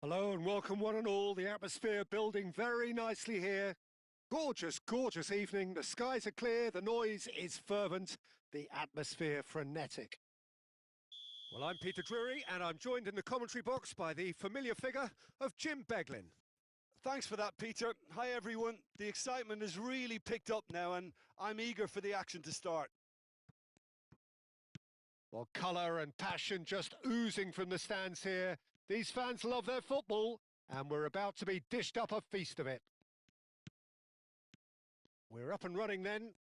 Hello and welcome one and all. The atmosphere building very nicely here. Gorgeous, gorgeous evening. The skies are clear, the noise is fervent, the atmosphere frenetic. Well, I'm Peter Drury and I'm joined in the commentary box by the familiar figure of Jim Beglin. Thanks for that, Peter. Hi, everyone. The excitement has really picked up now and I'm eager for the action to start. Well, colour and passion just oozing from the stands here. These fans love their football, and we're about to be dished up a feast of it. We're up and running then.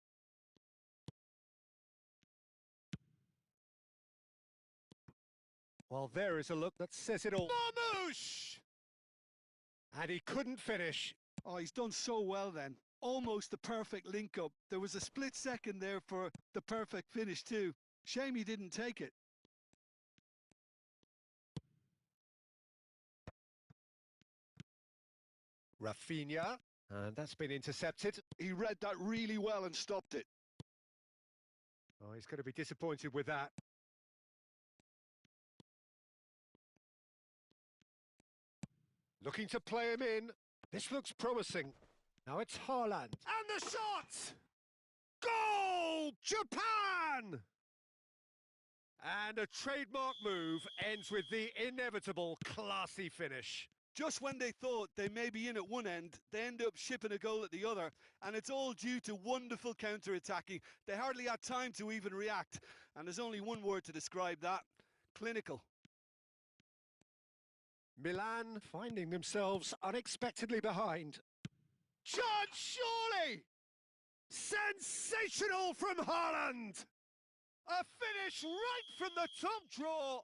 Well, there is a look that says it all. Mamouche! And he couldn't finish. Oh, he's done so well then. Almost the perfect link-up. There was a split second there for the perfect finish too. Shame he didn't take it. Rafinha, and that's been intercepted. He read that really well and stopped it. Oh, he's going to be disappointed with that. Looking to play him in. This looks promising. Now it's Haaland. And the shot! Goal! Japan! And a trademark move ends with the inevitable classy finish. Just when they thought they may be in at one end, they end up shipping a goal at the other, and it's all due to wonderful counter-attacking. They hardly had time to even react, and there's only one word to describe that: clinical. Milan finding themselves unexpectedly behind. Chance, surely! Sensational from Haaland! A finish right from the top draw!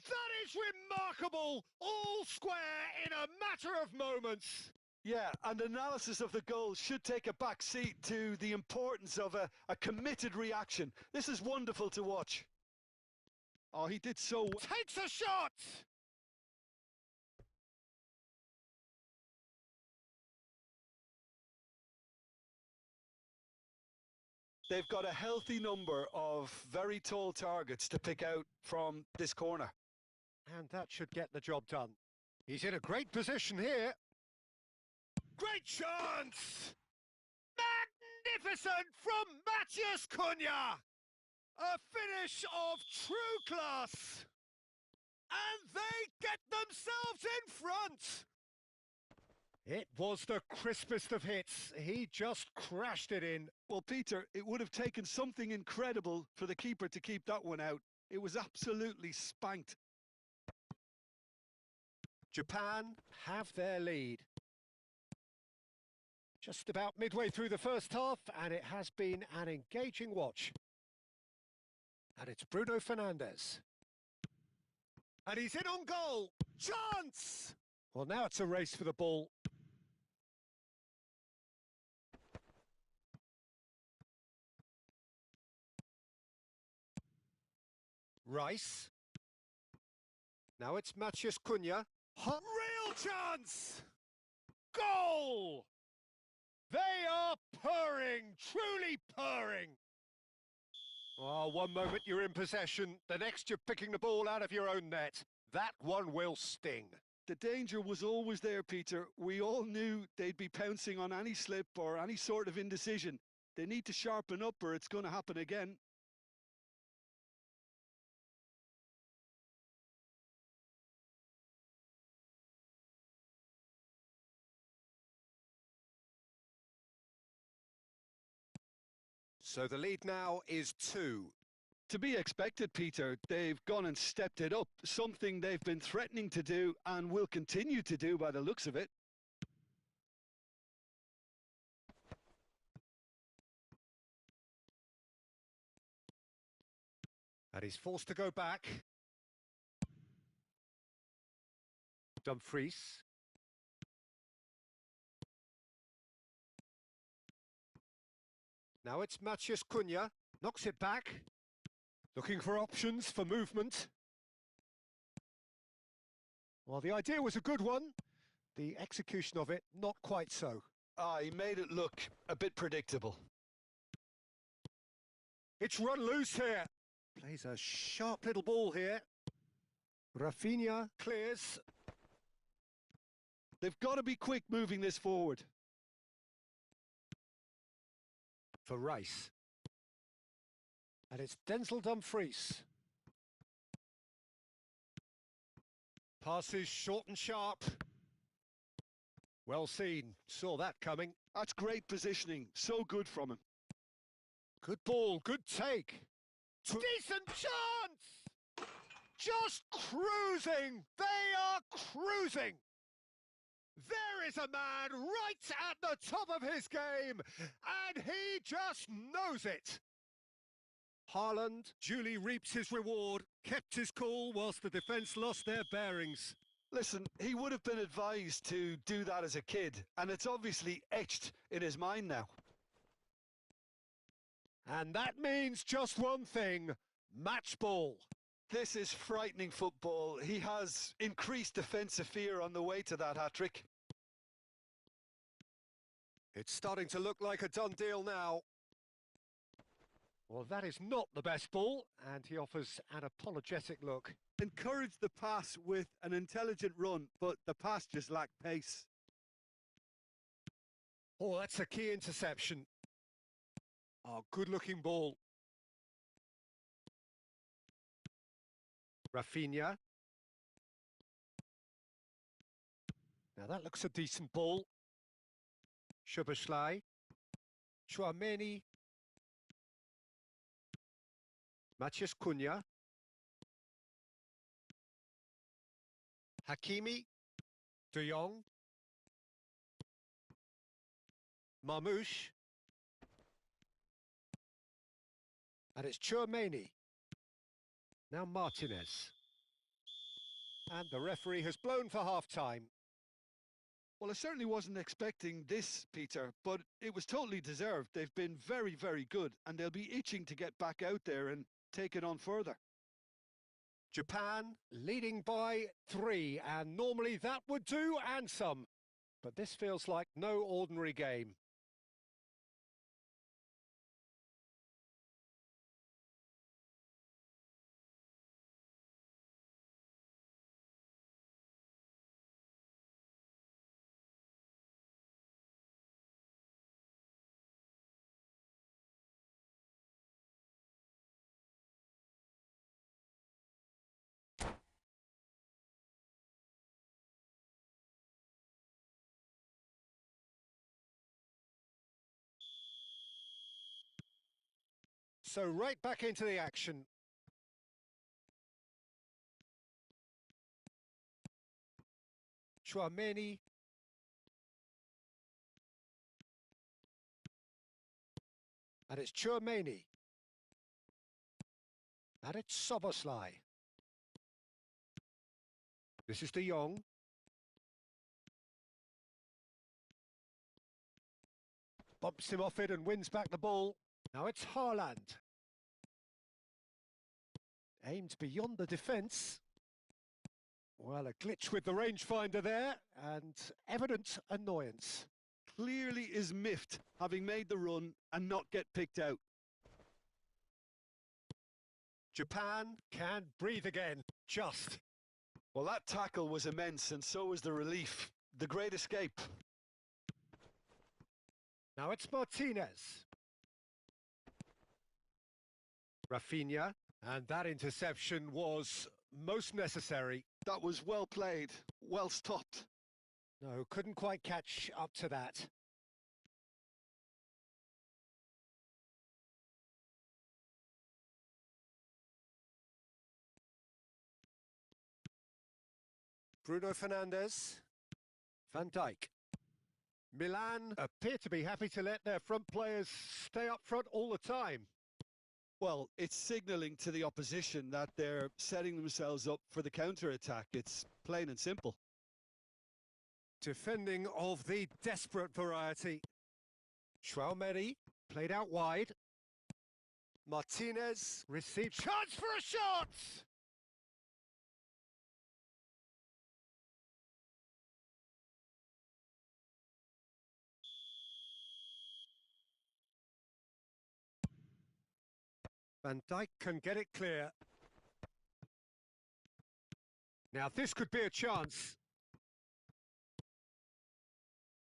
That is remarkable! All square in a matter of moments! Yeah, and analysis of the goal should take a back seat to the importance of a committed reaction. This is wonderful to watch. Oh, he did so well. Takes a shot! They've got a healthy number of very tall targets to pick out from this corner. And that should get the job done. He's in a great position here. Great chance! Magnificent from Matheus Cunha! A finish of true class! And they get themselves in front! It was the crispest of hits. He just crashed it in. Well, Peter, it would have taken something incredible for the keeper to keep that one out. It was absolutely spanked. Japan have their lead. Just about midway through the first half, and it has been an engaging watch. And it's Bruno Fernandes. And he's in on goal. Chance! Well, now it's a race for the ball. Rice. Now it's Matheus Cunha. Real chance! Goal! They are purring, truly purring. Oh, one moment you're in possession, the next you're picking the ball out of your own net. That one will sting. The danger was always there, Peter. We all knew they'd be pouncing on any slip or any sort of indecision. They need to sharpen up or it's going to happen again. So the lead now is 2. To be expected, Peter. They've gone and stepped it up, something they've been threatening to do and will continue to do by the looks of it. And he's forced to go back. Dumfries. Now it's Matheus Cunha. Knocks it back. Looking for options for movement. Well, the idea was a good one. The execution of it, not quite so. He made it look a bit predictable. It's run loose here. Plays a sharp little ball here. Rafinha clears. They've got to be quick moving this forward. For Rice. And it's Denzel Dumfries. Passes short and sharp. Well seen. Saw that coming. That's great positioning. So good from him. Good ball, good take. Decent chance! Just cruising! They are cruising! There is a man right at the top of his game, and he just knows it. Haaland duly reaps his reward, kept his cool whilst the defence lost their bearings. Listen, he would have been advised to do that as a kid, and it's obviously etched in his mind now. And that means just one thing, match ball. This is frightening football. He has increased defensive fear on the way to that hat-trick. It's starting to look like a done deal now. Well, that is not the best ball, and he offers an apologetic look. Encouraged the pass with an intelligent run, but the pass just lacked pace. Oh, that's a key interception. Oh, good-looking ball. Rafinha. Now that looks a decent ball. Szoboszlai. Tchouaméni. Matheus Cunha. Hakimi. De Jong. Marmoush. And it's Tchouaméni. Now Martinez. And the referee has blown for half-time. Well, I certainly wasn't expecting this, Peter, but it was totally deserved. They've been very, very good, and they'll be itching to get back out there and take it on further. Japan leading by 3, and normally that would do, and some. But this feels like no ordinary game. So right back into the action. Tchouaméni. And it's Tchouaméni. And it's Szoboszlai. This is De Jong. Bumps him off it and wins back the ball. Now it's Haaland. Aimed beyond the defence. Well, a glitch with the rangefinder there, and evident annoyance. Clearly is miffed, having made the run and not get picked out. Japan can breathe again, just. Well, that tackle was immense, and so was the relief. The great escape. Now it's Martinez. Rafinha, and that interception was most necessary. That was well played, well stopped. No, couldn't quite catch up to that. Bruno Fernandes. Van Dijk. Milan appear to be happy to let their front players stay up front all the time. Well, it's signalling to the opposition that they're setting themselves up for the counter-attack. It's plain and simple. Defending of the desperate variety. Tchouaméni played out wide. Martinez received chance for a shot! Van Dijk can get it clear. Now this could be a chance.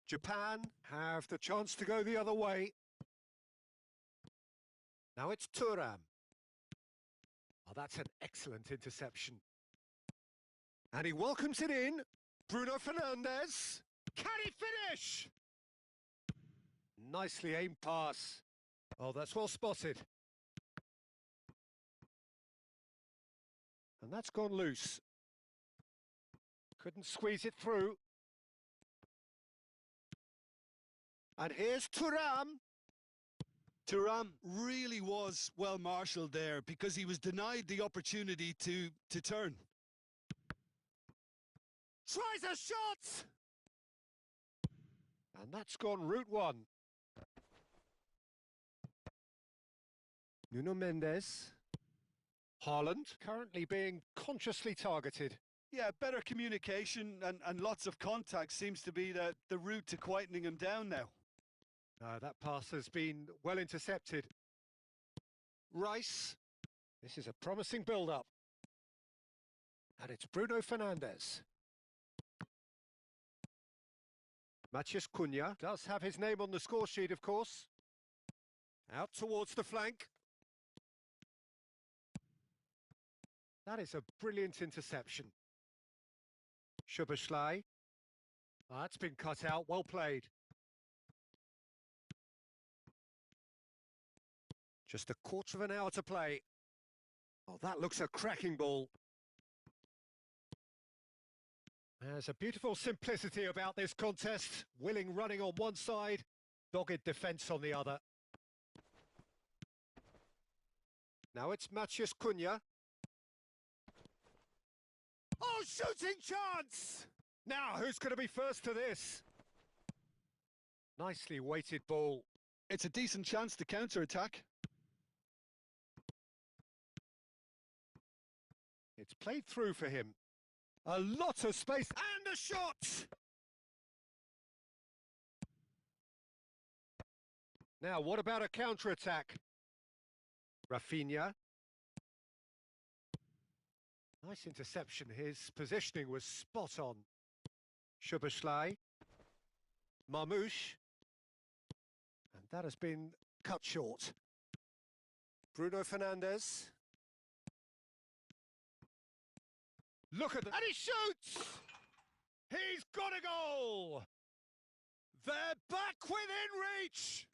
Japan have the chance to go the other way. Now it's Thuram. Oh, that's an excellent interception. And he welcomes it in. Bruno Fernandes. Can he finish? Nicely aimed pass. Oh, that's well spotted. And that's gone loose. Couldn't squeeze it through. And here's Thuram. Thuram really was well marshalled there because he was denied the opportunity to turn. Tries a shot! And that's gone route one. Nuno Mendes. Haaland currently being consciously targeted. Yeah, better communication and lots of contact seems to be the route to quietening him down now. That pass has been well intercepted. Rice. This is a promising build-up. And it's Bruno Fernandes. Matheus Cunha does have his name on the score sheet, of course. Out towards the flank. That is a brilliant interception. Szoboszlai. That's been cut out, well played. Just a quarter of an hour to play. Oh, that looks a cracking ball. There's a beautiful simplicity about this contest. Willing running on one side, dogged defence on the other. Now it's Matheus Cunha. Oh, shooting chance! Now, who's going to be first to this? Nicely weighted ball. It's a decent chance to counter-attack. It's played through for him. A lot of space and a shot! Now, what about a counter-attack? Rafinha. Nice interception. His positioning was spot on. Szoboszlai. Marmoush. And that has been cut short. Bruno Fernandes. Look at that. And he shoots! He's got a goal! They're back within reach!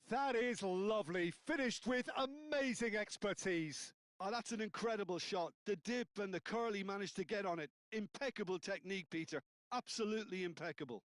That is lovely. Finished with amazing expertise. Oh, that's an incredible shot. The dip and the curl he managed to get on it. Impeccable technique, Peter. Absolutely impeccable.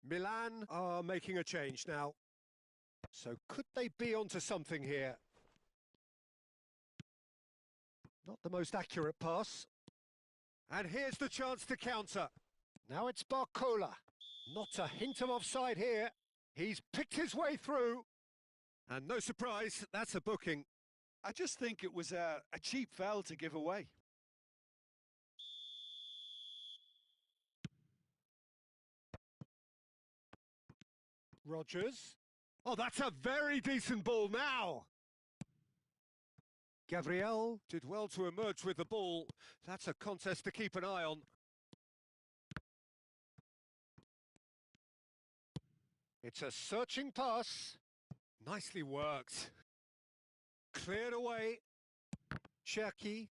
Milan are making a change now. So could they be onto something here? Not the most accurate pass. And here's the chance to counter. Now it's Barcola. Not a hint of offside here. He's picked his way through. And no surprise, that's a booking. I just think it was a cheap foul to give away. Rodgers. Oh, that's a very decent ball now. Gabriel did well to emerge with the ball. That's a contest to keep an eye on. It's a searching pass. Nicely worked. Cleared away. Cherky.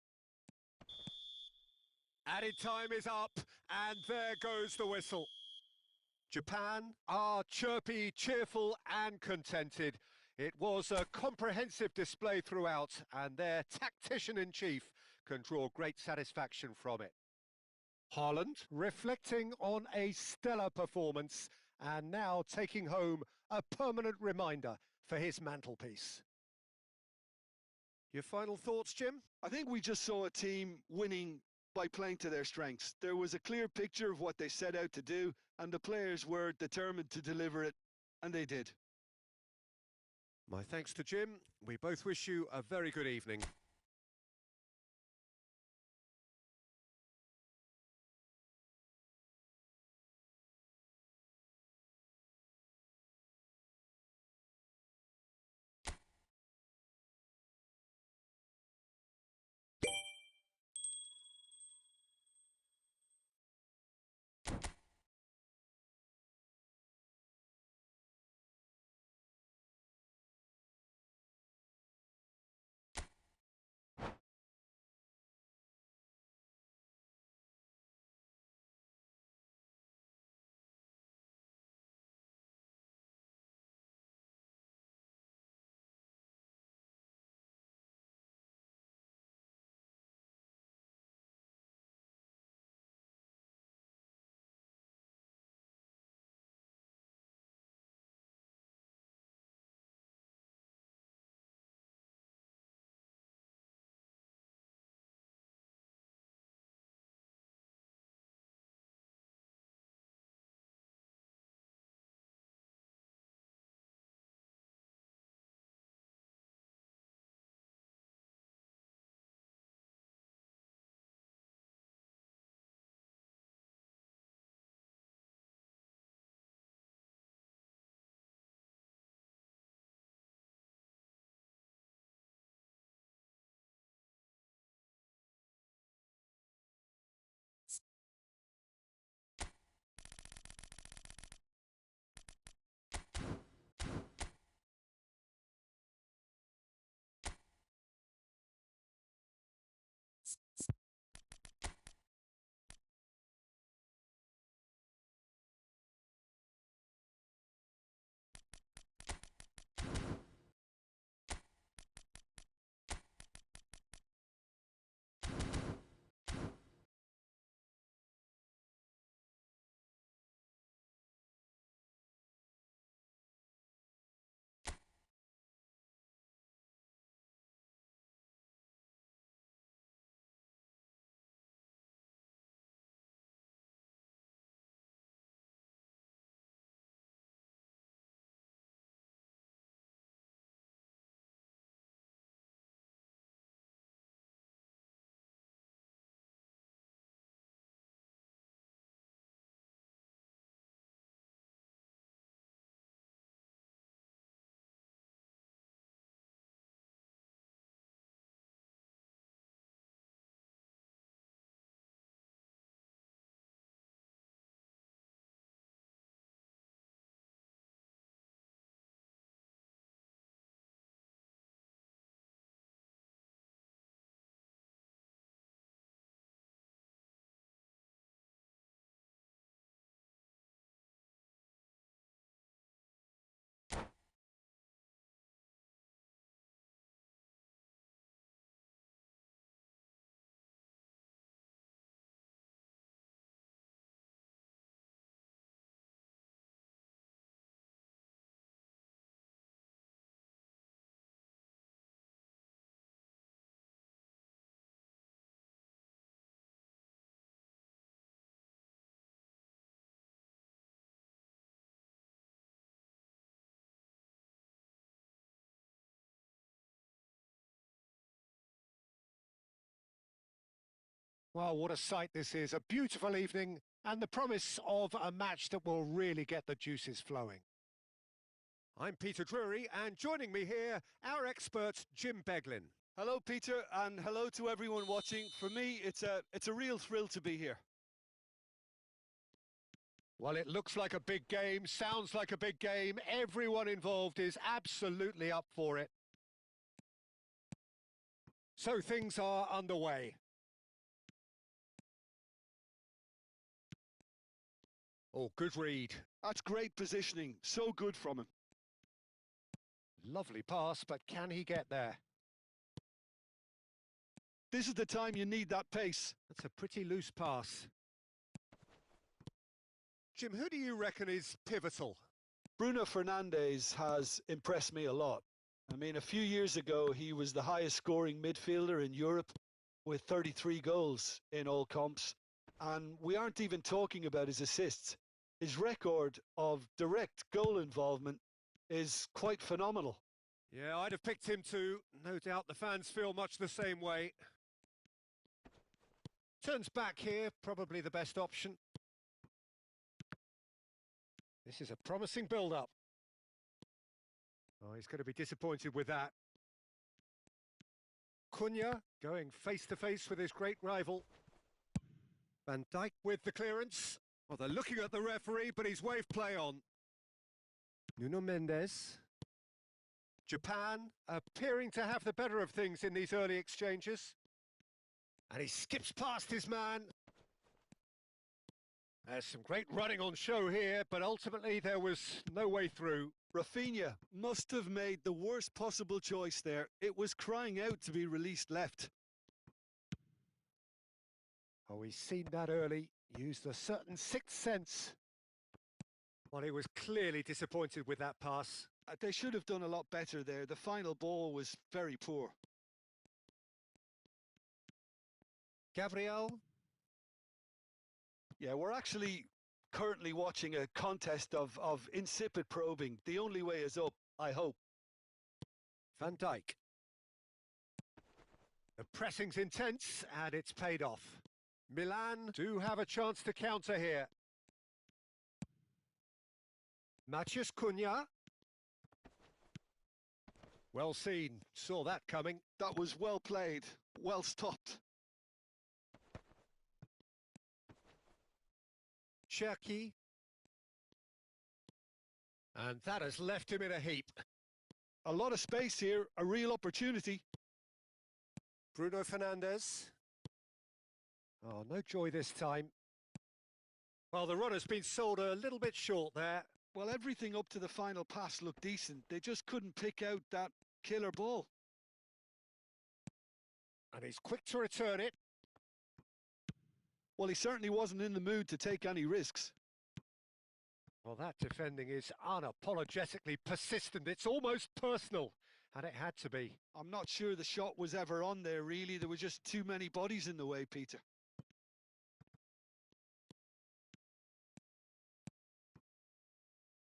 Added time is up, and there goes the whistle. Japan are chirpy, cheerful and contented. It was a comprehensive display throughout, and their tactician-in-chief can draw great satisfaction from it. Haaland reflecting on a stellar performance and now taking home a permanent reminder for his mantelpiece. Your final thoughts, Jim? I think we just saw a team winning by playing to their strengths. There was a clear picture of what they set out to do, and the players were determined to deliver it, and they did. My thanks to Jim. We both wish you a very good evening. Well, what a sight this is. A beautiful evening and the promise of a match that will really get the juices flowing. I'm Peter Drury, and joining me here, our expert, Jim Beglin. Hello, Peter, and hello to everyone watching. For me, it's a real thrill to be here. Well, it looks like a big game, sounds like a big game. Everyone involved is absolutely up for it. So things are underway. Oh, good read. That's great positioning. So good from him. Lovely pass, but can he get there? This is the time you need that pace. That's a pretty loose pass. Jim, who do you reckon is pivotal? Bruno Fernandes has impressed me a lot. I mean, a few years ago, he was the highest scoring midfielder in Europe with 33 goals in all comps. And we aren't even talking about his assists. His record of direct goal involvement is quite phenomenal. Yeah, I'd have picked him too. No doubt the fans feel much the same way. Turns back here, probably the best option. This is a promising build-up. Oh, he's going to be disappointed with that. Cunha going face-to-face with his great rival. Van Dijk with the clearance. Well, they're looking at the referee, but he's waved play on. Nuno Mendes. Japan appearing to have the better of things in these early exchanges. And he skips past his man. There's some great running on show here, but ultimately there was no way through. Rafinha must have made the worst possible choice there. It was crying out to be released left. Oh, he's seen that early, used a certain sixth sense. Well, he was clearly disappointed with that pass. They should have done a lot better there. The final ball was very poor. Gabriel. Yeah, we're actually currently watching a contest of insipid probing. The only way is up, I hope. Van Dijk. The pressing's intense, and it's paid off. Milan do have a chance to counter here. Matheus Cunha. Well seen, saw that coming. That was well played, well stopped. Cherki. And that has left him in a heap. A lot of space here, a real opportunity. Bruno Fernandes. Oh, no joy this time. Well, the run has been sold a little bit short there. Well, everything up to the final pass looked decent. They just couldn't pick out that killer ball. And he's quick to return it. Well, he certainly wasn't in the mood to take any risks. Well, that defending is unapologetically persistent. It's almost personal, and it had to be. I'm not sure the shot was ever on there, really. There were just too many bodies in the way, Peter.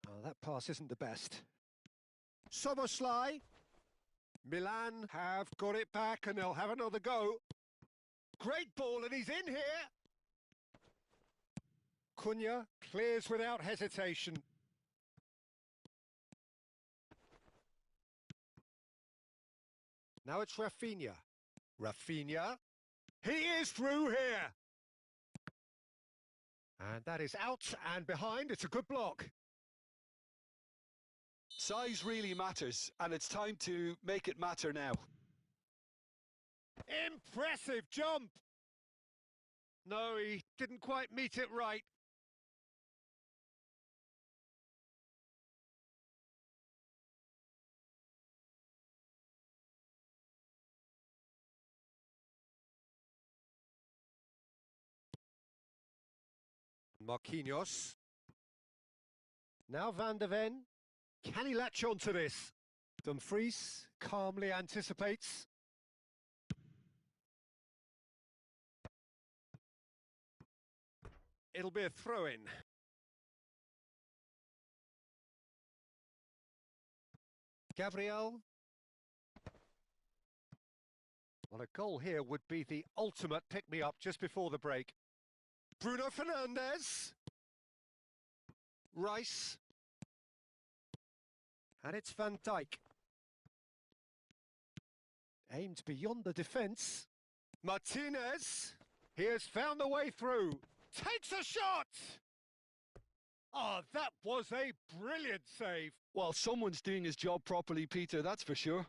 Oh, that pass isn't the best. Soboslai. Milan have got it back, and they'll have another go. Great ball, and he's in here. Cunha clears without hesitation. Now it's Rafinha. Rafinha. He is through here. And that is out and behind. It's a good block. Size really matters, and it's time to make it matter now. Impressive jump. No, he didn't quite meet it right. Marquinhos. Now Van de Ven. Can he latch on to this? Dumfries calmly anticipates. It'll be a throw-in. Gabriel. Well, a goal here would be the ultimate pick-me-up just before the break. Bruno Fernandes. Rice. And it's Van Dijk. Aimed beyond the defence. Martinez. He has found the way through. Takes a shot! Ah, that was a brilliant save. Well, someone's doing his job properly, Peter, that's for sure.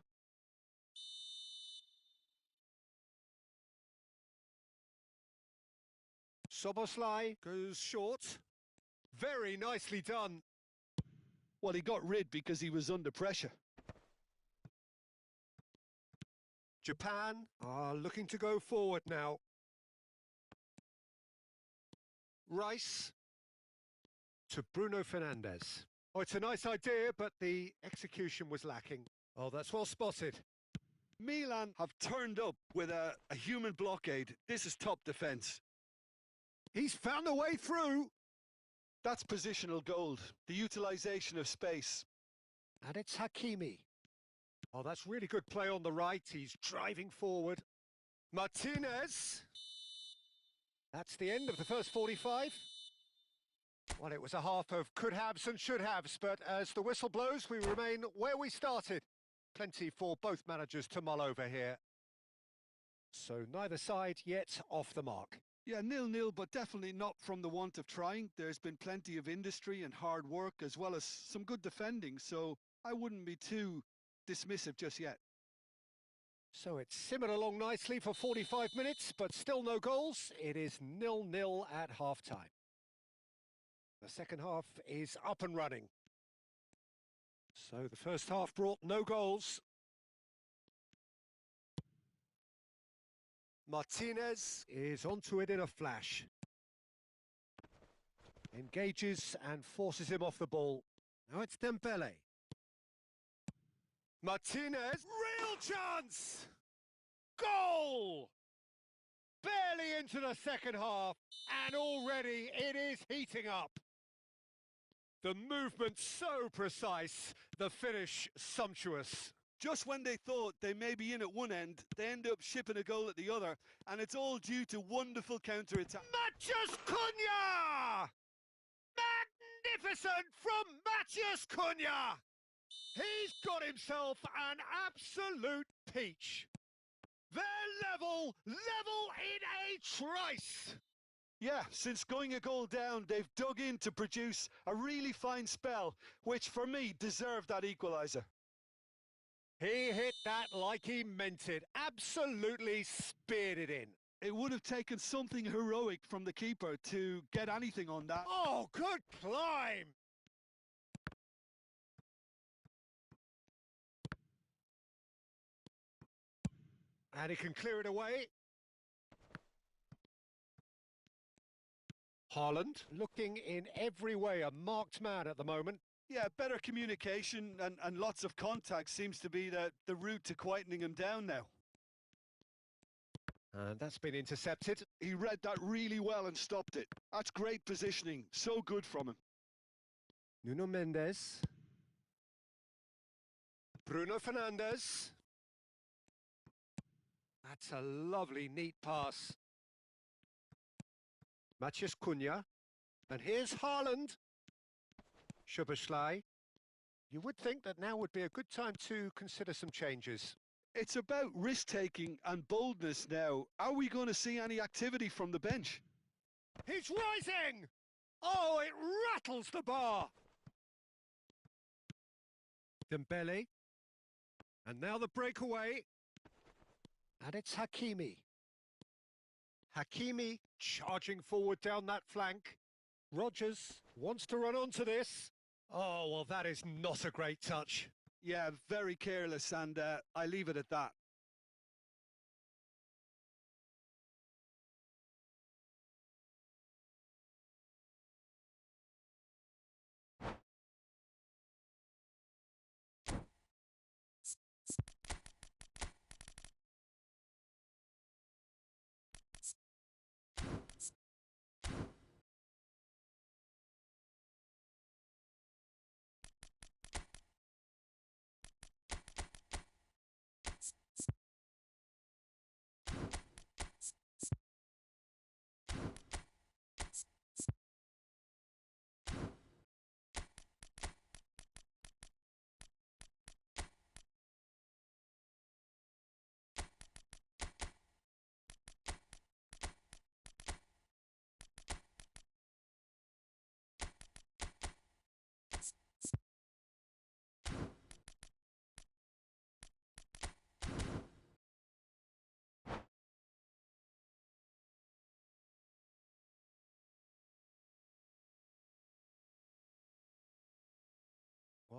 Soboslai goes short. Very nicely done. Well, he got rid because he was under pressure. Japan are looking to go forward now. Rice to Bruno Fernandes. Oh, it's a nice idea, but the execution was lacking. Oh, that's well spotted. Milan have turned up with a human blockade. This is top defence. He's found a way through. That's positional gold, the utilisation of space. And it's Hakimi. Oh, that's really good play on the right. He's driving forward. Martinez. That's the end of the first 45. Well, it was a half of could-haves and should-haves, but as the whistle blows, we remain where we started. Plenty for both managers to mull over here. So neither side yet off the mark. Yeah, 0-0, but definitely not from the want of trying. There's been plenty of industry and hard work, as well as some good defending, so I wouldn't be too dismissive just yet. So it's simmered along nicely for 45 minutes, but still no goals. It is 0-0 at half-time. The second half is up and running. So the first half brought no goals. Martinez is onto it in a flash. Engages and forces him off the ball. Now it's Dembele. Martinez, real chance! Goal! Barely into the second half, and already it is heating up. The movement so precise, the finish sumptuous. Just when they thought they may be in at one end, they end up shipping a goal at the other, and it's all due to wonderful counter-attack. Matheus Cunha! Magnificent from Matheus Cunha! He's got himself an absolute peach. They're level in a trice. Yeah, since going a goal down, they've dug in to produce a really fine spell, which for me deserved that equaliser. He hit that like he meant it, absolutely speared it in. It would have taken something heroic from the keeper to get anything on that. Oh, good climb! And he can clear it away. Haaland looking in every way a marked man at the moment. Yeah, better communication and lots of contact seems to be the route to quietening him down now. And that's been intercepted. He read that really well and stopped it. That's great positioning. So good from him. Nuno Mendes. Bruno Fernandes. That's a lovely, neat pass. Matheus Cunha. And here's Haaland. Szoboszlai. You would think that now would be a good time to consider some changes. It's about risk-taking and boldness now. Are we going to see any activity from the bench? He's rising! Oh, it rattles the bar! Dembele. And now the breakaway. And it's Hakimi. Hakimi charging forward down that flank. Rodgers wants to run onto this. Oh, well, that is not a great touch. Yeah, very careless, and I leave it at that.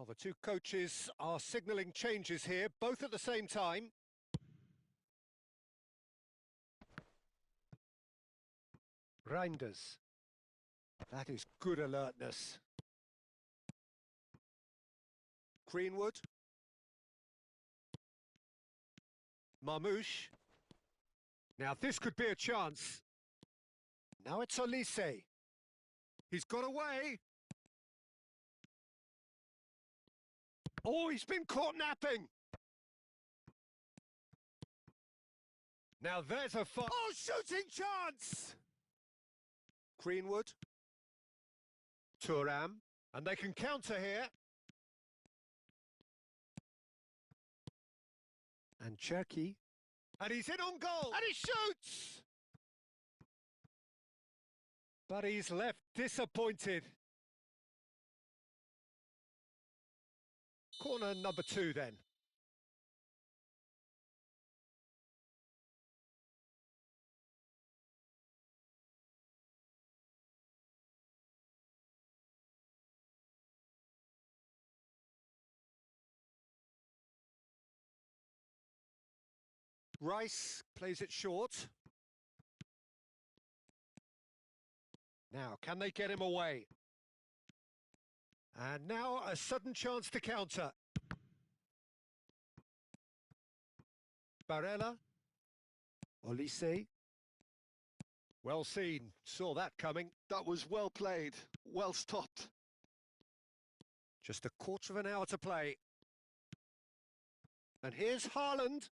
Well, the two coaches are signalling changes here, both at the same time. Reinders. That is good alertness. Greenwood. Marmouche. Now this could be a chance. Now it's Olise. He's got away. Oh, he's been caught napping. Now there's a shooting chance! Greenwood. Thuram. And they can counter here. And Cherky. And he's in on goal! And he shoots! But he's left disappointed. Corner number 2 then. Rice plays it short. Now, can they get him away? And now a sudden chance to counter. Barella. Olise. Well seen. Saw that coming. That was well played, well stopped. Just a quarter of an hour to play. And here's Haaland.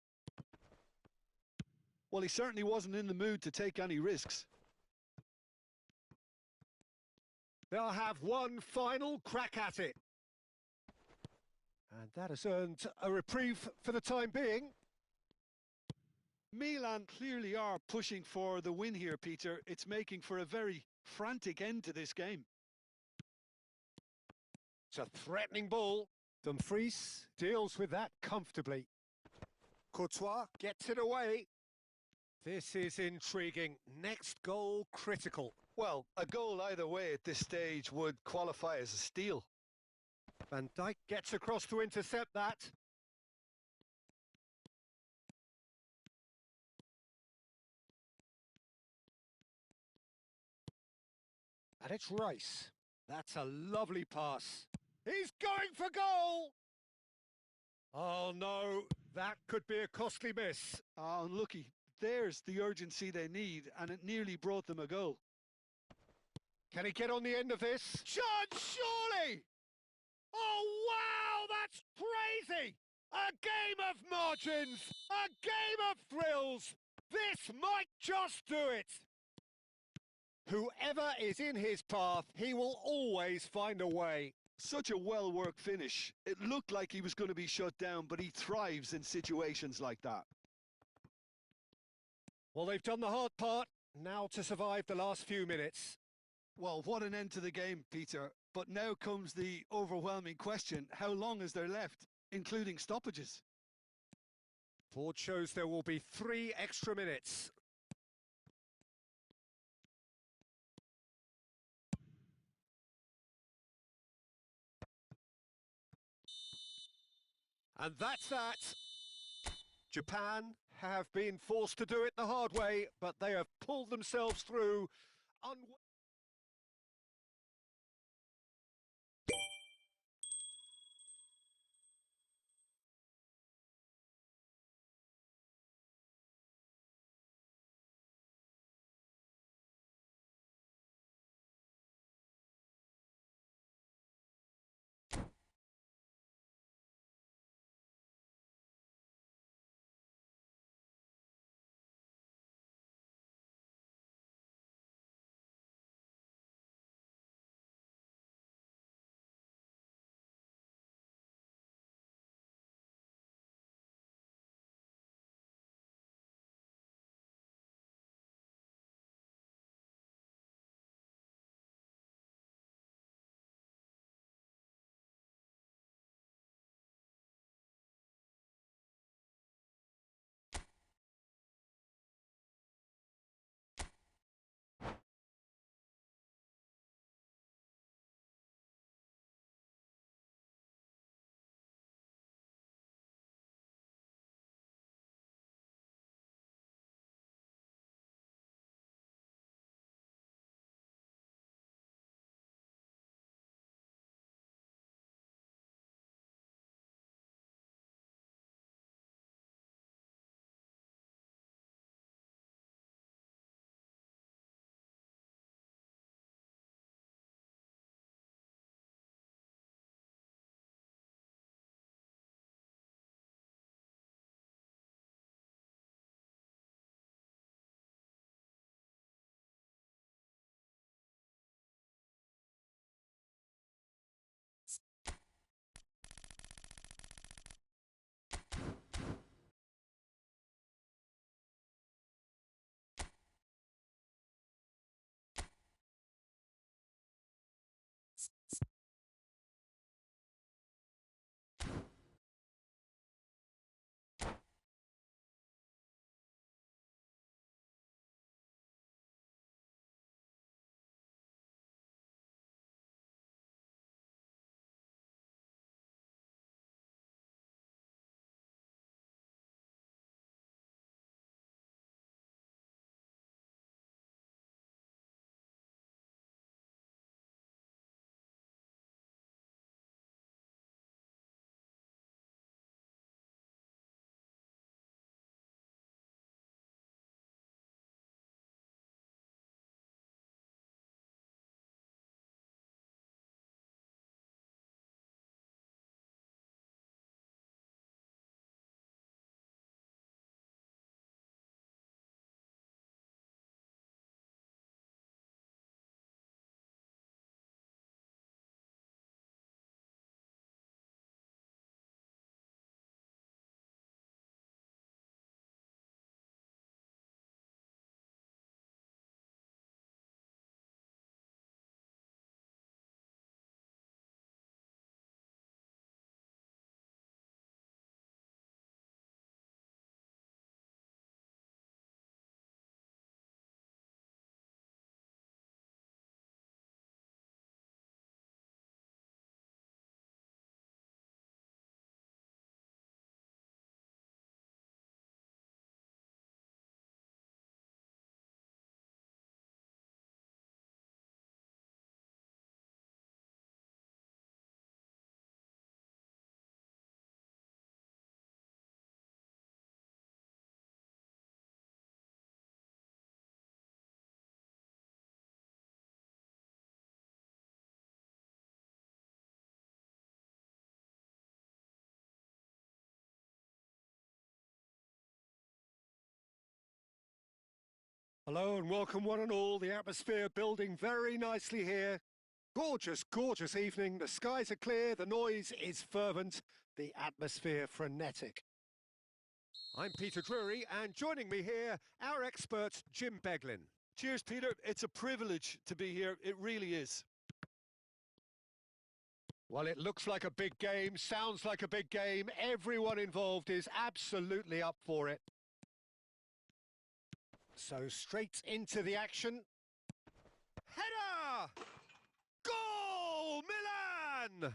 Well, he certainly wasn't in the mood to take any risks. They'll have one final crack at it. And that has earned a reprieve for the time being. Milan clearly are pushing for the win here, Peter. It's making for a very frantic end to this game. It's a threatening ball. Dumfries deals with that comfortably. Courtois gets it away. This is intriguing. Next goal critical. Well, a goal either way at this stage would qualify as a steal. Van Dijk gets across to intercept that. And it's Rice. That's a lovely pass. He's going for goal! Oh no, that could be a costly miss. Oh, unlucky. There's the urgency they need, and it nearly brought them a goal. Can he get on the end of this? Chance, surely! Oh, wow, that's crazy! A game of margins! A game of thrills! This might just do it! Whoever is in his path, he will always find a way. Such a well-worked finish. It looked like he was going to be shut down, but he thrives in situations like that. Well, they've done the hard part. Now to survive the last few minutes. Well, what an end to the game, Peter. But now comes the overwhelming question. How long is there left, including stoppages? Board shows there will be 3 extra minutes. And that's that. Japan have been forced to do it the hard way, but they have pulled themselves through. Hello and welcome one and all. The atmosphere building very nicely here. Gorgeous, gorgeous evening. The skies are clear, the noise is fervent, the atmosphere frenetic. I'm Peter Drury, and joining me here, our expert, Jim Beglin. Cheers, Peter. It's a privilege to be here. It really is. Well, it looks like a big game, sounds like a big game. Everyone involved is absolutely up for it. So straight into the action. Header! Goal! Milan!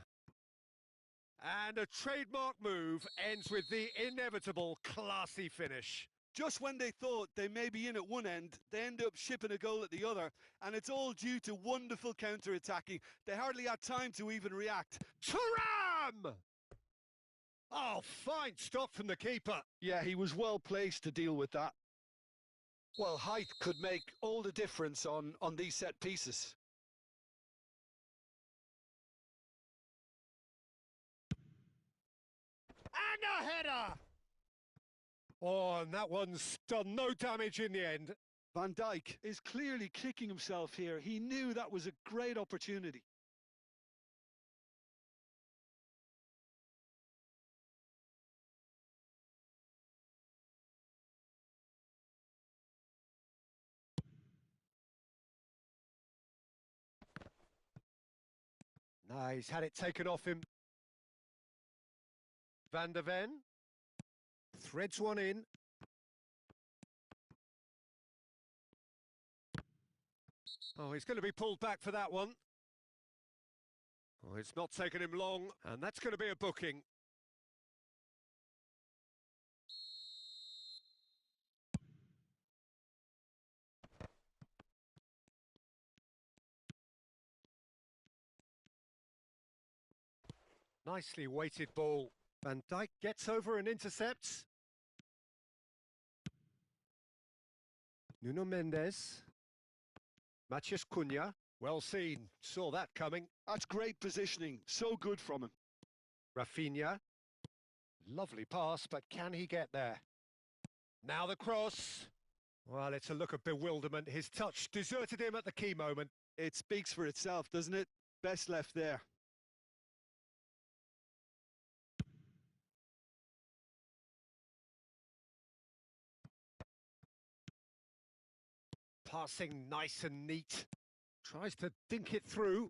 And a trademark move ends with the inevitable classy finish. Just when they thought they may be in at one end, they end up shipping a goal at the other, and it's all due to wonderful counter-attacking. They hardly had time to even react. Thuram! Oh, fine stop from the keeper. Yeah, he was well placed to deal with that. Well, height could make all the difference on these set pieces. And a header! Oh, and that one's done no damage in the end. Van Dijk is clearly kicking himself here. He knew that was a great opportunity. No, he's had it taken off him. Van der Ven threads one in. Oh, he's going to be pulled back for that one. Oh, it's not taken him long, and that's going to be a booking. Nicely weighted ball. Van Dijk gets over and intercepts. Nuno Mendes. Matheus Cunha. Well seen. Saw that coming. That's great positioning. So good from him. Rafinha. Lovely pass, but can he get there? Now the cross. Well, it's a look of bewilderment. His touch deserted him at the key moment. It speaks for itself, doesn't it? Best left there. Passing nice and neat. Tries to dink it through.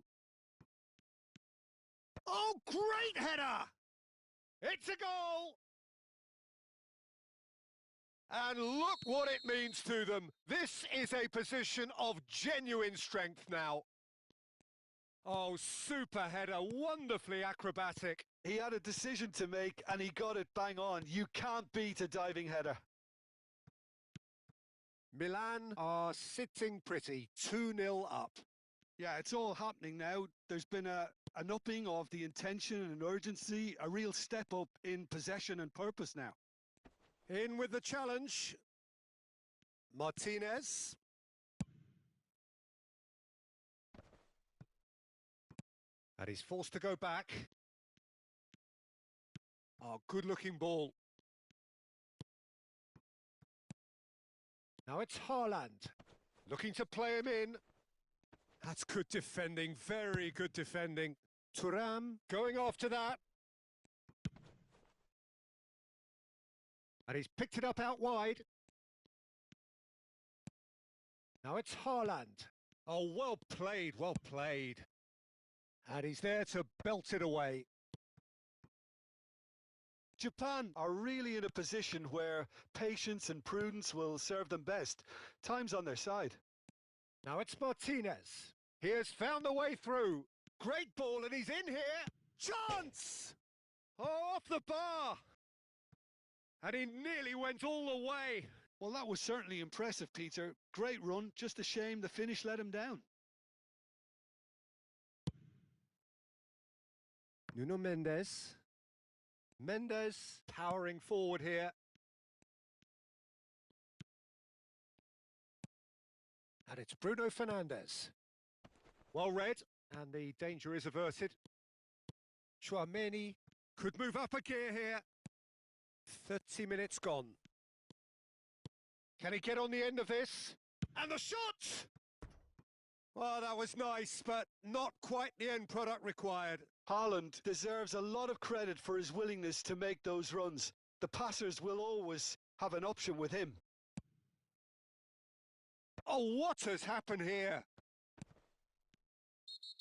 Oh, great header! It's a goal! And look what it means to them. This is a position of genuine strength now. Oh, super header, wonderfully acrobatic. He had a decision to make and he got it bang on. You can't beat a diving header. Milan are sitting pretty, 2-0 up. Yeah, it's all happening now. There's been an upping of the intention and urgency, a real step up in possession and purpose now. In with the challenge. Martinez. And he's forced to go back. Oh, good-looking ball. Now it's Haaland, looking to play him in. That's good defending, very good defending. Thuram going after that. And he's picked it up out wide. Now it's Haaland. Oh, well played, well played. And he's there to belt it away. Japan are really in a position where patience and prudence will serve them best. Time's on their side. Now it's Martinez. He has found a way through. Great ball, and he's in here. Chance! Oh, off the bar. And he nearly went all the way. Well, that was certainly impressive, Peter. Great run, just a shame the finish let him down. Nuno Mendes. Mendes powering forward here. And it's Bruno Fernandes. Well read, and the danger is averted. Chouameni could move up a gear here. 30 minutes gone. Can he get on the end of this? And the shot! Well, that was nice, but not quite the end product required. Haaland deserves a lot of credit for his willingness to make those runs. The passers will always have an option with him. Oh, what has happened here?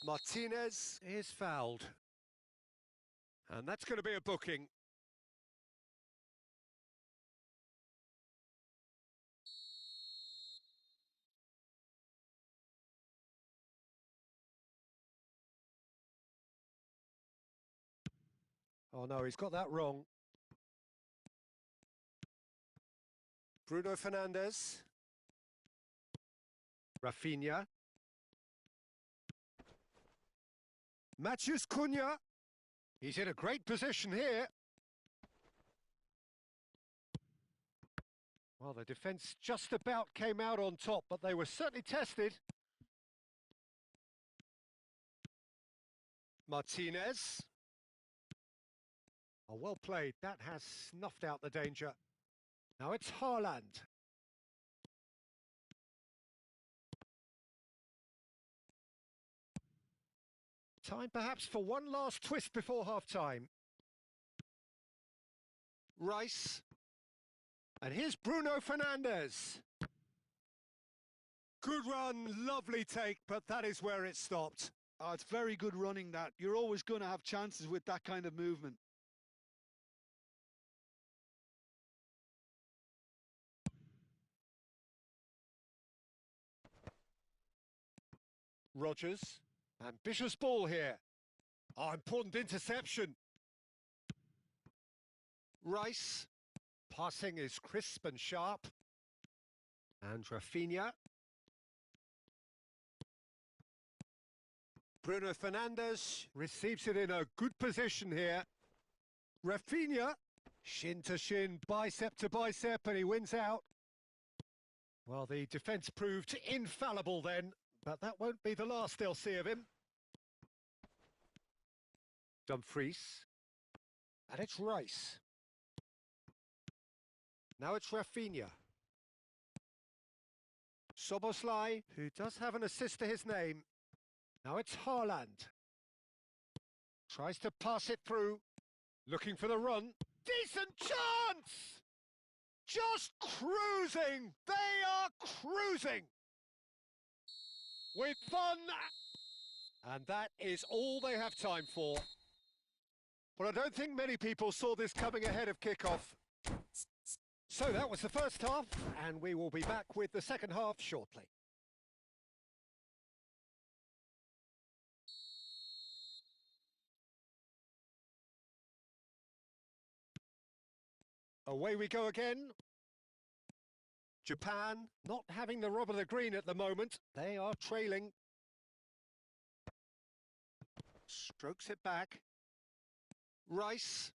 Martinez is fouled. And that's going to be a booking. Oh no, he's got that wrong. Bruno Fernandes. Rafinha. Matheus Cunha. He's in a great position here. Well, the defence just about came out on top, but they were certainly tested. Martinez. Oh, well played. That has snuffed out the danger. Now it's Haaland. Time perhaps for one last twist before half-time. Rice. And here's Bruno Fernandes. Good run, lovely take, but that is where it stopped. Oh, it's very good running that. You're always going to have chances with that kind of movement. Rodgers. Ambitious ball here. Oh, important interception. Rice. Passing is crisp and sharp. And Rafinha. Bruno Fernandes receives it in a good position here. Rafinha. Shin to shin, bicep to bicep, and he wins out. Well, the defence proved infallible then, but that won't be the last they'll see of him. Dumfries. And it's Rice. Now it's Rafinha. Szoboszlai, who does have an assist to his name. Now it's Haaland. Tries to pass it through. Looking for the run. Decent chance! Just cruising! They are cruising! With fun! And that is all they have time for. But I don't think many people saw this coming ahead of kick-off. So that was the first half, and we will be back with the second half shortly. Away we go again. Japan not having the rub of the green at the moment. They are trailing. Strokes it back. Rice.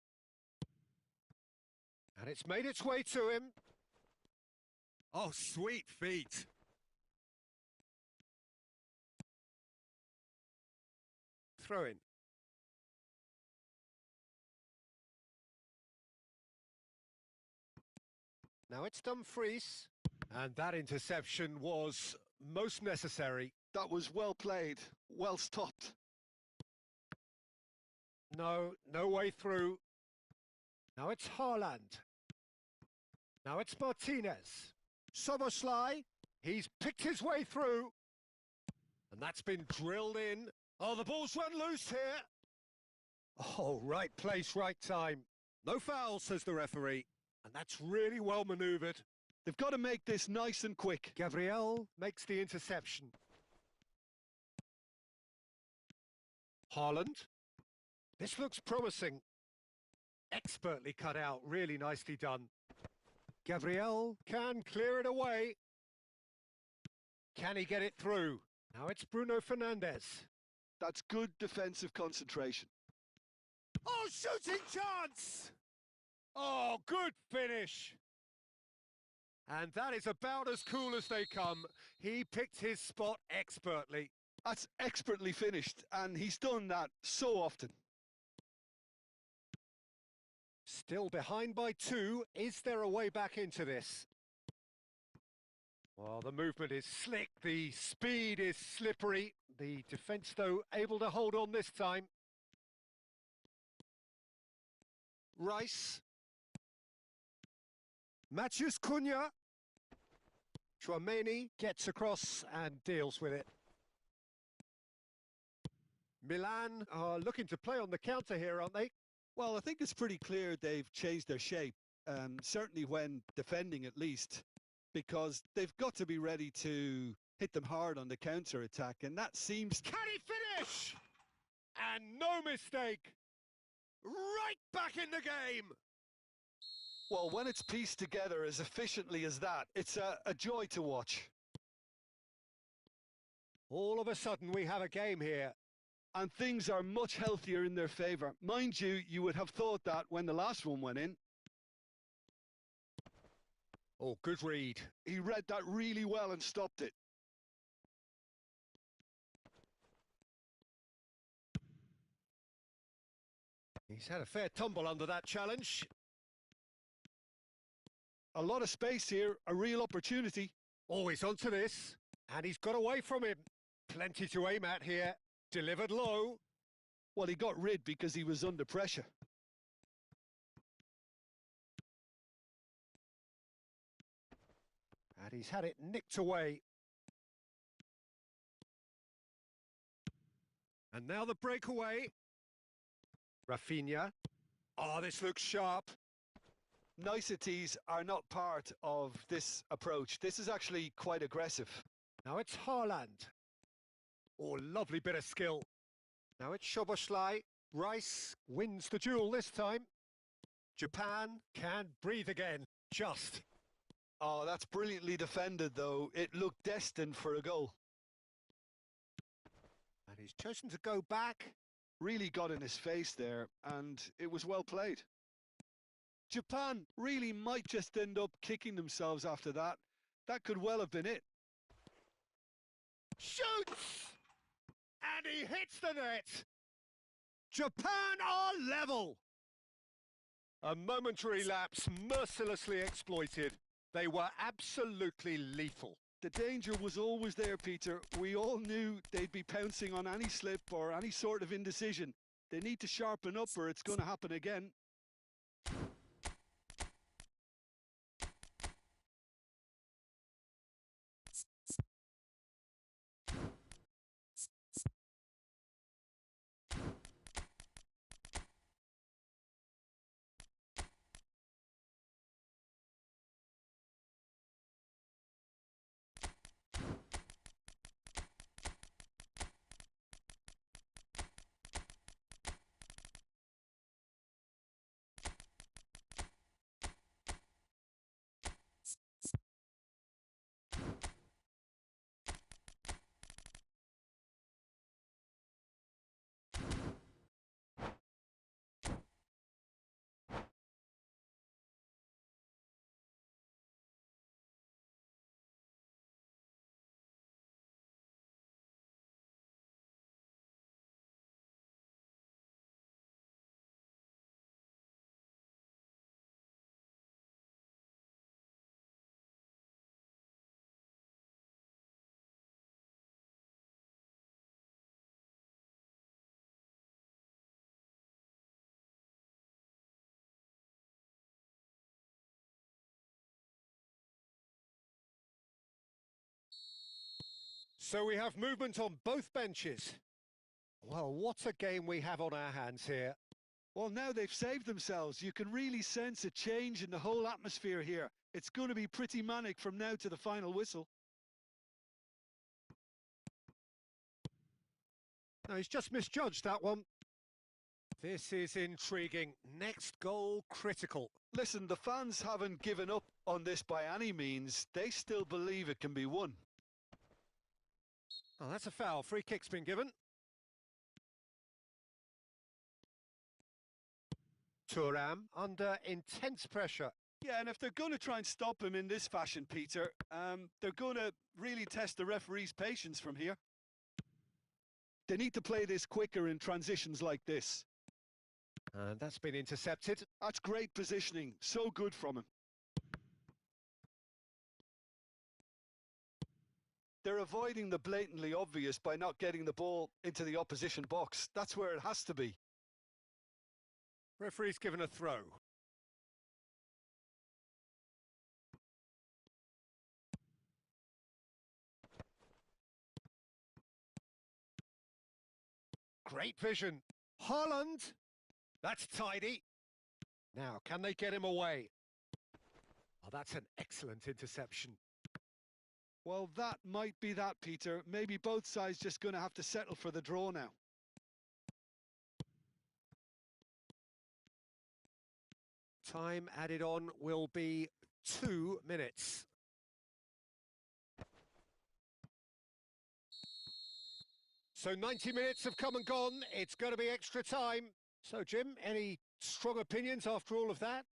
And it's made its way to him. Oh, sweet feet. Throw in. Now it's Dumfries. And that interception was most necessary. That was well played, well stopped. No way through. Now it's Haaland. Now it's Martinez. Szoboszlai, he's picked his way through. And that's been drilled in. Oh, the ball's run loose here. Oh, right place, right time. No foul, says the referee. And that's really well manoeuvred. They've got to make this nice and quick. Gabriel makes the interception. Haaland. This looks promising. Expertly cut out, really nicely done. Gabriel can clear it away. Can he get it through? Now it's Bruno Fernandes. That's good defensive concentration. Oh, shooting chance! Oh, good finish. And that is about as cool as they come. He picked his spot expertly. That's expertly finished, and he's done that so often. Still behind by 2. Is there a way back into this? Well, the movement is slick, the speed is slippery. The defence, though, able to hold on this time. Rice. Matthews Cunha. Chouameni gets across and deals with it. Milan are looking to play on the counter here, aren't they? Well, I think it's pretty clear they've changed their shape, certainly when defending at least, because they've got to be ready to hit them hard on the counter-attack, and that seems... Can he finish? And no mistake. Right back in the game. Well, when it's pieced together as efficiently as that, it's a joy to watch. All of a sudden, we have a game here. And things are much healthier in their favour. Mind you, you would have thought that when the last one went in. Oh, good read. He read that really well and stopped it. He's had a fair tumble under that challenge. A lot of space here, a real opportunity. Oh, he's onto this. And he's got away from him. Plenty to aim at here. Delivered low. Well, he got rid because he was under pressure. And he's had it nicked away. And now the breakaway. Rafinha. Oh, this looks sharp. Niceties are not part of this approach. This is actually quite aggressive. Now it's Haaland. Oh, lovely bit of skill. Now it's Szoboszlai. Rice wins the duel this time. Japan can breathe again. Just. Oh, that's brilliantly defended, though. It looked destined for a goal. And he's chosen to go back. Really got in his face there, and it was well played. Japan really might just end up kicking themselves after that. That could well have been it. Shoots! And he hits the net. Japan are level. A momentary lapse mercilessly exploited. They were absolutely lethal. The danger was always there, Peter. We all knew they'd be pouncing on any slip or any sort of indecision. They need to sharpen up or it's going to happen again. So we have movement on both benches. Well, what a game we have on our hands here. Well, now they've saved themselves. You can really sense a change in the whole atmosphere here. It's going to be pretty manic from now to the final whistle. No, he's just misjudged that one. This is intriguing. Next goal critical. Listen, the fans haven't given up on this by any means. They still believe it can be won. Oh, that's a foul. Free kick's been given. Thuram under intense pressure. Yeah, and if they're going to try and stop him in this fashion, Peter, they're going to really test the referee's patience from here. They need to play this quicker in transitions like this. And that's been intercepted. That's great positioning. So good from him. They're avoiding the blatantly obvious by not getting the ball into the opposition box. That's where it has to be. Referee's given a throw. Great vision. Holland! That's tidy. Now, can they get him away? Oh, that's an excellent interception. Well, that might be that, Peter. Maybe both sides just going to have to settle for the draw now. Time added on will be 2 minutes. So 90 minutes have come and gone. It's going to be extra time. So, Jim, any strong opinions after all of that?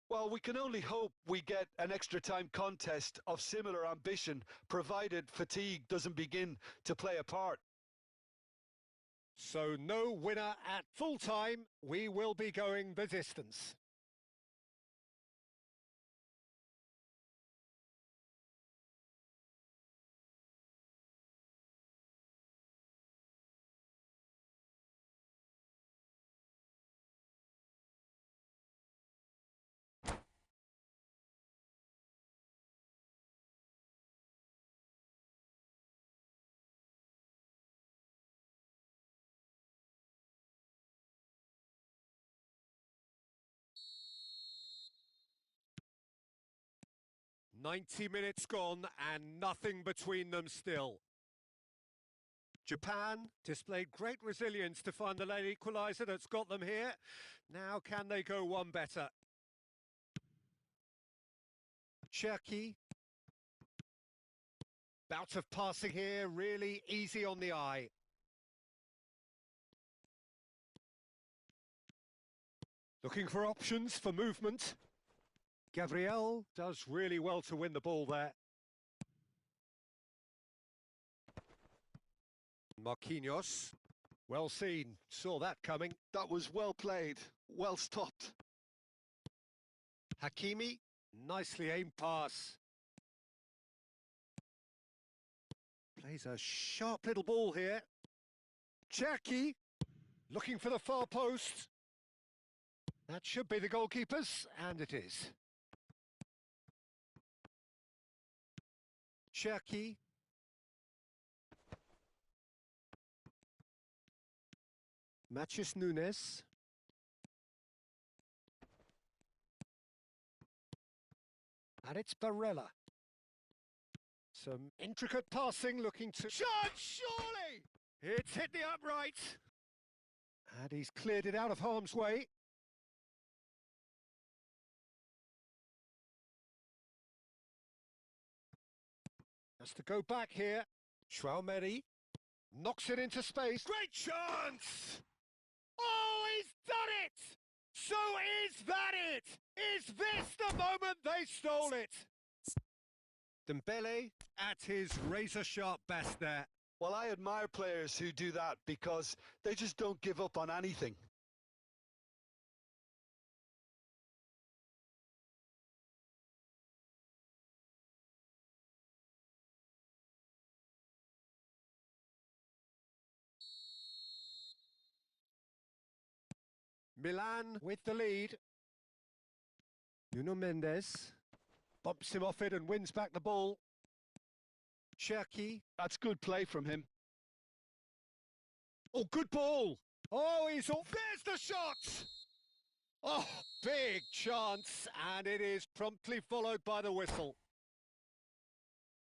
Well, we can only hope we get an extra time contest of similar ambition, provided fatigue doesn't begin to play a part. So no winner at full time. We will be going the distance. "90 minutes gone and nothing between them still." Japan displayed great resilience to find the late equaliser that's got them here. Now can they go one better? Cherki. Bout of passing here, really easy on the eye. Looking for options for movement. Gabriel does really well to win the ball there. Marquinhos, well seen, saw that coming. That was well played, well stopped. Hakimi, nicely aimed pass. Plays a sharp little ball here. Cherki, looking for the far post. That should be the goalkeeper's, and it is. Cherki. Matheus Nunes. And it's Barella. Some intricate passing, looking to... Chance, surely! It's hit the upright. And he's cleared it out of harm's way. Has to go back here. Schwaumeri knocks it into space. Great chance! Oh, he's done it! So is that it? Is this the moment they stole it? Dembele at his razor-sharp best there. Well, I admire players who do that because they just don't give up on anything. Milan with the lead. Nuno Mendes bumps him off it and wins back the ball. Cherki. That's good play from him. Oh, good ball. Oh, he's off. There's the shot. Oh, big chance. And it is promptly followed by the whistle.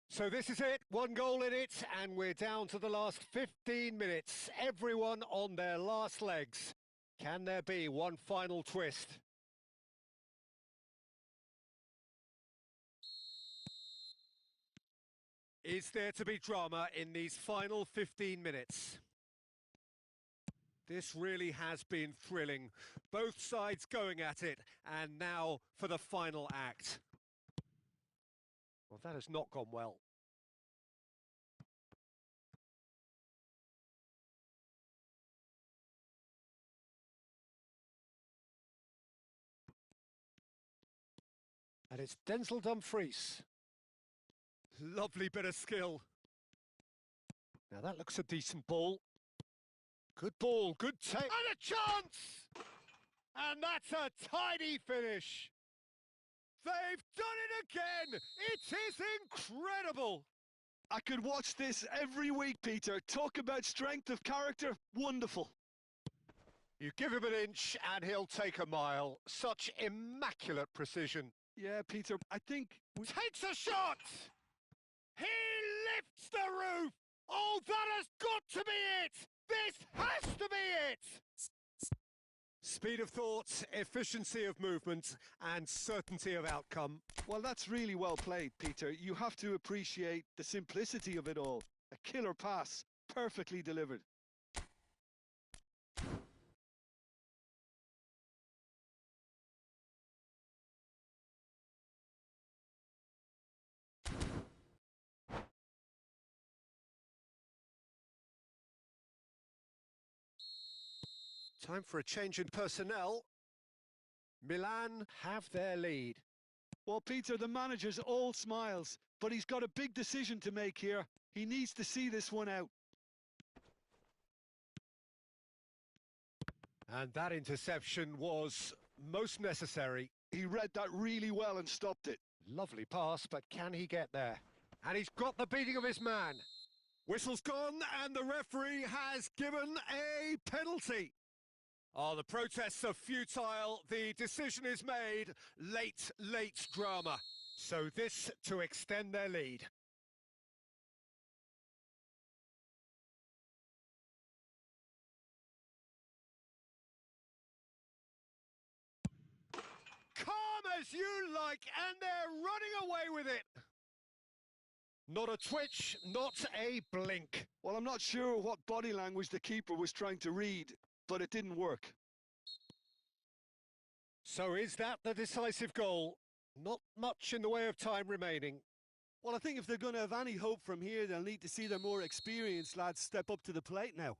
So this is it. 1 goal in it. And we're down to the last 15 minutes. Everyone on their last legs. Can there be one final twist? Is there to be drama in these final 15 minutes? This really has been thrilling. Both sides going at it, and now for the final act. Well, that has not gone well. And it's Denzel Dumfries. Lovely bit of skill. Now that looks a decent ball. Good ball, good take. And a chance! And that's a tidy finish. They've done it again! It is incredible! I could watch this every week, Peter. Talk about strength of character. Wonderful. You give him an inch and he'll take a mile. Such immaculate precision. Yeah, Peter, I think... Takes a shot! He lifts the roof! Oh, that has got to be it! This has to be it! Speed of thought, efficiency of movement, and certainty of outcome. Well, that's really well played, Peter. You have to appreciate the simplicity of it all. A killer pass, perfectly delivered. Time for a change in personnel. Milan have their lead. Well, Peter, the manager's all smiles, but he's got a big decision to make here. He needs to see this one out. And that interception was most necessary. He read that really well and stopped it. Lovely pass, but can he get there? And he's got the beating of his man. Whistle's gone, and the referee has given a penalty. Oh, the protests are futile. The decision is made. Late drama. So this to extend their lead. Calm as you like, and they're running away with it. Not a twitch, not a blink. Well, I'm not sure what body language the keeper was trying to read, but it didn't work. So is that the decisive goal? Not much in the way of time remaining. Well, I think if they're going to have any hope from here, they'll need to see their more experienced lads step up to the plate now.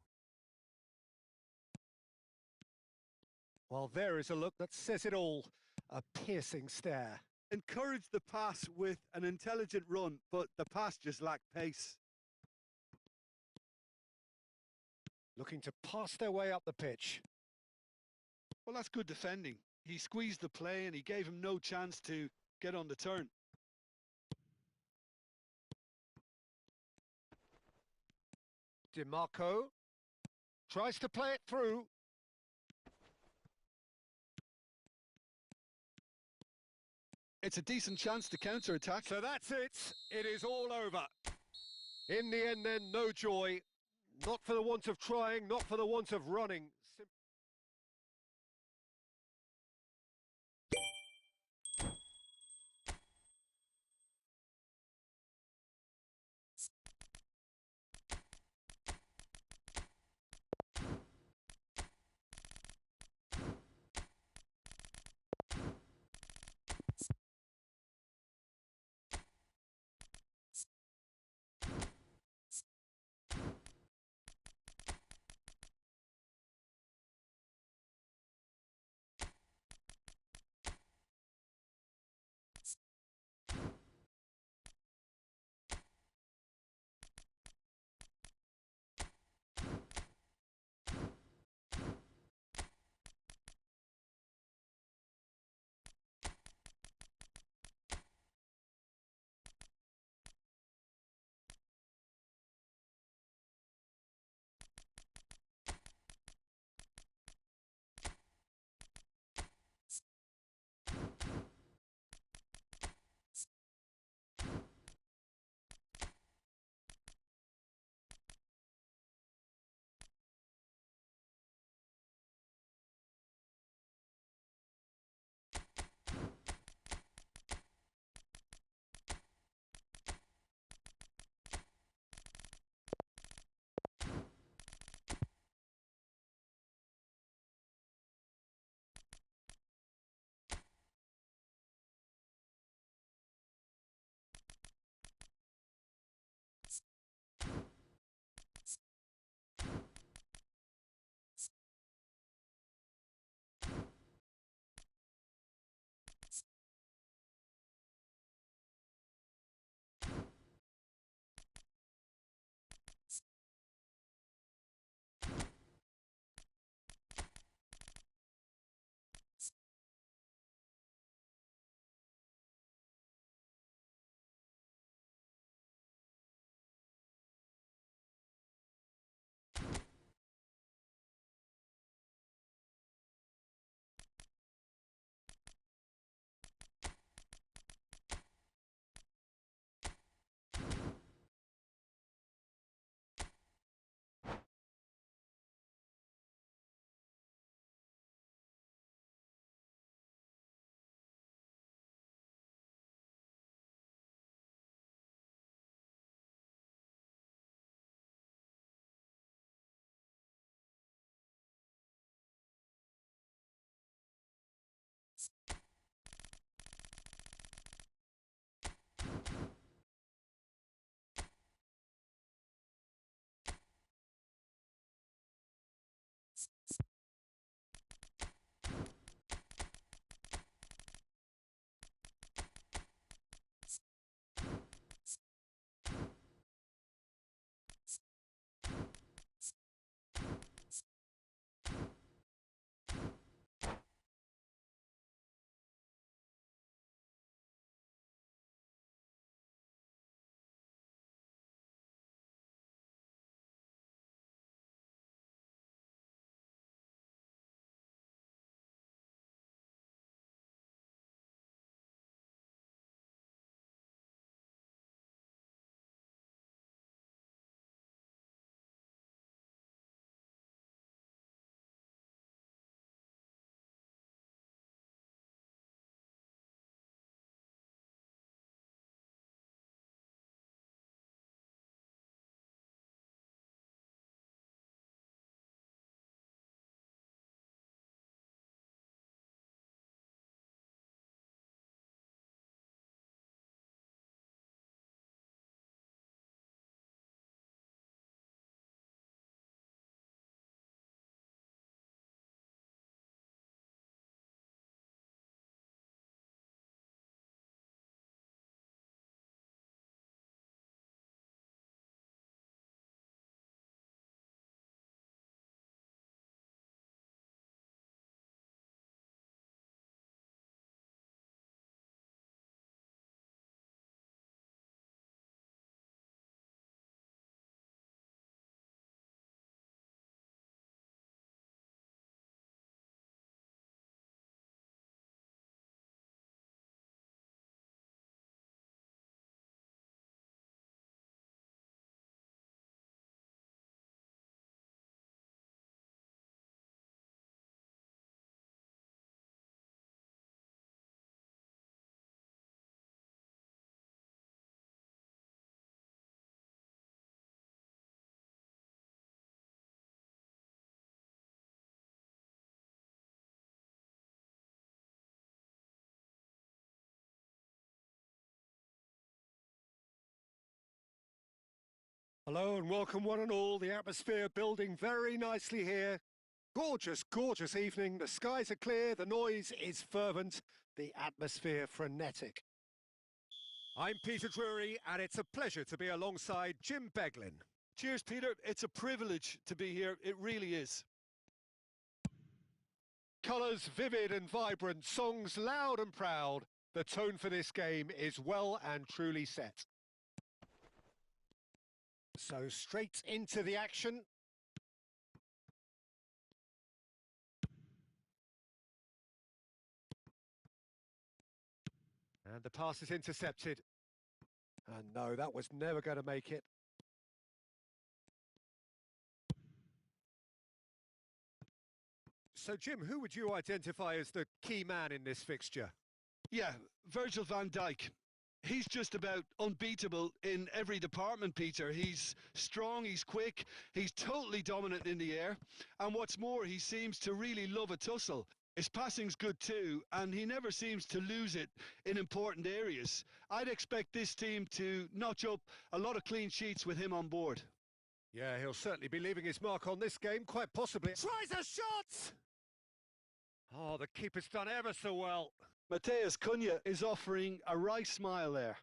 Well, there is a look that says it all. A piercing stare. Encourage the pass with an intelligent run, but the pass just lacked pace. Looking to pass their way up the pitch. Well, that's good defending. He squeezed the play and he gave him no chance to get on the turn. DiMarco tries to play it through. It's a decent chance to counter-attack. So that's it. It is all over. In the end then, no joy. Not for the want of trying, not for the want of running. Hello and welcome one and all. The atmosphere building very nicely here. Gorgeous, gorgeous evening. The skies are clear, the noise is fervent, the atmosphere frenetic. I'm Peter Drury and it's a pleasure to be alongside Jim Beglin. Cheers, Peter. It's a privilege to be here. It really is. Colours vivid and vibrant, songs loud and proud. The tone for this game is well and truly set. So straight into the action. And the pass is intercepted. And no, that was never going to make it. So, Jim, who would you identify as the key man in this fixture? Yeah, Virgil van Dijk. He's just about unbeatable in every department, Peter. He's strong, he's quick, he's totally dominant in the air. And what's more, he seems to really love a tussle. His passing's good too, and he never seems to lose it in important areas. I'd expect this team to notch up a lot of clean sheets with him on board. Yeah, he'll certainly be leaving his mark on this game, quite possibly. Tries a shot! Oh, the keeper's done ever so well. Matheus Cunha is offering a right smile there.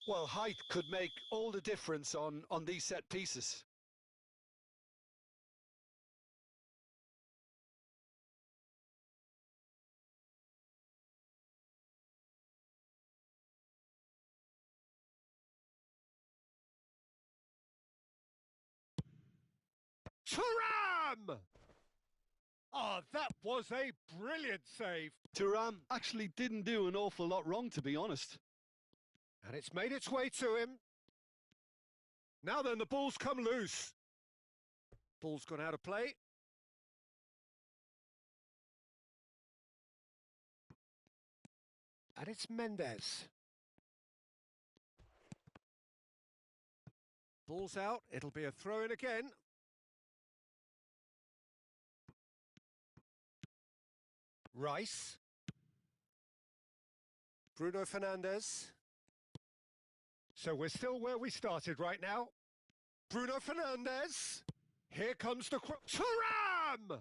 Well, height could make all the difference on these set pieces. Thuram! Oh, that was a brilliant save. Thuram actually didn't do an awful lot wrong, to be honest. And it's made its way to him. Now then, the ball's come loose. Ball's gone out of play. And it's Mendes. Ball's out, it'll be a throw-in again. Rice. Bruno Fernandes. So we're still where we started right now. Bruno Fernandes. Here comes the Thuram!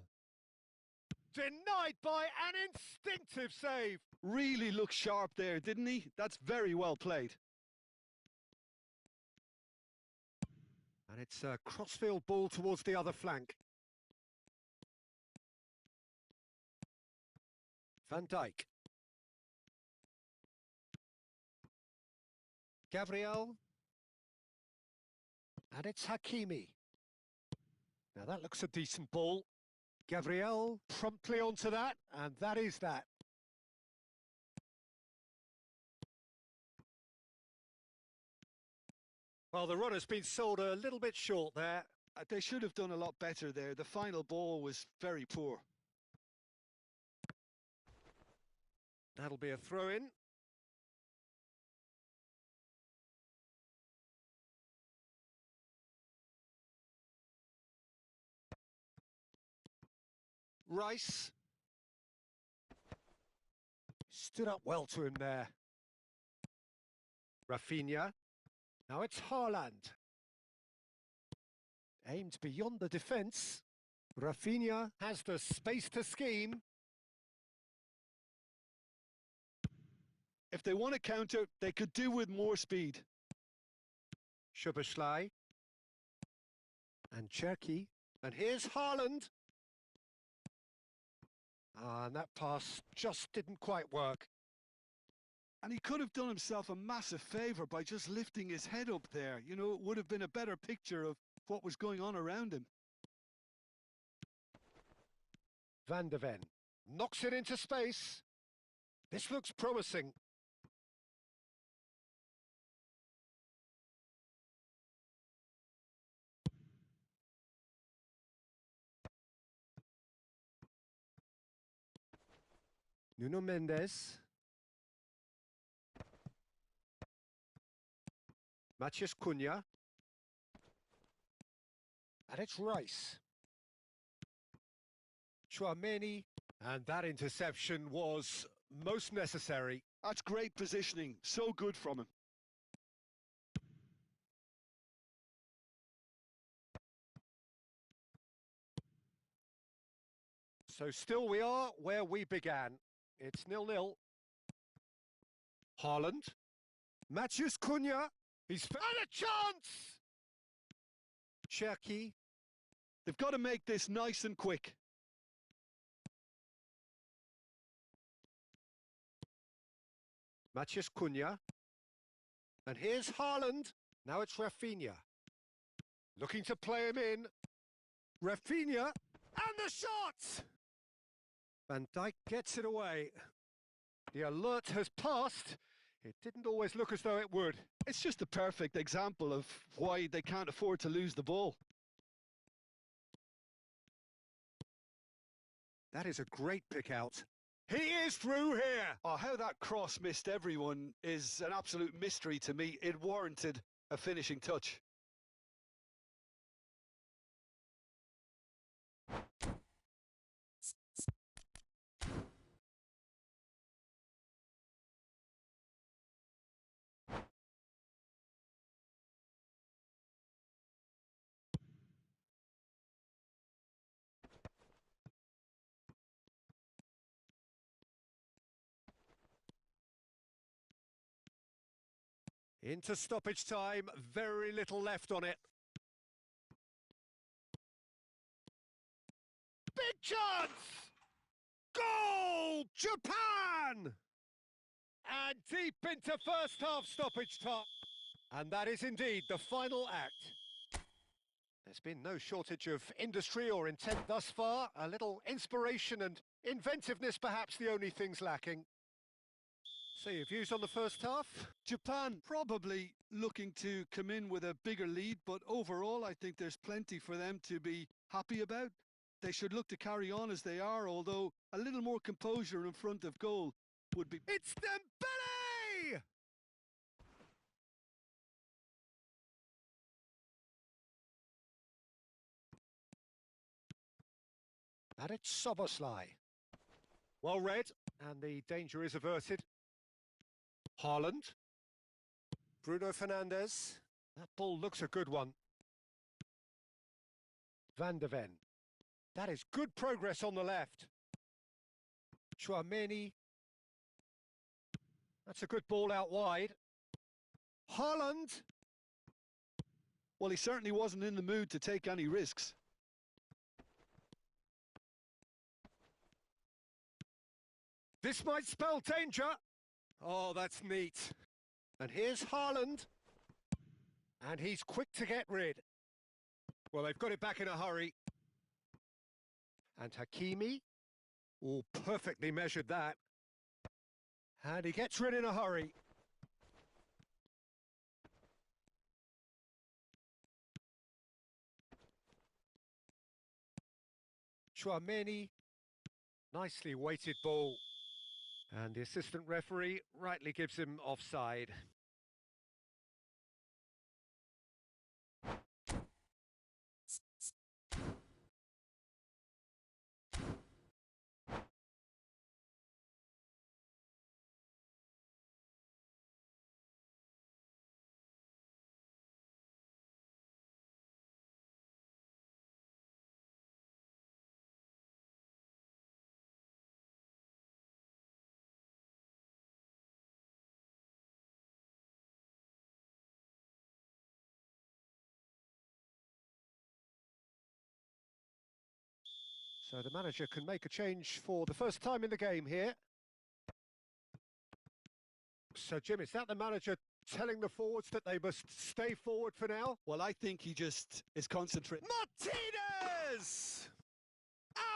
Denied by an instinctive save. Really looked sharp there, didn't he? That's very well played. And it's a crossfield ball towards the other flank. Van Dijk. Gabriel. And it's Hakimi. Now that looks a decent ball. Gabriel promptly onto that, and that is that. Well, the runner's been sold a little bit short there. They should have done a lot better there. The final ball was very poor. That'll be a throw-in. Rice. Stood up well to him there. Rafinha. Now it's Haaland. Aimed beyond the defence. Rafinha has the space to scheme. If they want to counter, they could do with more speed. Szoboszlai. And Cherki. And here's Haaland. And that pass just didn't quite work. And he could have done himself a massive favour by just lifting his head up there. You know, it would have been a better picture of what was going on around him. Van de Ven knocks it into space. This looks promising. Nuno Mendes. Matheus Cunha. And it's Rice. Chouameni. And that interception was most necessary. That's great positioning. So good from him. So still we are where we began. It's 0-0. Haaland. Matheus Cunha. He's found a chance! Cherki. They've got to make this nice and quick. Matheus Cunha. And here's Haaland. Now it's Rafinha. Looking to play him in. Rafinha. And the shot! Van Dijk gets it away. The alert has passed. It didn't always look as though it would. It's just a perfect example of why they can't afford to lose the ball. That is a great pick out. He is through here. Oh, how that cross missed everyone is an absolute mystery to me. It warranted a finishing touch. Into stoppage time, very little left on it. Big chance! Goal! Japan! And deep into first half stoppage time. And that is indeed the final act. There's been no shortage of industry or intent thus far. A little inspiration and inventiveness perhaps the only things lacking. So your views on the first half? Japan probably looking to come in with a bigger lead, but overall I think there's plenty for them to be happy about. They should look to carry on as they are, although a little more composure in front of goal would be... It's Dembele! And it's Soboslai. Well read, and the danger is averted. Haaland. Bruno Fernandes. That ball looks a good one. Van de Ven. That is good progress on the left. Chouameni. That's a good ball out wide. Haaland. Well, he certainly wasn't in the mood to take any risks. This might spell danger. Oh, that's neat. And here's Haaland. And he's quick to get rid. Well, they've got it back in a hurry. And Hakimi. Oh, perfectly measured that. And he gets rid in a hurry. Chouameni. Nicely weighted ball. And the assistant referee rightly gives him offside. So the manager can make a change for the first time in the game here. So, Jim, is that the manager telling the forwards that they must stay forward for now? Well, I think he just is concentrating. Martinez!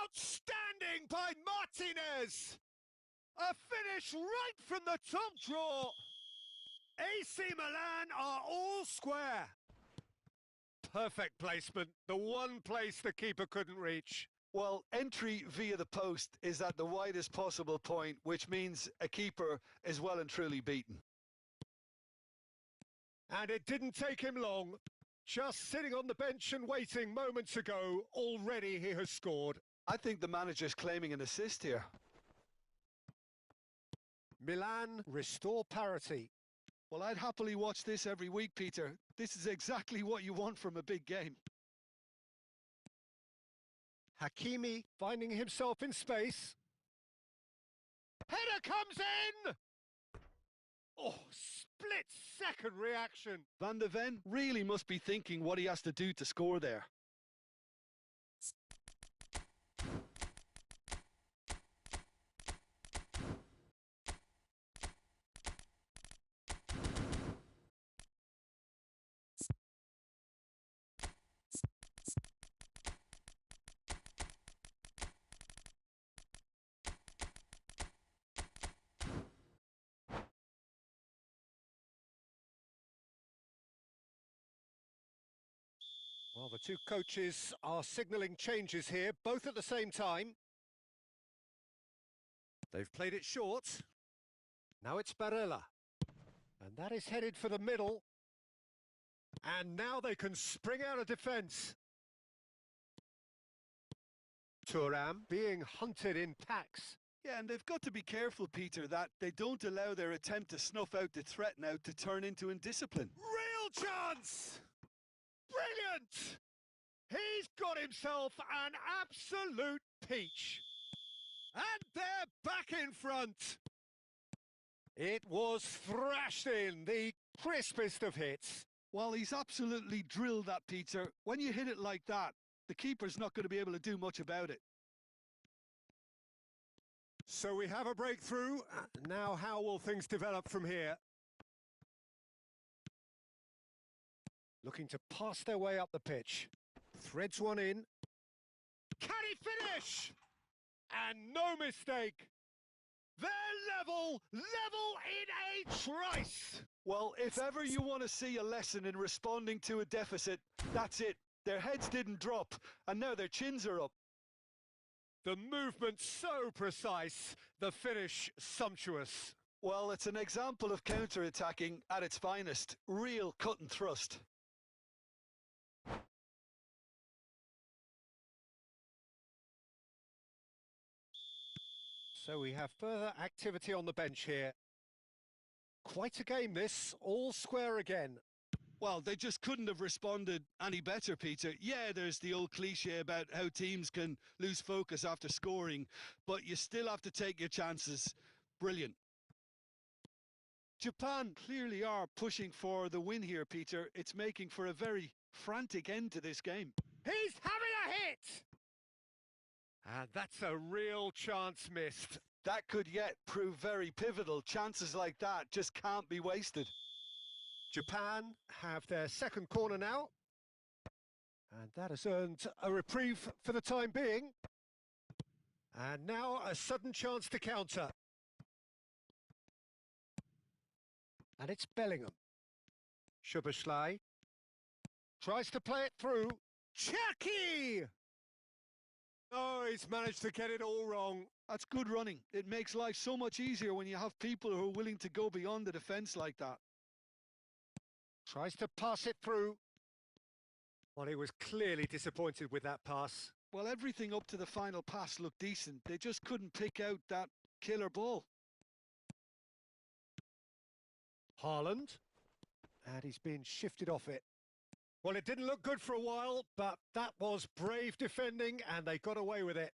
Outstanding by Martinez! A finish right from the top draw. AC Milan are all square. Perfect placement, the one place the keeper couldn't reach. Well, entry via the post is at the widest possible point, which means a keeper is well and truly beaten. And it didn't take him long. Just sitting on the bench and waiting moments ago, already he has scored. I think the manager's claiming an assist here. Milan restore parity. Well, I'd happily watch this every week, Peter. This is exactly what you want from a big game. Hakimi finding himself in space. Header comes in! Oh, split-second reaction. Van de Ven really must be thinking what he has to do to score there. Well, the two coaches are signalling changes here, both at the same time. They've played it short. Now it's Barella. And that is headed for the middle. And now they can spring out of defence. Thuram being hunted in packs. Yeah, and they've got to be careful, Peter, that they don't allow their attempt to snuff out the threat now to turn into indiscipline. Real chance! Brilliant! He's got himself an absolute peach. And they're back in front. It was thrashed in, the crispest of hits. Well, he's absolutely drilled that, Peter. When you hit it like that, the keeper's not going to be able to do much about it. So we have a breakthrough. Now how will things develop from here? Looking to pass their way up the pitch. Threads one in. Can he finish? And no mistake. They're level in a trice. Well, if ever you want to see a lesson in responding to a deficit, that's it. Their heads didn't drop, and now their chins are up. The movement so precise, the finish sumptuous. Well, it's an example of counter-attacking at its finest. Real cut and thrust. So we have further activity on the bench here. Quite a game this, all square again. Well, they just couldn't have responded any better, Peter. Yeah, there's the old cliche about how teams can lose focus after scoring, but you still have to take your chances. Brilliant. Japan clearly are pushing for the win here, Peter. It's making for a very frantic end to this game. He's having a hit! And that's a real chance missed. That could yet prove very pivotal. Chances like that just can't be wasted. Japan have their second corner now. And that has earned a reprieve for the time being. And now a sudden chance to counter. And it's Bellingham. Szoboszlai tries to play it through. Chucky! Oh, he's managed to get it all wrong. That's good running. It makes life so much easier when you have people who are willing to go beyond the defence like that. Tries to pass it through. Well, he was clearly disappointed with that pass. Well, everything up to the final pass looked decent. They just couldn't pick out that killer ball. Haaland. And he's been shifted off it. Well, it didn't look good for a while, but that was brave defending and they got away with it.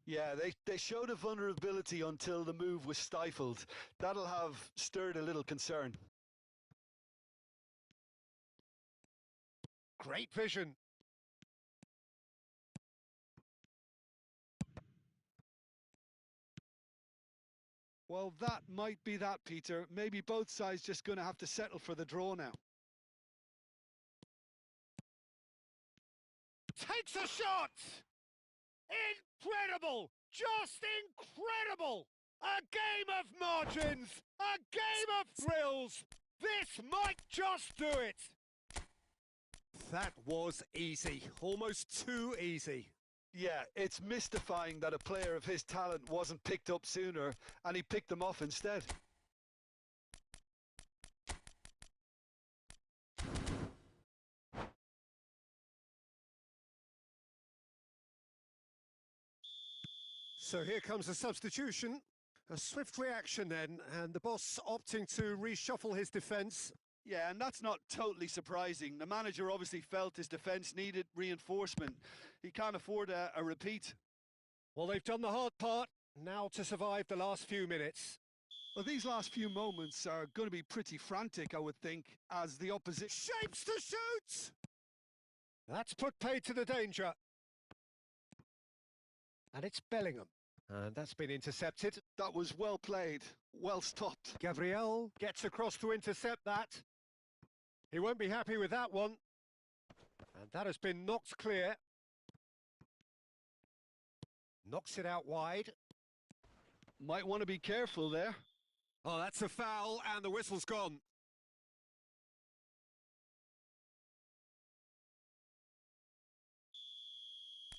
Yeah, they showed a vulnerability until the move was stifled. That'll have stirred a little concern. Great vision. Well, that might be that, Peter. Maybe both sides just going to have to settle for the draw now. Takes a shot! Incredible! Just incredible! A game of margins! A game of thrills! This might just do it! That was easy. Almost too easy. Yeah, it's mystifying that a player of his talent wasn't picked up sooner, and he picked them off instead. So here comes a substitution. A swift reaction then, and the boss opting to reshuffle his defence. Yeah, and that's not totally surprising. The manager obviously felt his defence needed reinforcement. He can't afford a repeat. Well, they've done the hard part, now to survive the last few minutes. Well, these last few moments are going to be pretty frantic, I would think, as the opposition Shapes to shoot! That's put paid to the danger. And it's Bellingham. And that's been intercepted. That was well played, well stopped. Gabriel gets across to intercept that. He won't be happy with that one. And that has been knocked clear. Knocks it out wide. Might want to be careful there. Oh, that's a foul, and the whistle's gone.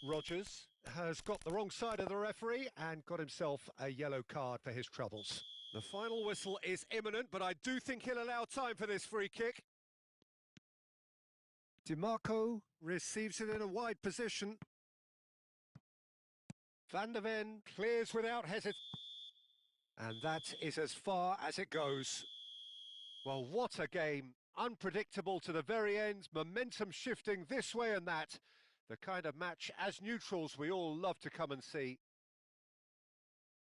Rodgers has got the wrong side of the referee and got himself a yellow card for his troubles. The final whistle is imminent, but I do think he'll allow time for this free kick. DiMarco receives it in a wide position. Van der Ven clears without hesitation. And that is as far as it goes. Well, what a game. Unpredictable to the very end, momentum shifting this way and that. The kind of match, as neutrals, we all love to come and see.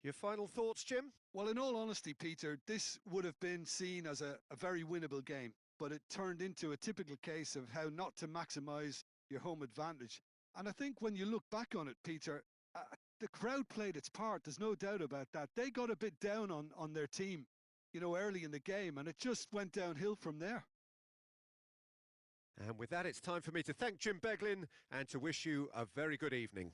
Your final thoughts, Jim? Well, in all honesty, Peter, this would have been seen as a very winnable game, but it turned into a typical case of how not to maximise your home advantage. And I think when you look back on it, Peter, the crowd played its part, there's no doubt about that. They got a bit down on their team, early in the game, and it just went downhill from there. And with that, it's time for me to thank Jim Beglin and to wish you a very good evening.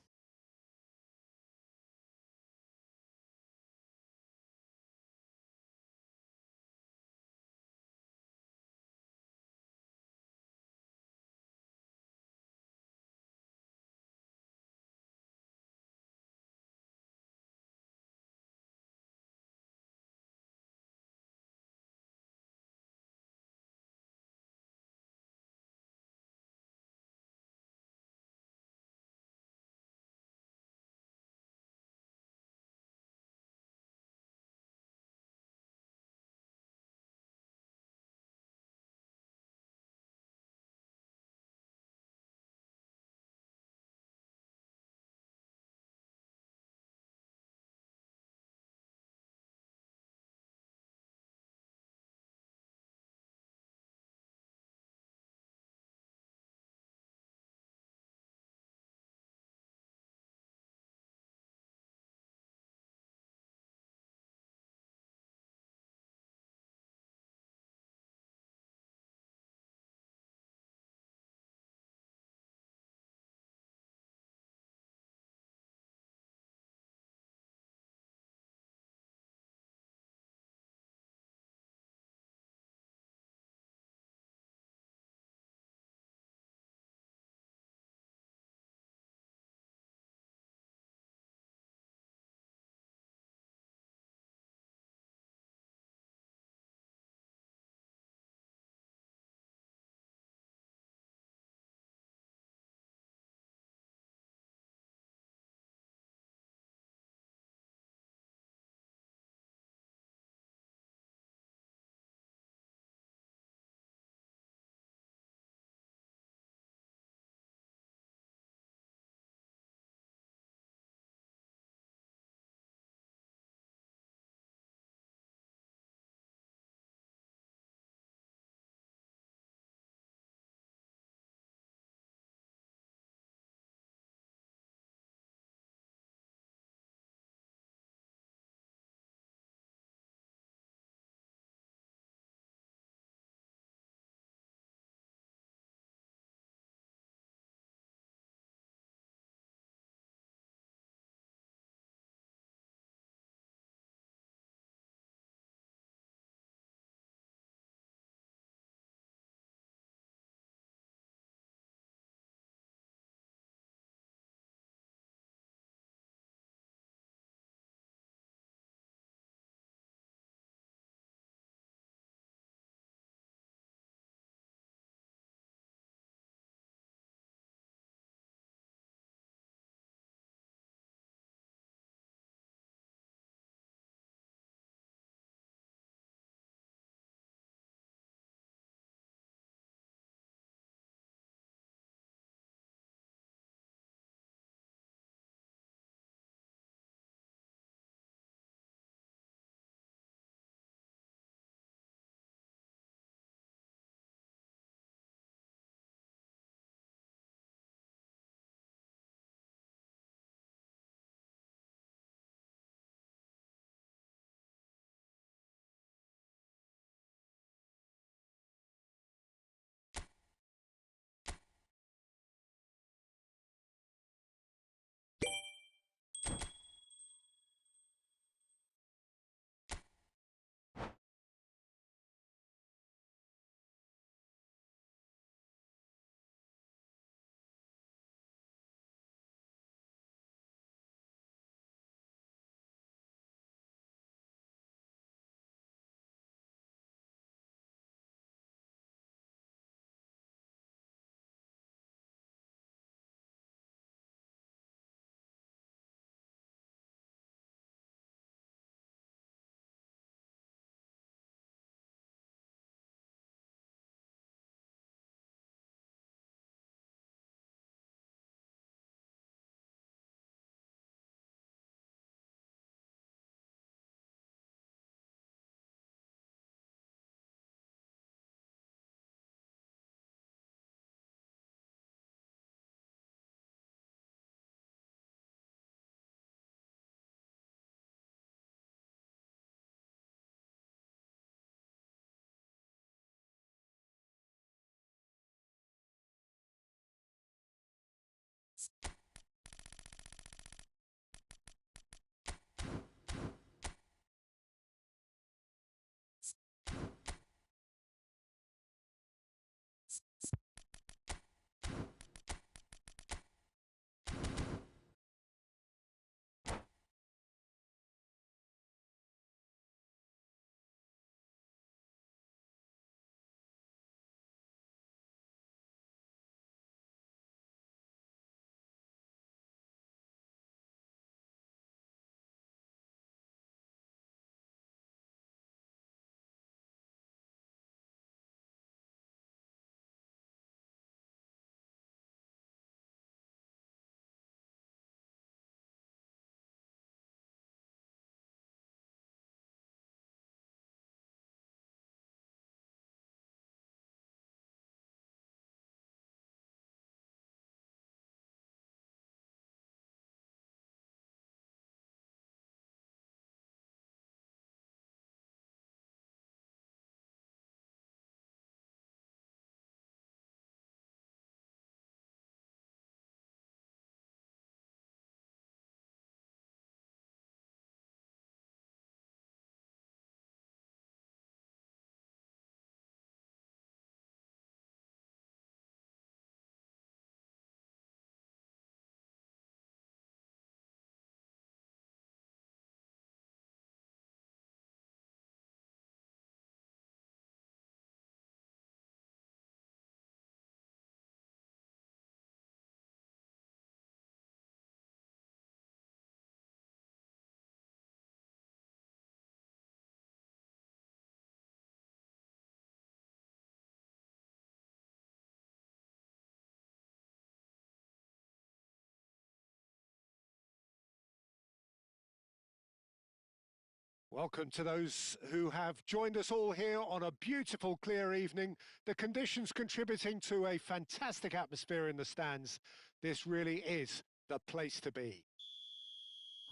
Welcome to those who have joined us all here on a beautiful, clear evening. The conditions contributing to a fantastic atmosphere in the stands. This really is the place to be.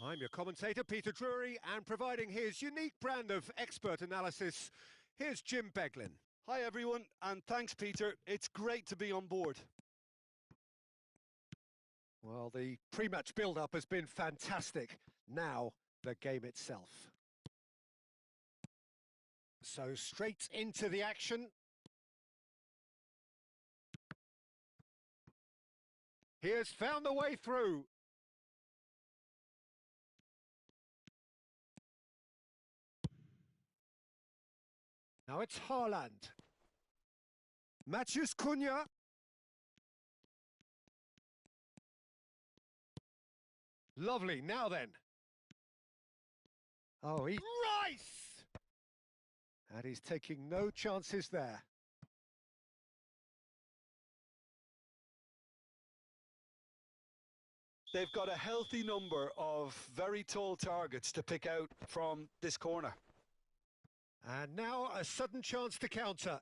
I'm your commentator, Peter Drury, and providing his unique brand of expert analysis, here's Jim Beglin. Hi everyone, and thanks Peter. It's great to be on board. Well, the pre-match build-up has been fantastic. Now, the game itself. So straight into the action. He has found the way through. Now it's Haaland. Matheus Cunha. Lovely, now then. Oh, Rice! And he's taking no chances there. They've got a healthy number of very tall targets to pick out from this corner. And now a sudden chance to counter.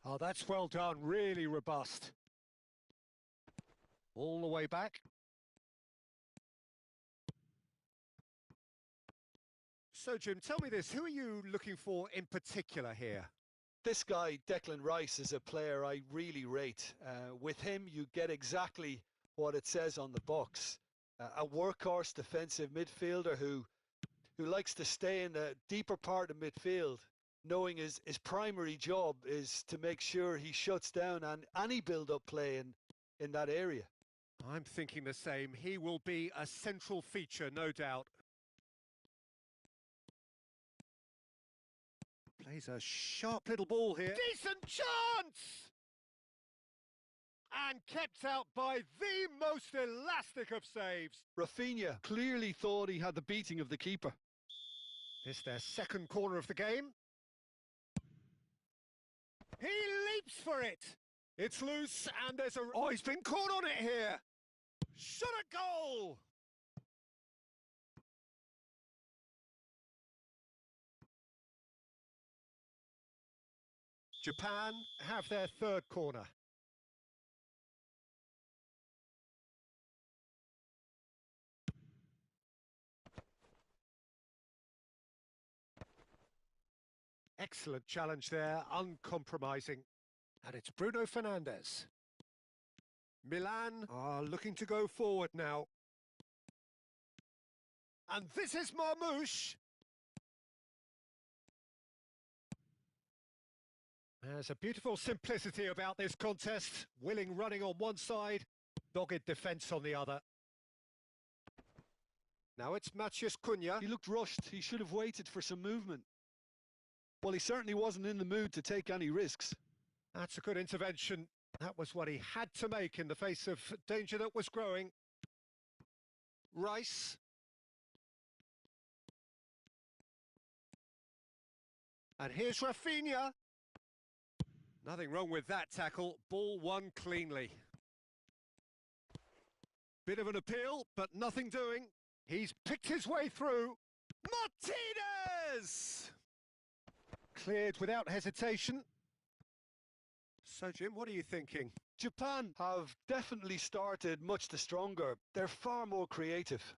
Oh, that's well done, really robust. All the way back. So, Jim, tell me this, who are you looking for in particular here? This guy, Declan Rice, is a player I really rate. With him, you get exactly what it says on the box. A workhorse defensive midfielder who likes to stay in the deeper part of midfield, knowing his primary job is to make sure he shuts down any build-up play in that area. I'm thinking the same. He will be a central feature, no doubt. Plays a sharp little ball here. Decent chance! And kept out by the most elastic of saves. Rafinha clearly thought he had the beating of the keeper. This their second corner of the game. He leaps for it. It's loose and there's a... Oh, he's been caught on it here. Shot a goal! Japan have their third corner. Excellent challenge there, uncompromising. And it's Bruno Fernandes. Milan are looking to go forward now. And this is Marmouche. There's a beautiful simplicity about this contest. Willing running on one side, dogged defence on the other. Now it's Matheus Cunha. He looked rushed. He should have waited for some movement. Well, he certainly wasn't in the mood to take any risks. That's a good intervention. That was what he had to make in the face of danger that was growing. Rice. And here's Rafinha. Nothing wrong with that tackle. Ball won cleanly. Bit of an appeal, but nothing doing. He's picked his way through. Martinez! Cleared without hesitation. So, Jim, what are you thinking? Japan have definitely started much the stronger. They're far more creative.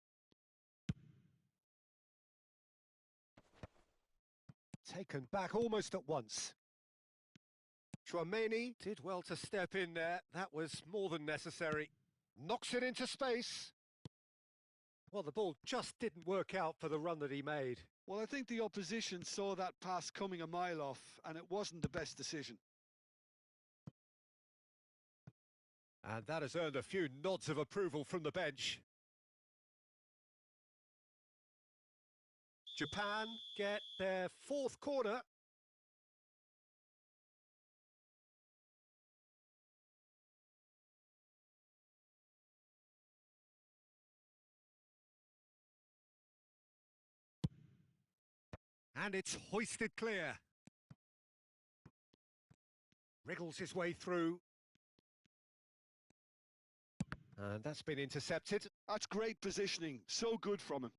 Taken back almost at once. Chouameni did well to step in there. That was more than necessary. Knocks it into space. Well, the ball just didn't work out for the run that he made. Well, I think the opposition saw that pass coming a mile off, and it wasn't the best decision. And that has earned a few nods of approval from the bench. Japan get their fourth corner. And it's hoisted clear. Wriggles his way through. And that's been intercepted. That's great positioning. So good from him.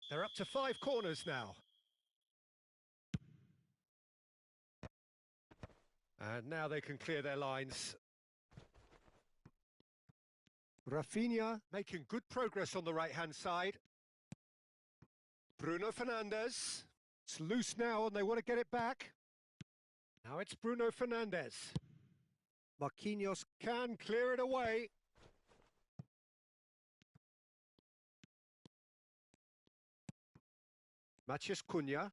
They're up to 5 corners now. And now they can clear their lines. Rafinha making good progress on the right-hand side. Bruno Fernandes. It's loose now and they want to get it back. Now it's Bruno Fernandes. Marquinhos can clear it away. Matheus Cunha.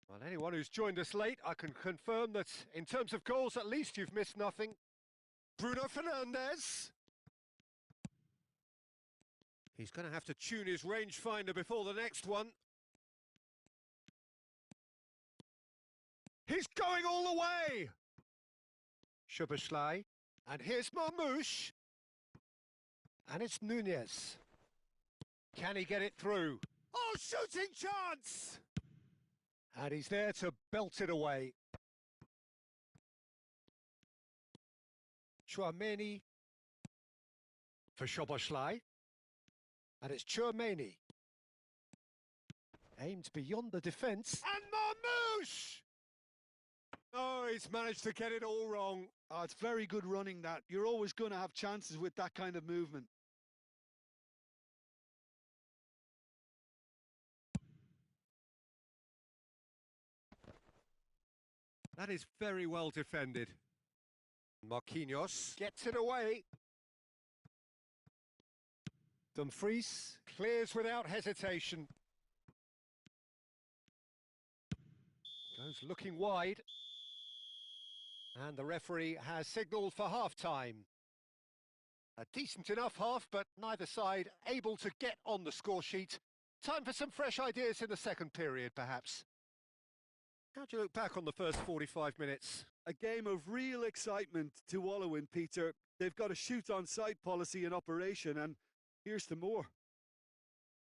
Well, anyone who's joined us late, I can confirm that in terms of goals, at least you've missed nothing. Bruno Fernandes. He's going to have to tune his rangefinder before the next one. He's going all the way! Szoboszlai. And here's Marmouche. And it's Nunez. Can he get it through? Oh, shooting chance! And he's there to belt it away. Chouameni for Szoboszlai. And it's Chouameni. Aimed beyond the defence. And Marmouche! Oh, he's managed to get it all wrong. Oh, it's very good running that. You're always going to have chances with that kind of movement. That is very well defended. Marquinhos gets it away. Dumfries clears without hesitation. Goes looking wide. And the referee has signalled for half-time. A decent enough half, but neither side able to get on the score sheet. Time for some fresh ideas in the second period, perhaps. How do you look back on the first 45 minutes? A game of real excitement to wallow in, Peter. They've got a shoot-on-sight policy in operation, and here's to more.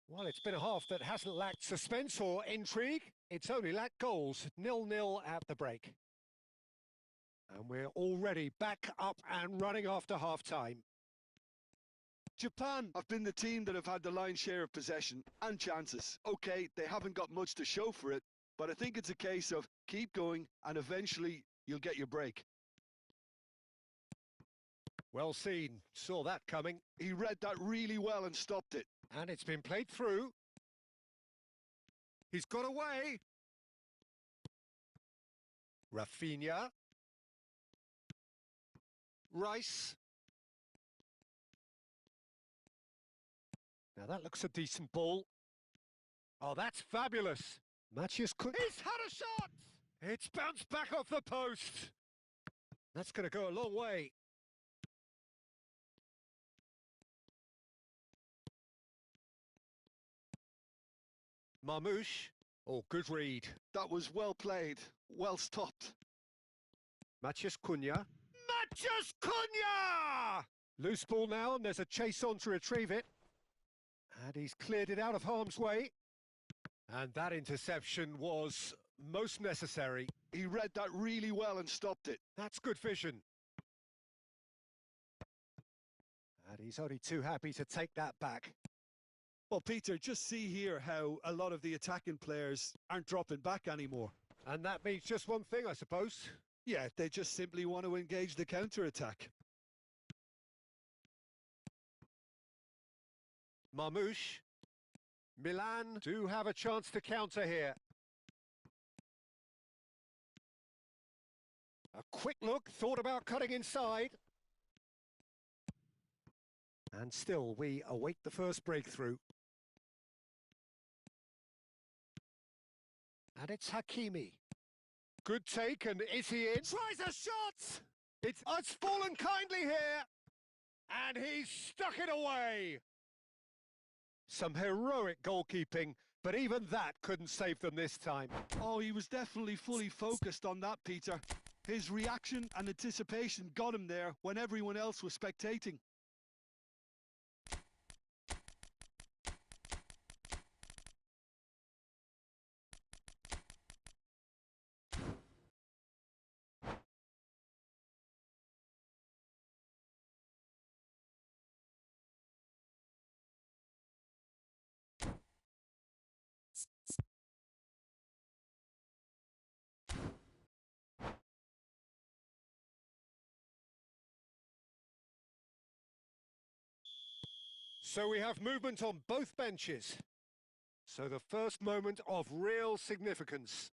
Well, it's been a half that hasn't lacked suspense or intrigue. It's only lacked goals. 0-0 at the break. And we're already back up and running after half-time. Japan have been the team that have had the lion's share of possession and chances. OK, they haven't got much to show for it, but I think it's a case of keep going and eventually you'll get your break. Well seen. Saw that coming. He read that really well and stopped it. And it's been played through. He's got away. Rafinha. Rice. Now that looks a decent ball. Oh, that's fabulous. Matthias Cunha. He's had a shot! It's bounced back off the post. That's going to go a long way. Marmouche. Oh, good read. That was well played, well stopped. Matthias Cunha. Matthias Cunha! Loose ball now, and there's a chase on to retrieve it. And he's cleared it out of harm's way. And that interception was most necessary. He read that really well and stopped it. That's good vision. And he's only too happy to take that back. Well, Peter, just see here how a lot of the attacking players aren't dropping back anymore. And that means just one thing, I suppose. Yeah, they just simply want to engage the counter-attack. Marmouche. Milan do have a chance to counter here. A quick look, thought about cutting inside. And still, we await the first breakthrough. And it's Hakimi. Good take, and is he in? Tries a shot! It's fallen kindly here. And he's stuck it away. Some heroic goalkeeping, but even that couldn't save them this time. Oh, he was definitely fully focused on that, Peter. His reaction and anticipation got him there when everyone else was spectating. So we have movement on both benches. So the first moment of real significance.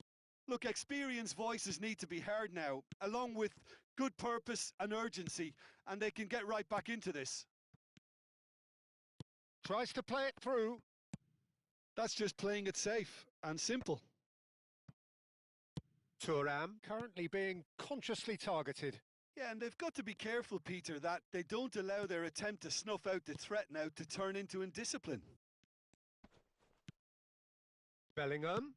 Look, experienced voices need to be heard now, along with good purpose and urgency, and they can get right back into this. Tries to play it through. That's just playing it safe and simple. Thuram currently being consciously targeted. Yeah, and they've got to be careful, Peter, that they don't allow their attempt to snuff out the threat now to turn into indiscipline. Bellingham.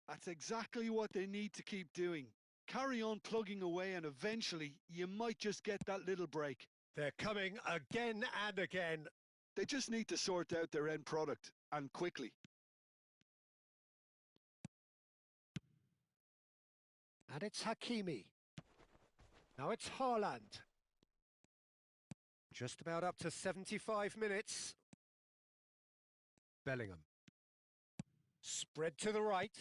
That's exactly what they need to keep doing. Carry on plugging away and eventually you might just get that little break. They're coming again and again. They just need to sort out their end product, and quickly. And it's Hakimi. Now it's Haaland. Just about up to 75 minutes. Bellingham. Spread to the right.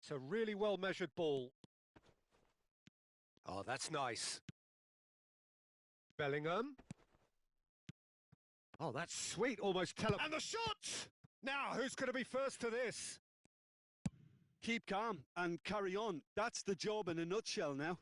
It's a really well-measured ball. Oh, that's nice. Bellingham. Oh, that's sweet, almost And the shot! Now, who's going to be first to this? Keep calm and carry on. That's the job in a nutshell now.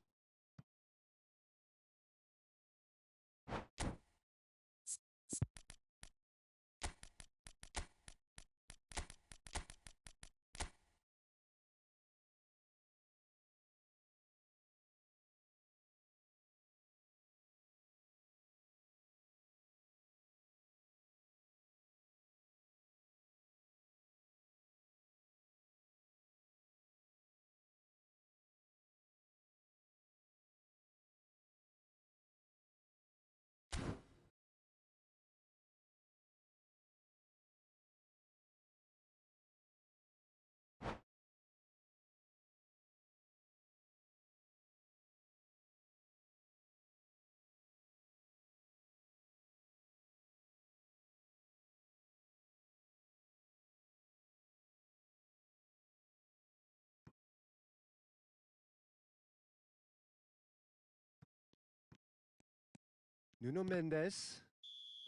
Nuno Mendes.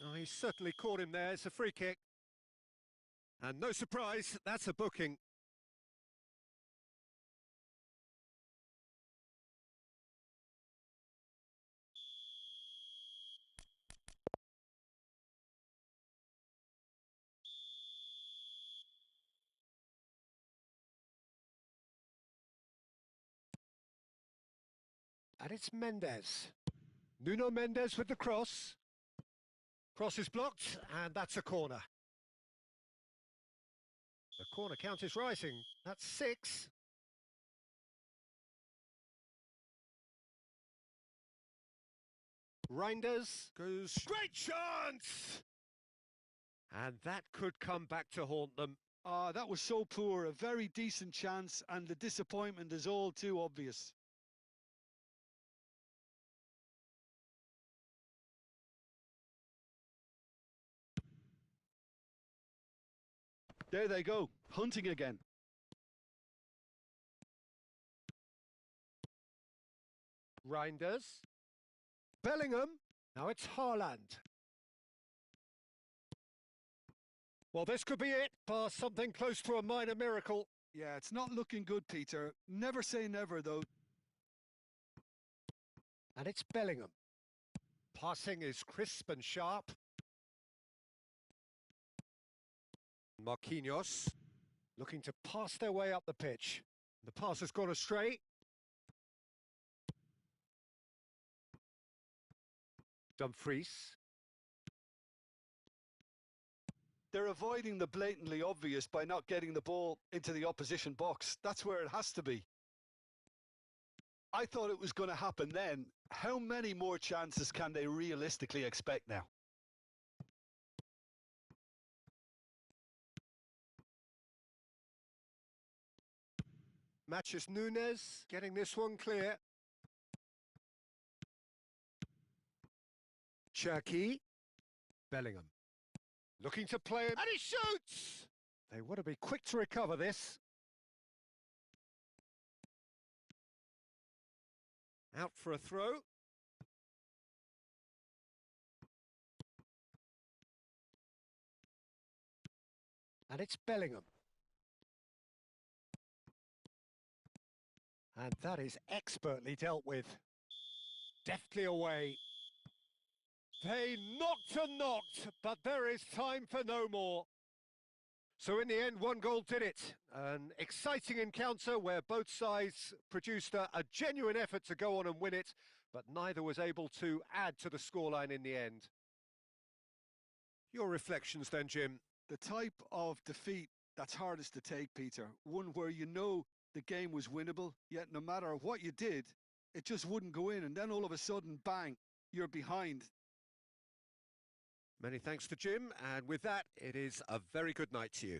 Oh, he's certainly caught him there. It's a free kick. And no surprise, that's a booking. And it's Mendes. Nuno Mendes with the cross. Cross is blocked, and that's a corner. The corner count is rising. That's 6. Reinders goes, great chance! And that could come back to haunt them. That was so poor, a very decent chance, and the disappointment is all too obvious. There they go, hunting again. Reinders. Bellingham. Now it's Haaland. Well, this could be it, for something close to a minor miracle. Yeah, it's not looking good, Peter. Never say never, though. And it's Bellingham. Passing is crisp and sharp. Marquinhos looking to pass their way up the pitch. The pass has gone astray. Dumfries. They're avoiding the blatantly obvious by not getting the ball into the opposition box. That's where it has to be. I thought it was going to happen then. How many more chances can they realistically expect now? Matches Nunes getting this one clear. Cherky. Bellingham. Looking to play it, and he shoots! They want to be quick to recover this. Out for a throw. And it's Bellingham. And that is expertly dealt with. Deftly away. They knocked and knocked, but there is time for no more. So in the end, one goal did it. An exciting encounter where both sides produced a genuine effort to go on and win it, but neither was able to add to the scoreline in the end. Your reflections then, Jim? The type of defeat that's hardest to take, Peter. One where you know the game was winnable, yet no matter what you did, it just wouldn't go in. And then all of a sudden, bang, you're behind. Many thanks to Jim, and with that, it is a very good night to you.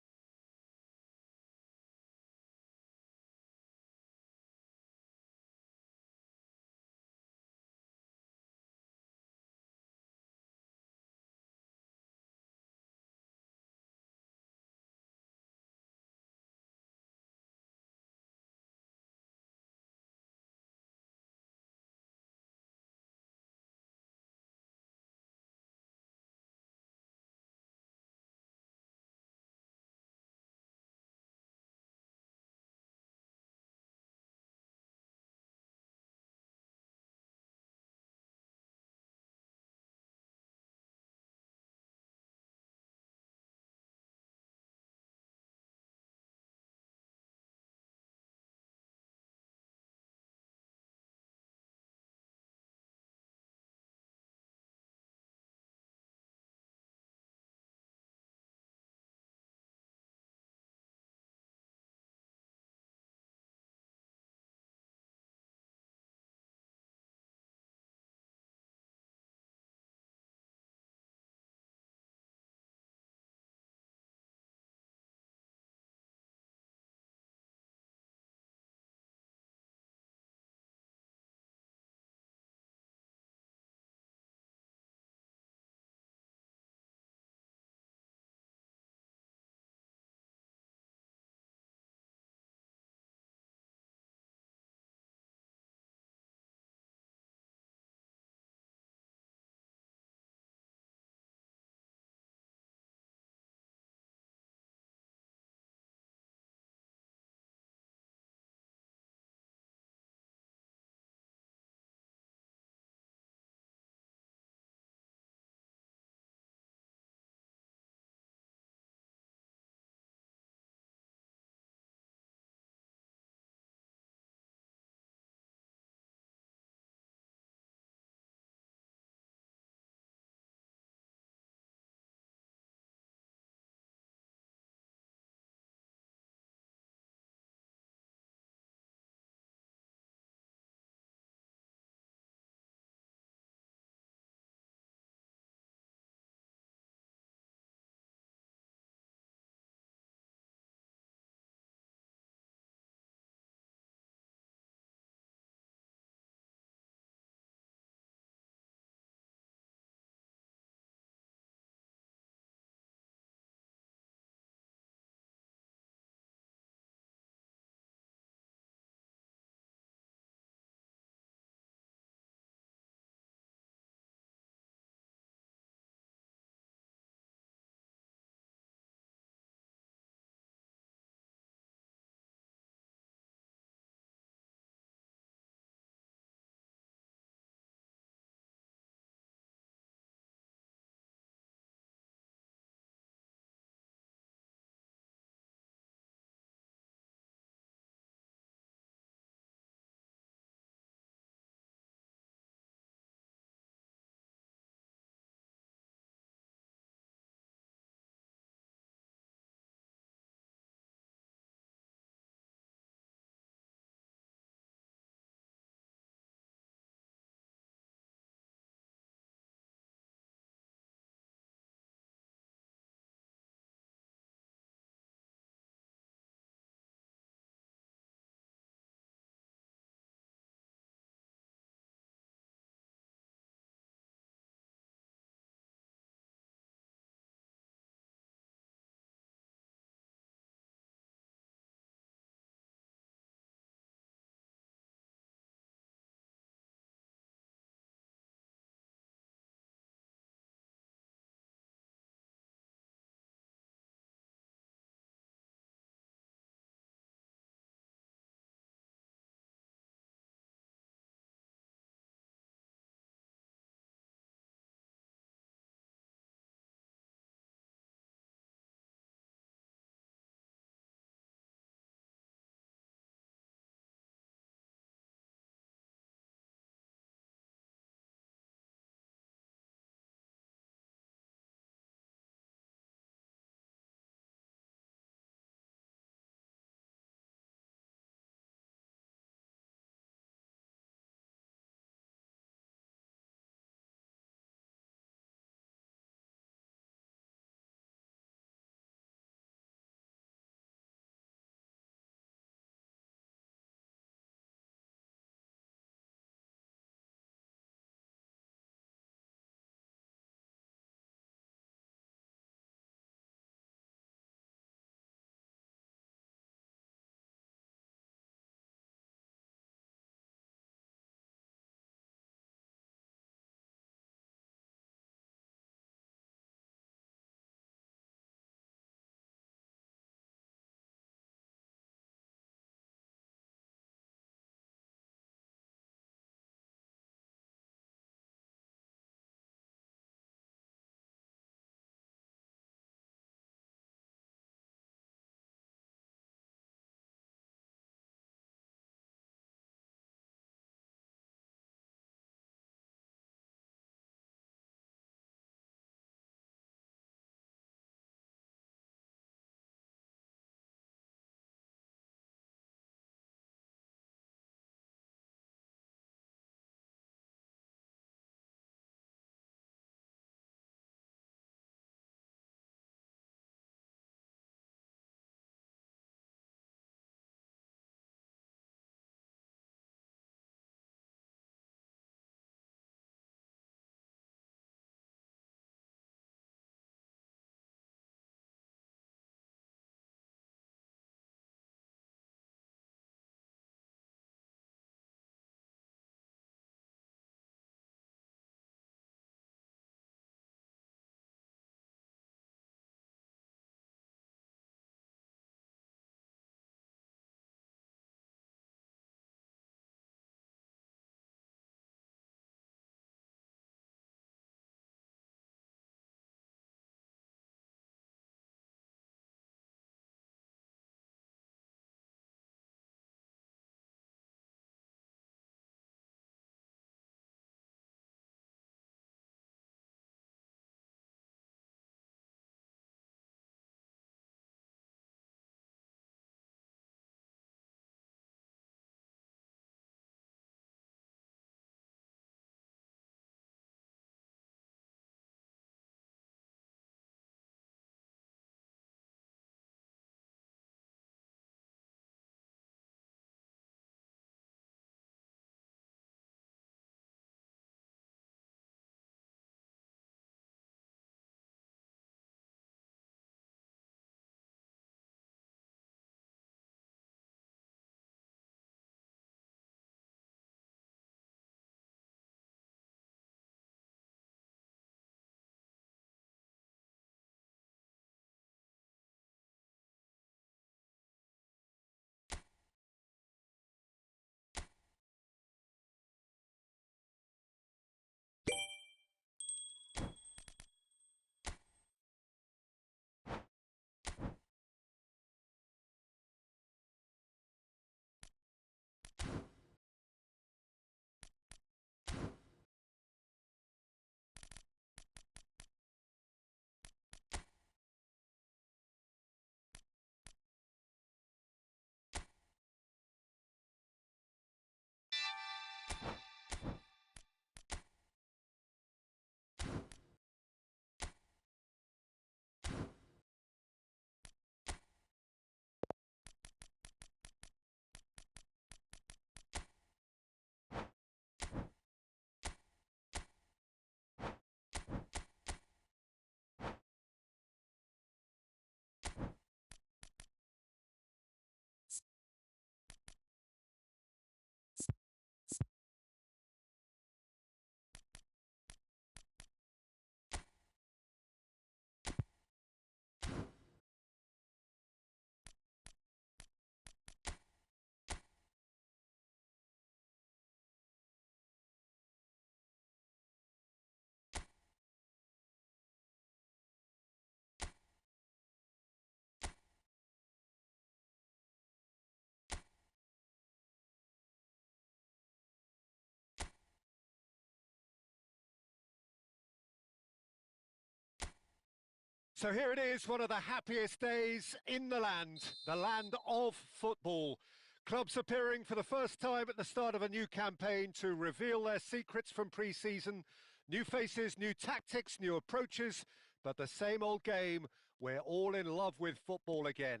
So here it is, one of the happiest days in the land of football. Clubs appearing for the first time at the start of a new campaign to reveal their secrets from pre-season. New faces, new tactics, new approaches, but the same old game. We're all in love with football again.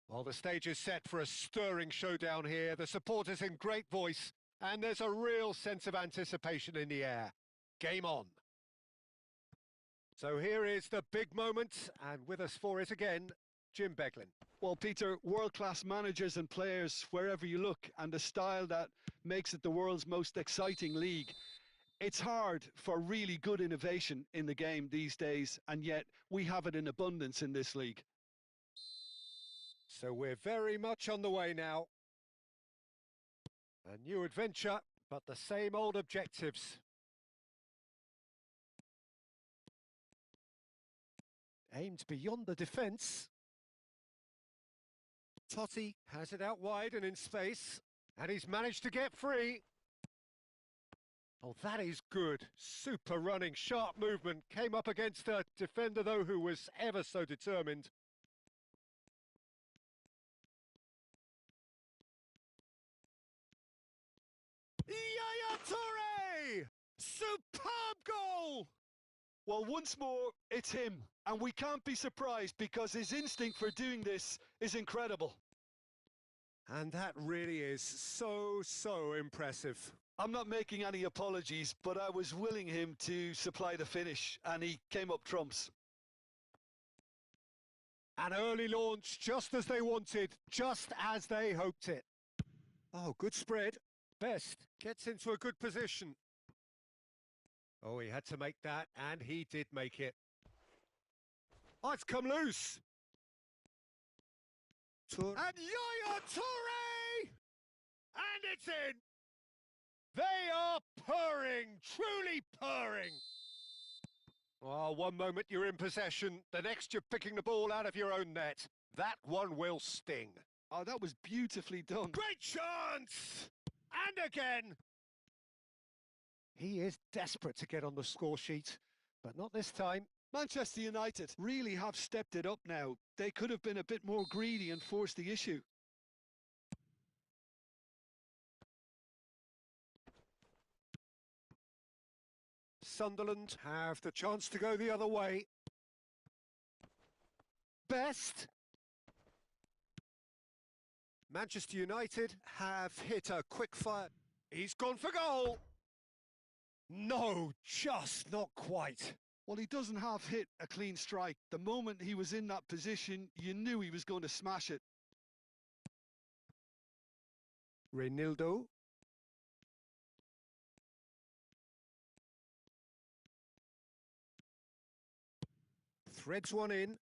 Well, the stage is set for a stirring showdown here. The supporters in great voice, and there's a real sense of anticipation in the air. Game on. So here is the big moment, and with us for it again, Jim Beglin. Well, Peter, world-class managers and players wherever you look, and the style that makes it the world's most exciting league. It's hard for really good innovation in the game these days, and yet we have it in abundance in this league. So we're very much on the way now. A new adventure, but the same old objectives. Aimed beyond the defence. Totti has it out wide and in space, and he's managed to get free. Oh, that is good. Super running, sharp movement. Came up against a defender, though, who was ever so determined. Yaya Toure! Superb goal! Well, once more, it's him, and we can't be surprised because his instinct for doing this is incredible. And that really is so impressive. I'm not making any apologies, but I was willing him to supply the finish, and he came up trumps. An early launch, just as they wanted, just as they hoped it. Oh, good spread. Best gets into a good position. Oh, he had to make that, and he did make it. Oh, it's come loose. And Yaya Toure! And it's in! They are purring, truly purring. Oh, one moment you're in possession, the next you're picking the ball out of your own net. That one will sting. Oh, that was beautifully done. Great chance! And again! He is desperate to get on the score sheet, but not this time. Manchester United really have stepped it up now. They could have been a bit more greedy and forced the issue. Sunderland have the chance to go the other way. Best. Manchester United have hit a quick fire. He's gone for goal. No, just not quite. Well, he doesn't have hit a clean strike. The moment he was in that position, you knew he was going to smash it. Reinildo. Threads one in.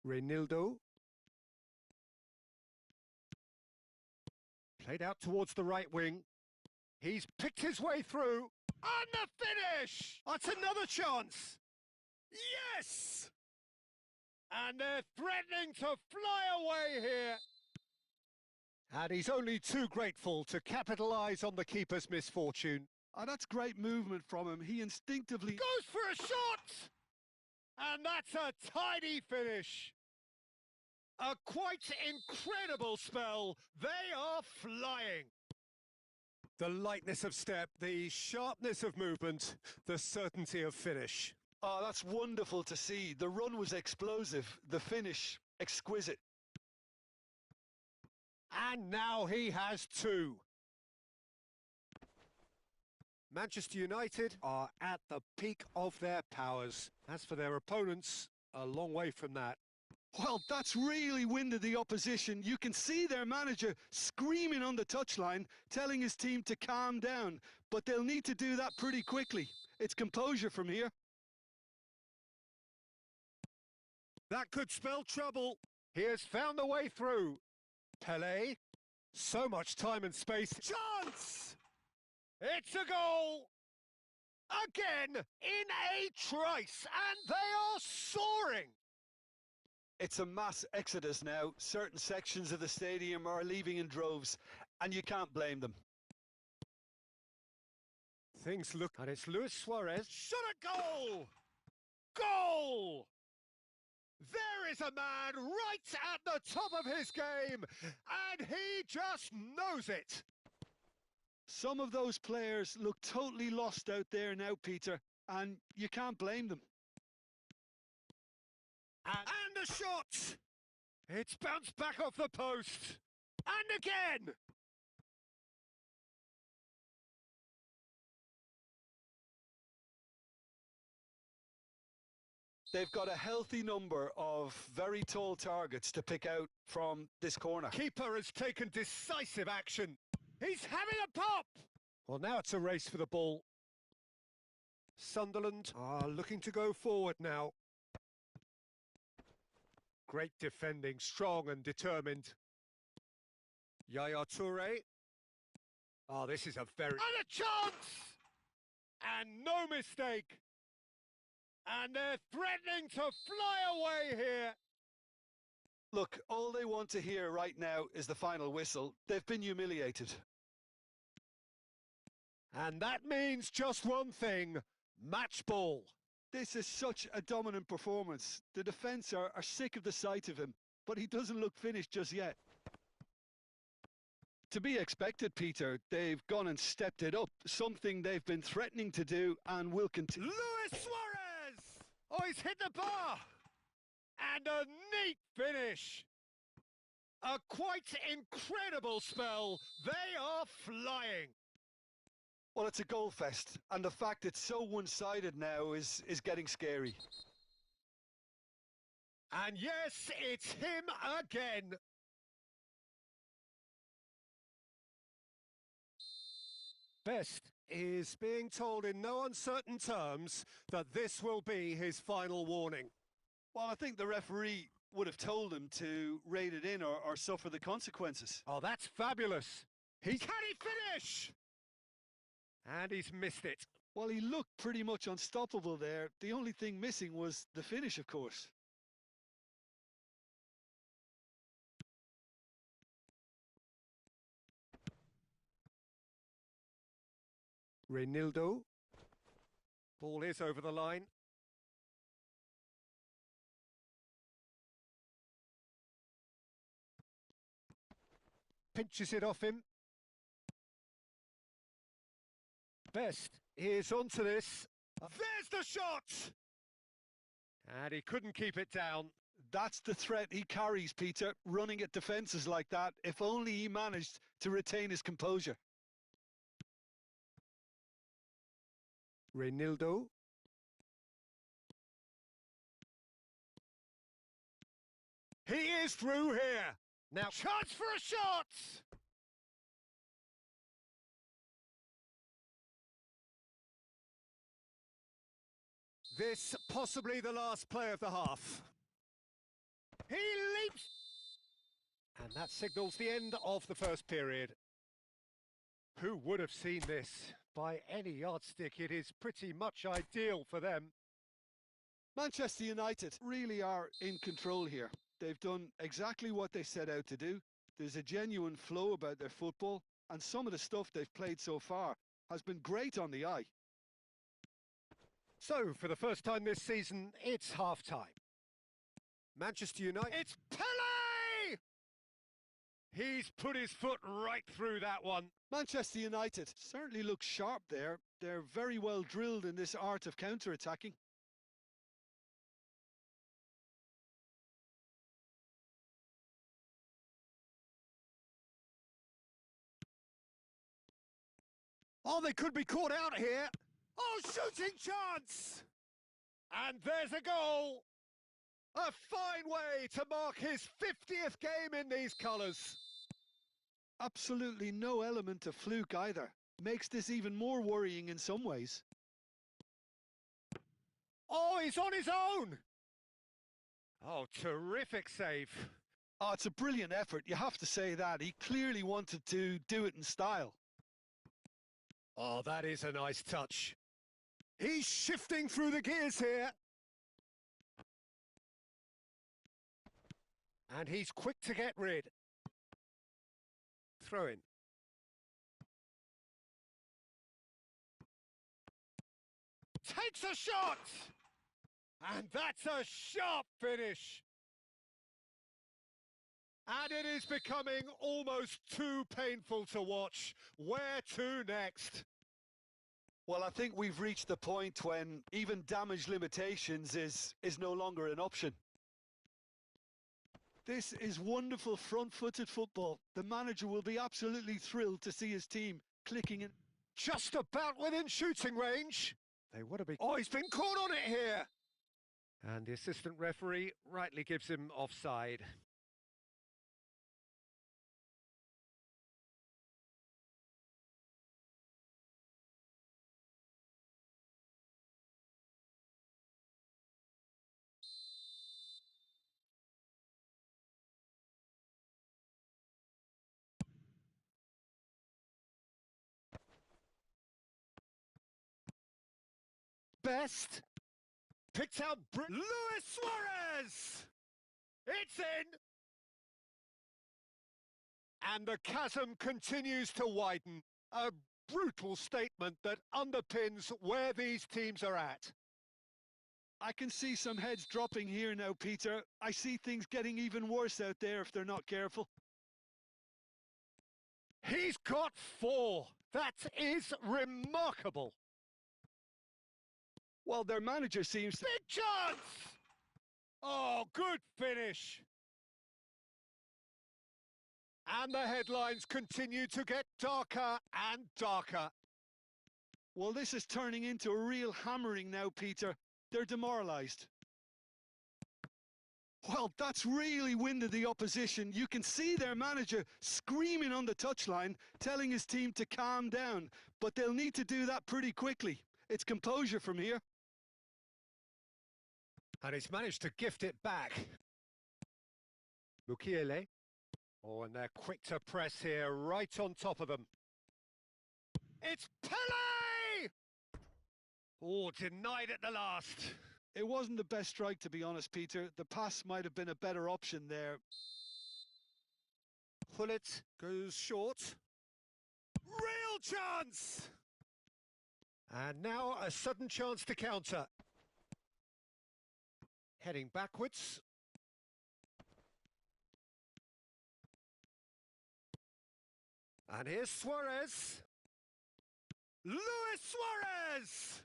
Reinildo. Played out towards the right wing. He's picked his way through. And the finish! That's another chance. Yes! And they're threatening to fly away here. And he's only too grateful to capitalise on the keeper's misfortune. Oh, that's great movement from him. He instinctively goes for a shot! And that's a tidy finish. A quite incredible spell. They are flying. The lightness of step, the sharpness of movement, the certainty of finish. Oh, that's wonderful to see. The run was explosive, the finish exquisite. And now he has two. Manchester United are at the peak of their powers. As for their opponents, a long way from that. Well, that's really winded the opposition. You can see their manager screaming on the touchline, telling his team to calm down. But they'll need to do that pretty quickly. It's composure from here. That could spell trouble. He has found a way through. Pelé. So much time and space. Chance! It's a goal! Again, in a trice, and they are soaring! It's a mass exodus now. Certain sections of the stadium are leaving in droves, and you can't blame them. Things look... And it's Luis Suarez. Shot a goal! Goal! There is a man right at the top of his game, and he just knows it. Some of those players look totally lost out there now, Peter, and you can't blame them. And a shot! It's bounced back off the post. And again! They've got a healthy number of very tall targets to pick out from this corner. Keeper has taken decisive action. He's having a pop! Well, now it's a race for the ball. Sunderland are looking to go forward now. Great defending, strong and determined. Yaya Toure. Oh, this is a very... And a chance! And no mistake. And they're threatening to fly away here. Look, all they want to hear right now is the final whistle. They've been humiliated. And that means just one thing, match ball. This is such a dominant performance. The defence are sick of the sight of him, but he doesn't look finished just yet. To be expected, Peter. They've gone and stepped it up, something they've been threatening to do and will continue. Luis Suarez! Oh, he's hit the bar! And a neat finish! A quite incredible spell. They are flying. Well, it's a goal fest, and the fact it's so one-sided now is getting scary. And yes, it's him again. Best is being told in no uncertain terms that this will be his final warning. Well, I think the referee would have told him to rate it in or suffer the consequences. Oh, that's fabulous. Can he finish? And he's missed it. Well, he looked pretty much unstoppable there. The only thing missing was the finish, of course. Reinildo. Ball is over the line. Pinches it off him. Best is onto this. There's the shot! And he couldn't keep it down. That's the threat he carries, Peter, running at defences like that. If only he managed to retain his composure. Reinildo. He is through here. Now, chance for a shot! This possibly the last play of the half. He leaps! And that signals the end of the first period. Who would have seen this? By any yardstick, it is pretty much ideal for them. Manchester United really are in control here. They've done exactly what they set out to do. There's a genuine flow about their football, and some of the stuff they've played so far has been great on the eye. So, for the first time this season, it's half-time. Manchester United... It's Pele! He's put his foot right through that one. Manchester United certainly look sharp there. They're very well drilled in this art of counter-attacking. Oh, they could be caught out here. Oh, shooting chance! And there's a goal. A fine way to mark his 50th game in these colours. Absolutely no element of fluke either. Makes this even more worrying in some ways. Oh, he's on his own. Oh, terrific save. Oh, it's a brilliant effort, you have to say that. He clearly wanted to do it in style. Oh, that is a nice touch. He's shifting through the gears here. And he's quick to get rid. Throw in. Takes a shot! And that's a sharp finish. And it is becoming almost too painful to watch. Where to next? Well, I think we've reached the point when even damage limitations is no longer an option. This is wonderful front-footed football. The manager will be absolutely thrilled to see his team clicking in. Just about within shooting range. They would have been... Oh, he's been caught on it here. And the assistant referee rightly gives him offside. Best picked out Luis Suarez. It's in. And the chasm continues to widen. A brutal statement that underpins where these teams are at. I can see some heads dropping here now, Peter. I see things getting even worse out there if they're not careful. He's got 4. That is remarkable. Well, their manager seems to... Big chance! Oh, good finish. And the headlines continue to get darker and darker. Well, this is turning into a real hammering now, Peter. They're demoralised. Well, that's really winded the opposition. You can see their manager screaming on the touchline, telling his team to calm down. But they'll need to do that pretty quickly. It's composure from here. And he's managed to gift it back. Mukiele. Oh, and they're quick to press here, right on top of them. It's Pele! Oh, denied at the last. It wasn't the best strike, to be honest, Peter. The pass might have been a better option there. Hullet goes short. Real chance! And now a sudden chance to counter. Heading backwards. And here's Suarez. Luis Suarez!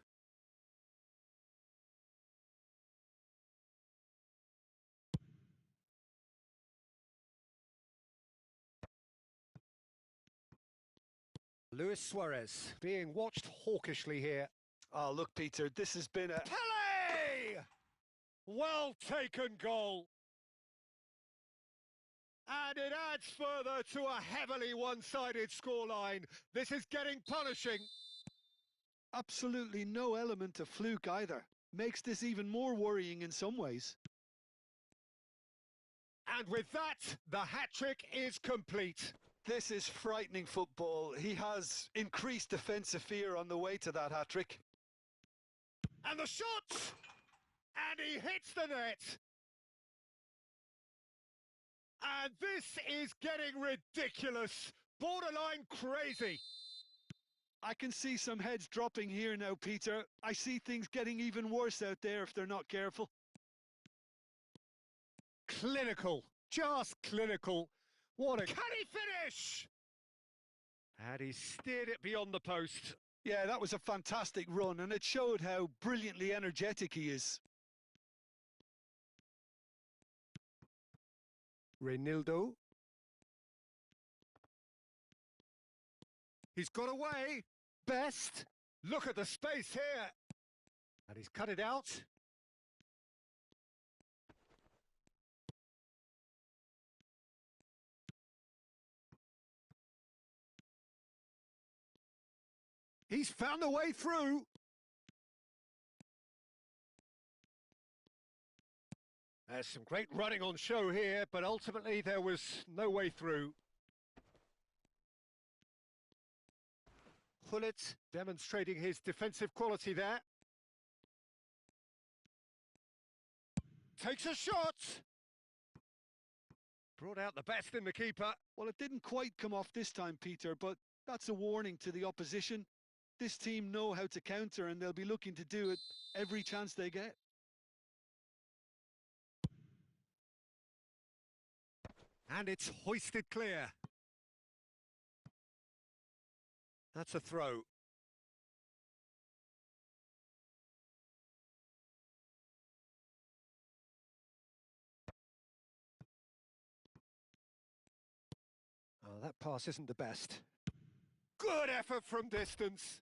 Luis Suarez being watched hawkishly here. Oh, look, Peter, this has been a... Pele! Well taken goal. And it adds further to a heavily one-sided scoreline. This is getting punishing. Absolutely no element of fluke either. Makes this even more worrying in some ways. And with that, the hat-trick is complete. This is frightening football. He has increased defensive fear on the way to that hat-trick. And the shot! And he hits the net. And this is getting ridiculous. Borderline crazy. I can see some heads dropping here now, Peter. I see things getting even worse out there if they're not careful. Clinical. Just clinical. What a... Can he finish? And he steered it beyond the post. Yeah, that was a fantastic run, and it showed how brilliantly energetic he is. Reinildo. He's got away. Best. Look at the space here. And he's cut it out. He's found a way through. There's some great running on show here, but ultimately there was no way through. Hullet demonstrating his defensive quality there. Takes a shot. Brought out the best in the keeper. Well, it didn't quite come off this time, Peter, but that's a warning to the opposition. This team know how to counter, and they'll be looking to do it every chance they get. And it's hoisted clear. That's a throw. Oh, that pass isn't the best. Good effort from distance.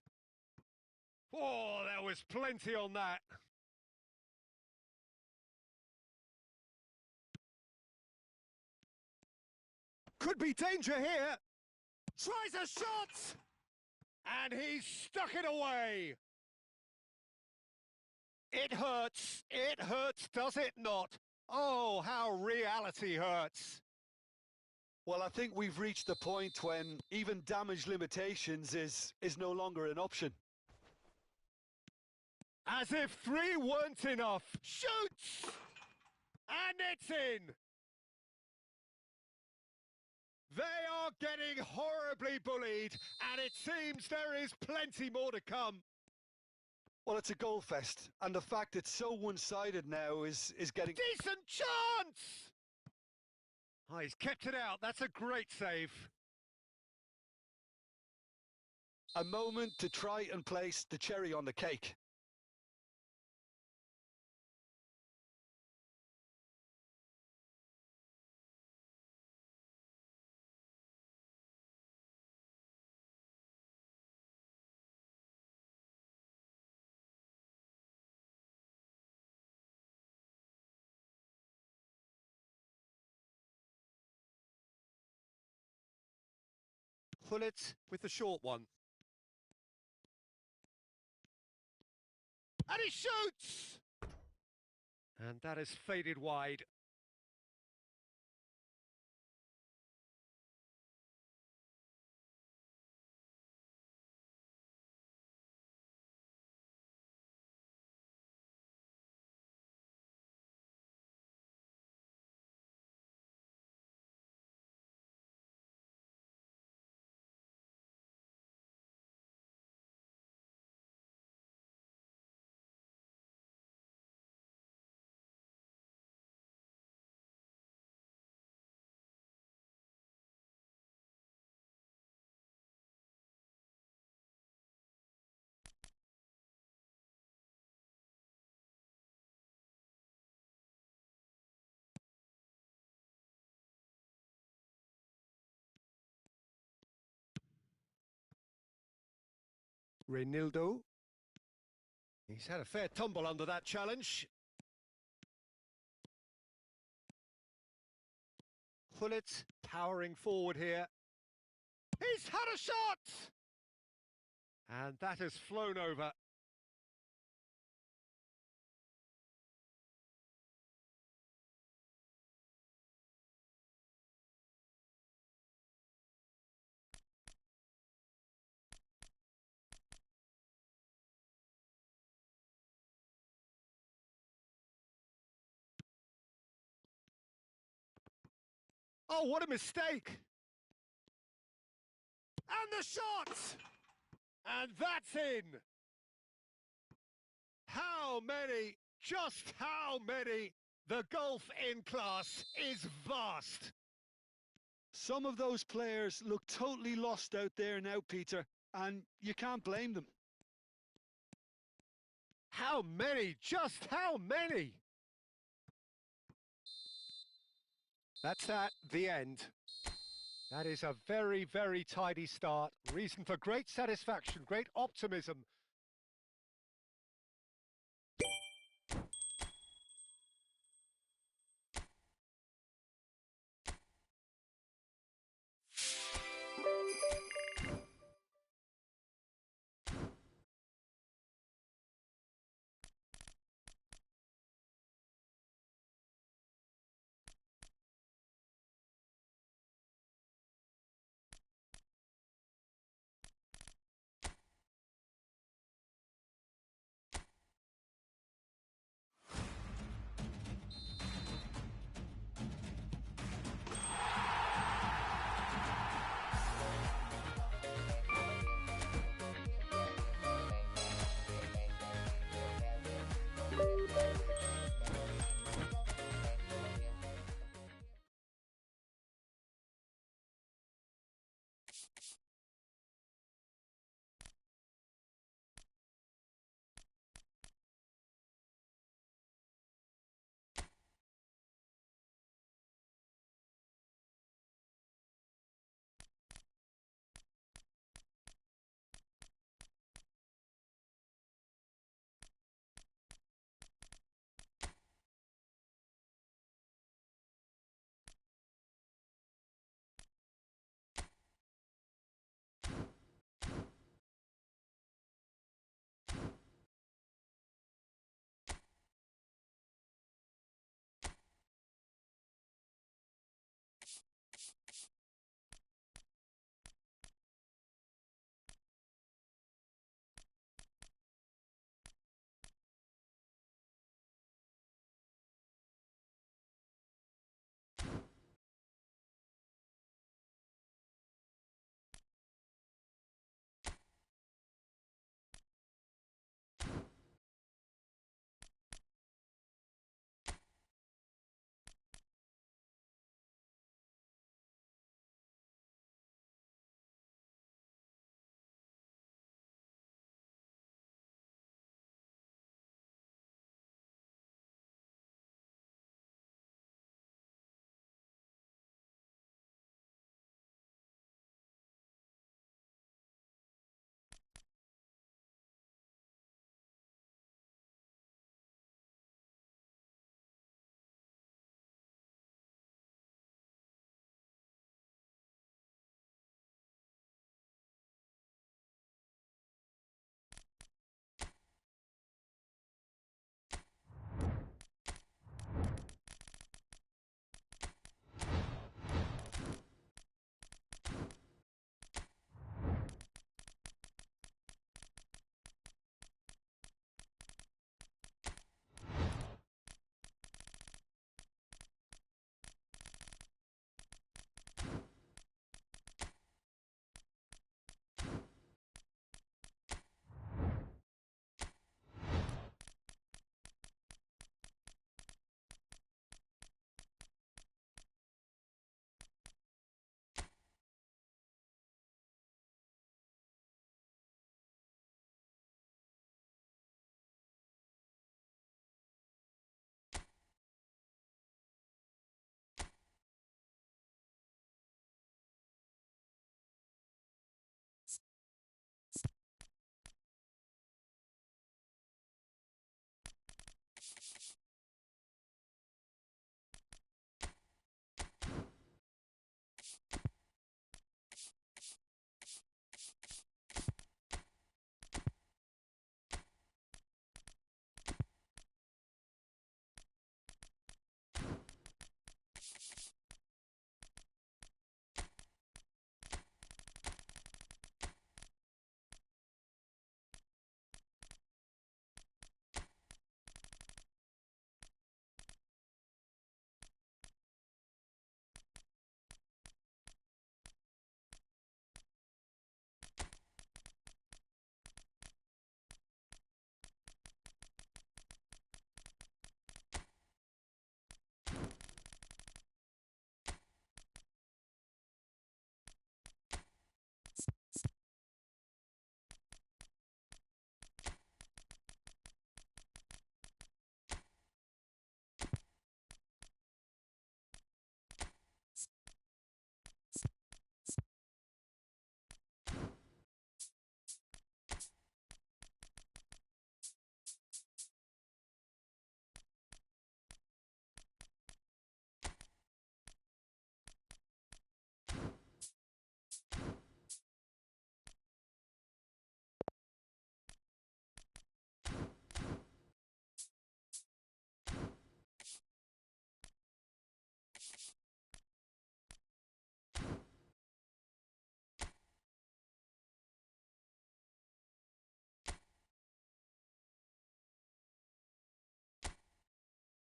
Oh, there was plenty on that. Could be danger here. Tries a shot! And he's stuck it away. It hurts, does it not? Oh, how reality hurts. Well, I think we've reached the point when even damage limitations is no longer an option. As if three weren't enough. Shoots! And it's in. They are getting horribly bullied, and it seems there is plenty more to come. Well, it's a goal fest, and the fact it's so one-sided now is getting... Decent chance! Oh, he's kept it out. That's a great save. A moment to try and place the cherry on the cake. Pull it with the short one. And he shoots! And that is faded wide. Reinildo. He's had a fair tumble under that challenge. Pullet powering forward here. He's had a shot! And that has flown over. Oh, what a mistake! And the shot! And that's in! How many, just how many? The golf in class is vast. Some of those players look totally lost out there now, Peter, and you can't blame them. How many? Just how many? That's the end. That is a very, very tidy start. Reason for great satisfaction, great optimism.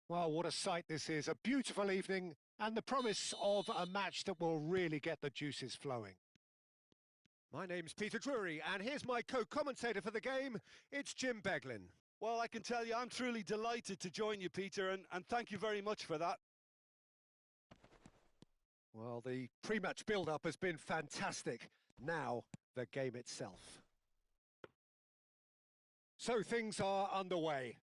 Well, what a sight this is. A beautiful evening and the promise of a match that will really get the juices flowing. My name's Peter Drury, and here's my co-commentator for the game. It's Jim Beglin. Well, I can tell you I'm truly delighted to join you, Peter, and thank you very much for that. Well, the pre-match build-up has been fantastic. Now, the game itself. So things are underway.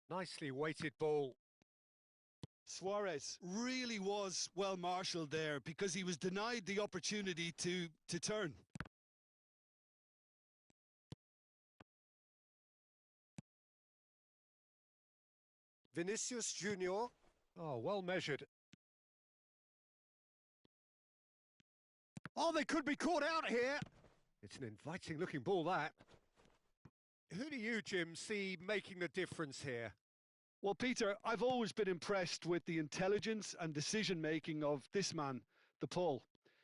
Nicely weighted ball. Suarez really was well marshalled there because he was denied the opportunity to turn. Vinicius Junior. Oh, well measured. Oh, they could be caught out here. It's an inviting looking ball, that. Who do you, Jim, see making the difference here? Well, Peter, I've always been impressed with the intelligence and decision-making of this man, the Paul.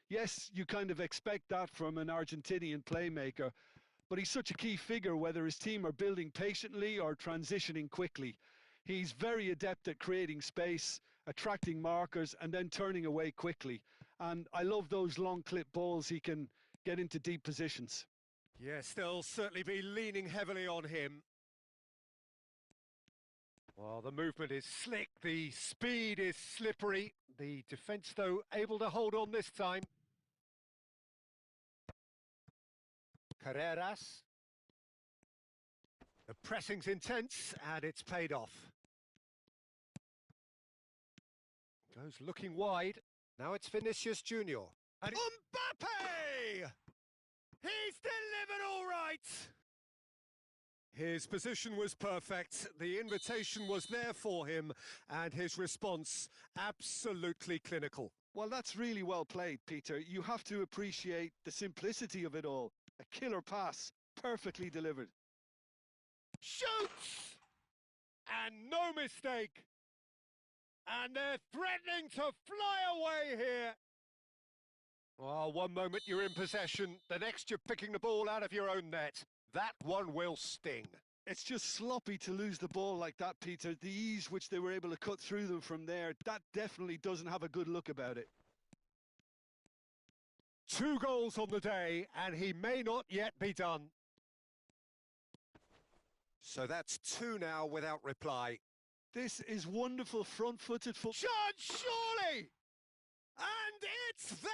Yes, you kind of expect that from an Argentinian playmaker, but he's such a key figure whether his team are building patiently or transitioning quickly. He's very adept at creating space, attracting markers, and then turning away quickly. And I love those long clip balls he can get into deep positions. Yes, they'll certainly be leaning heavily on him. Well, the movement is slick, the speed is slippery. The defence, though, able to hold on this time. Carreras. The pressing's intense, and it's paid off. Goes looking wide. Now it's Vinicius Junior. And Mbappe! He's delivered all right! His position was perfect, the invitation was there for him, and his response absolutely clinical. Well, that's really well played, Peter. You have to appreciate the simplicity of it all. A killer pass, perfectly delivered. Shoots! And no mistake! And they're threatening to fly away here. Oh, one moment you're in possession, the next you're picking the ball out of your own net. That one will sting. It's just sloppy to lose the ball like that, Peter. The ease which they were able to cut through them from there, that definitely doesn't have a good look about it. 2 goals on the day, and he may not yet be done. So that's 2 now without reply. This is wonderful front-footed football. Shot, surely! And it's there!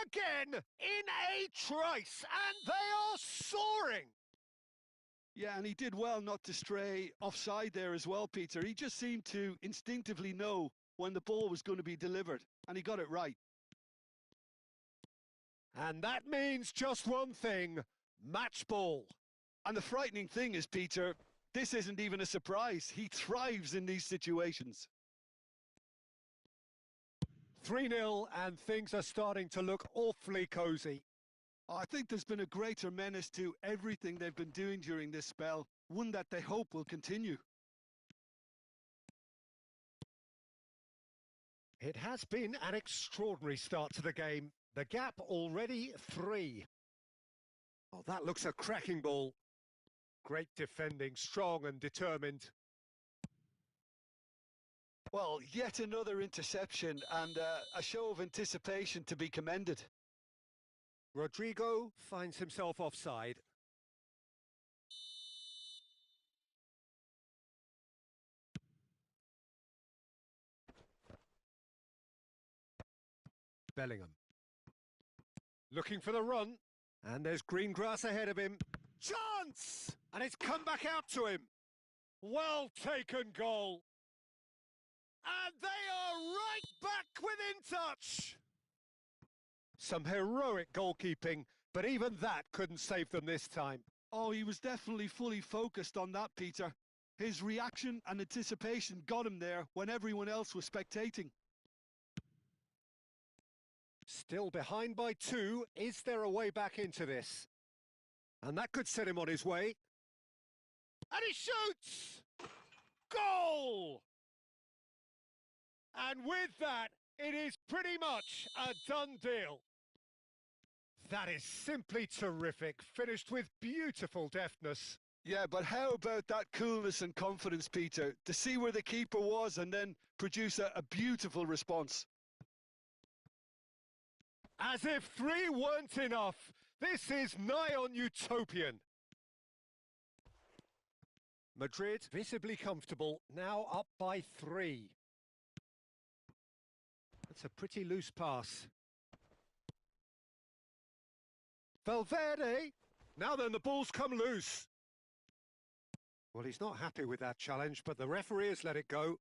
Again, in a trice, and they are soaring! Yeah, and he did well not to stray offside there as well, Peter. He just seemed to instinctively know when the ball was going to be delivered, and he got it right. And that means just one thing, match ball. And the frightening thing is, Peter, this isn't even a surprise. He thrives in these situations. 3-0, and things are starting to look awfully cosy. I think there's been a greater menace to everything they've been doing during this spell, one that they hope will continue. It has been an extraordinary start to the game. The gap already 3. Oh, that looks a cracking ball. Great defending, strong and determined. Well, yet another interception and a show of anticipation to be commended. Rodrigo finds himself offside. Bellingham. Looking for the run. And there's green grass ahead of him. Chance! And it's come back out to him. Well taken goal. And they are right back within touch. Some heroic goalkeeping, but even that couldn't save them this time. Oh, he was definitely fully focused on that, Peter. His reaction and anticipation got him there when everyone else was spectating. Still behind by 2. Is there a way back into this? And that could set him on his way. And he shoots! Goal! And with that, it is pretty much a done deal. That is simply terrific, finished with beautiful deftness. Yeah, but how about that coolness and confidence, Peter, to see where the keeper was and then produce a beautiful response? As if three weren't enough, this is nigh on utopian. Madrid visibly comfortable, now up by 3. That's a pretty loose pass. Valverde! Now then, the ball's come loose. Well, he's not happy with that challenge, but the referee has let it go.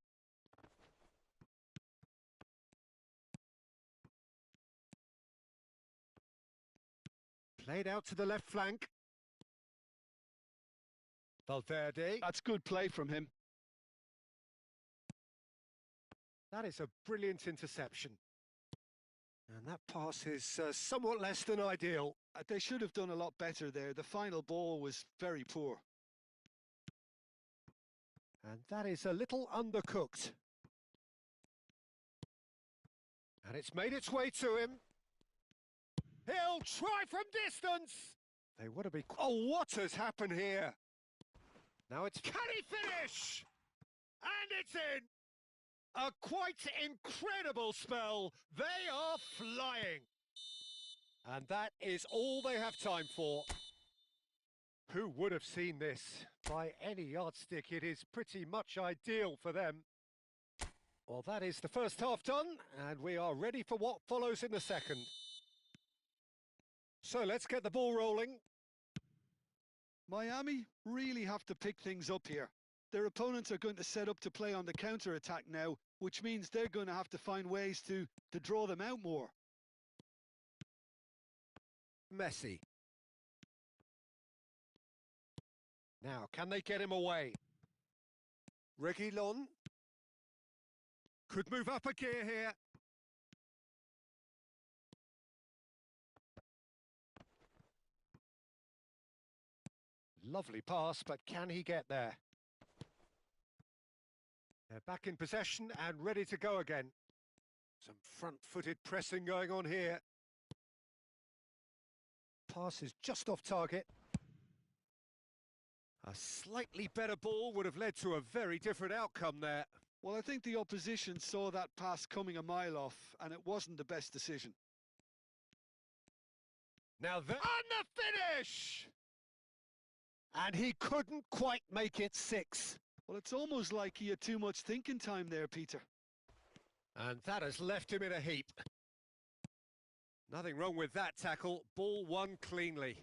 Played out to the left flank. Valverde. That's good play from him. That is a brilliant interception. And that pass is somewhat less than ideal. They should have done a lot better there. The final ball was very poor. And that is a little undercooked. And it's made its way to him. He'll try from distance. They would have been... Oh, what has happened here? Now it's... Can he finish? And it's in. A quite incredible spell. They are flying. And that is all they have time for. Who would have seen this? By any yardstick, it is pretty much ideal for them. Well, that is the first half done, and we are ready for what follows in the second. So let's get the ball rolling. Miami really have to pick things up here. Their opponents are going to set up to play on the counter-attack now, which means they're going to have to find ways to draw them out more. Messi. Now, can they get him away? Reguilon. Could move up a gear here. Lovely pass, but can he get there? They're back in possession and ready to go again. Some front-footed pressing going on here. Pass is just off target. A slightly better ball would have led to a very different outcome there. Well, I think the opposition saw that pass coming a mile off, and it wasn't the best decision. Now on the finish! And he couldn't quite make it 6. Well, it's almost like he had too much thinking time there, Peter. And that has left him in a heap. Nothing wrong with that tackle. Ball won cleanly.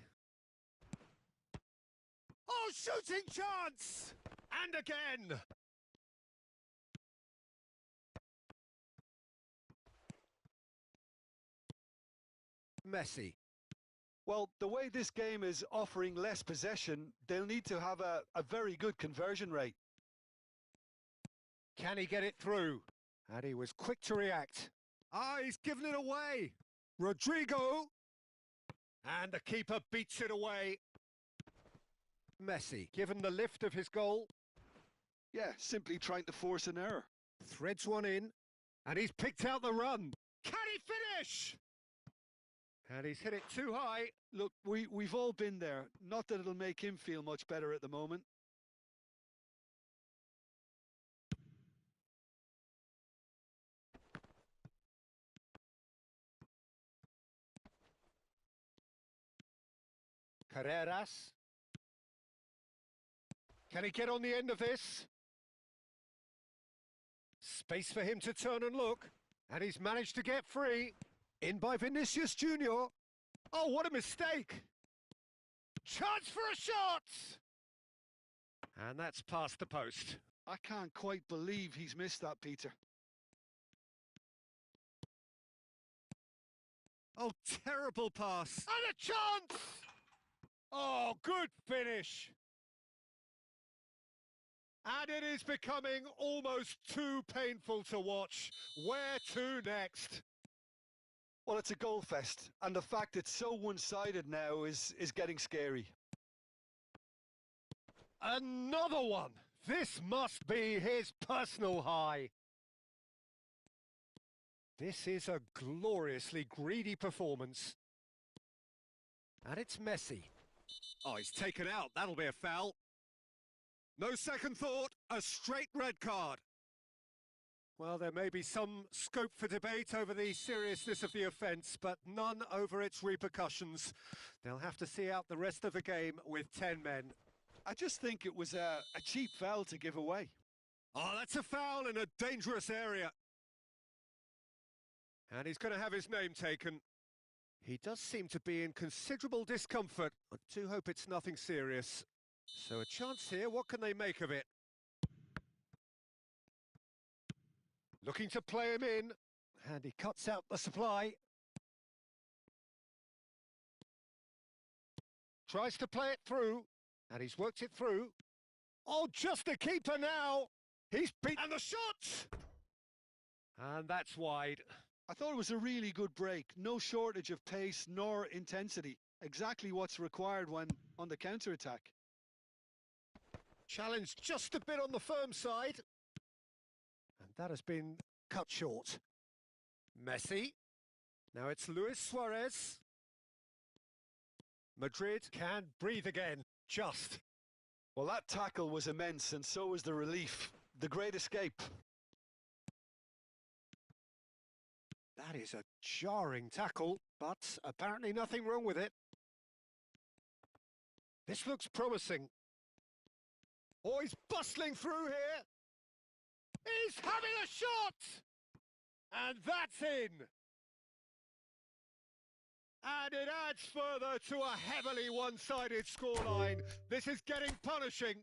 Oh, shooting chance! And again! Messi. Well, the way this game is offering less possession, they'll need to have a very good conversion rate. Can he get it through? And he was quick to react. Ah, he's given it away. Rodrigo. And the keeper beats it away. Messi, given the lift of his goal. Yeah, simply trying to force an error. Threads one in. And he's picked out the run. Can he finish? And he's hit it too high. Look, we've all been there. Not that it'll make him feel much better at the moment. Carreras. Can he get on the end of this? Space for him to turn and look. And he's managed to get free. In by Vinicius Junior. Oh, what a mistake! Chance for a shot! And that's past the post. I can't quite believe he's missed that, Peter. Oh, terrible pass. And a chance! Oh, good finish. And it is becoming almost too painful to watch. Where to next? Well, it's a goal fest, and the fact it's so one-sided now is getting scary. Another one! This must be his personal high. This is a gloriously greedy performance. And it's Messi. Oh, he's taken out. That'll be a foul. No second thought, a straight red card. Well, there may be some scope for debate over the seriousness of the offence, but none over its repercussions. They'll have to see out the rest of the game with 10 men. I just think it was a cheap foul to give away. Oh, that's a foul in a dangerous area. And he's going to have his name taken. He does seem to be in considerable discomfort. I do hope it's nothing serious. So a chance here, what can they make of it? Looking to play him in, and he cuts out the supply. Tries to play it through, and he's worked it through. Oh, just a keeper now! He's beat... And the shot! And that's wide. I thought it was a really good break. No shortage of pace nor intensity. Exactly what's required when on the counter-attack. Challenge just a bit on the firm side. And that has been cut short. Messi. Now it's Luis Suarez. Madrid can breathe again. Just. Well, that tackle was immense, and so was the relief. The great escape. That is a jarring tackle, but apparently nothing wrong with it. This looks promising. Oh, he's bustling through here. He's having a shot! And that's in. And it adds further to a heavily one-sided scoreline. This is getting punishing.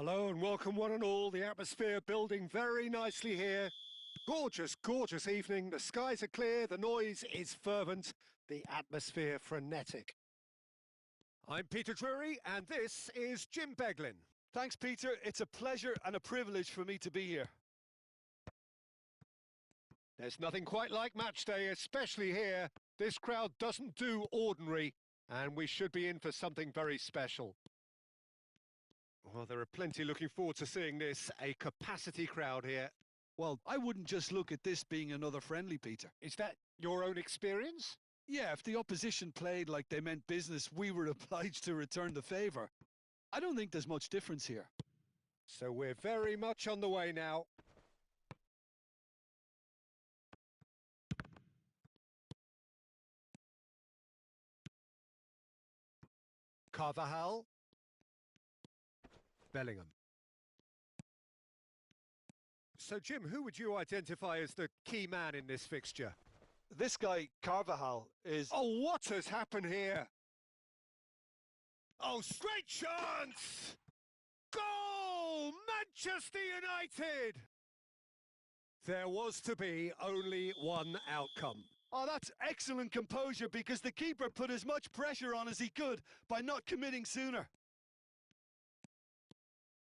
Hello and welcome one and all. The atmosphere building very nicely here. Gorgeous, gorgeous evening. The skies are clear, the noise is fervent, the atmosphere frenetic. I'm Peter Drury and this is Jim Beglin. Thanks, Peter. It's a pleasure and a privilege for me to be here. There's nothing quite like match day, especially here. This crowd doesn't do ordinary, and we should be in for something very special. Well, there are plenty looking forward to seeing this. A capacity crowd here. Well, I wouldn't just look at this being another friendly, Peter. Is that your own experience? Yeah, if the opposition played like they meant business, we were obliged to return the favour. I don't think there's much difference here. So we're very much on the way now. Carvajal. Bellingham. So, Jim, who would you identify as the key man in this fixture? This guy, Carvajal, is... Oh, what has happened here? Oh, straight chance! Goal! Manchester United! There was to be only one outcome. Oh, that's excellent composure because the keeper put as much pressure on as he could by not committing sooner.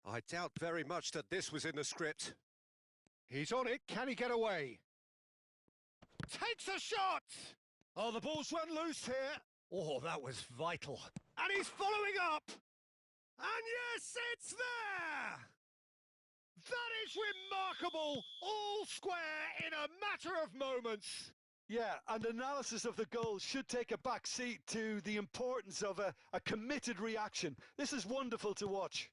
I doubt very much that this was in the script. He's on it. Can he get away? Takes a shot! Oh, the ball's run loose here. Oh, that was vital. And he's following up! And yes, it's there! That is remarkable! All square in a matter of moments. Yeah, and analysis of the goal should take a back seat to the importance of a committed reaction. This is wonderful to watch.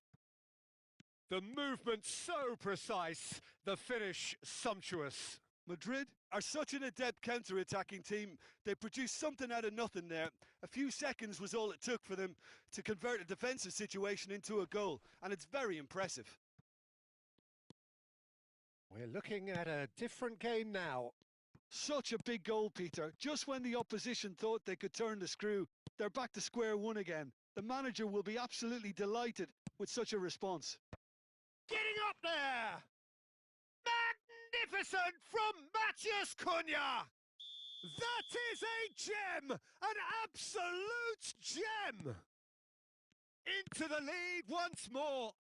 The movement so precise, the finish sumptuous. Madrid are such an adept counter-attacking team. They produced something out of nothing there. A few seconds was all it took for them to convert a defensive situation into a goal, and it's very impressive. We're looking at a different game now. Such a big goal, Peter. Just when the opposition thought they could turn the screw, they're back to square one again. The manager will be absolutely delighted with such a response. Getting up there! Magnificent from Matthias Cunha! That is a gem! An absolute gem! Into the lead once more.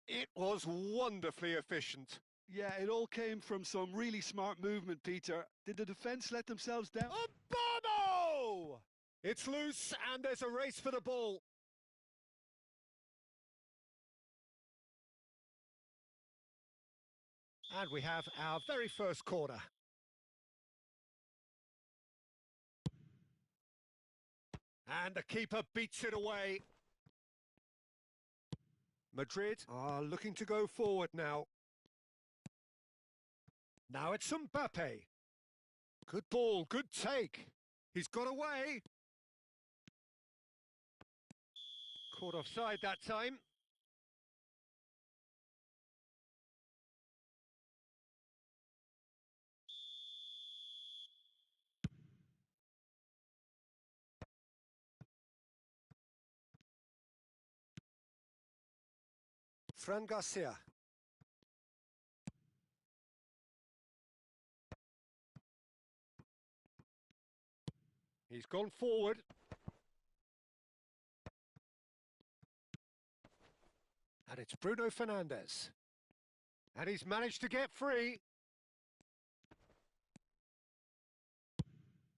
It was wonderfully efficient. Yeah, it all came from some really smart movement, Peter. Did the defence let themselves down? Obama! It's loose and there's a race for the ball. And we have our very first corner. And the keeper beats it away. Madrid are looking to go forward now. Now it's Mbappe. Good ball, good take. He's got away. Caught offside that time. Fran Garcia. He's gone forward. And it's Bruno Fernandes. And he's managed to get free.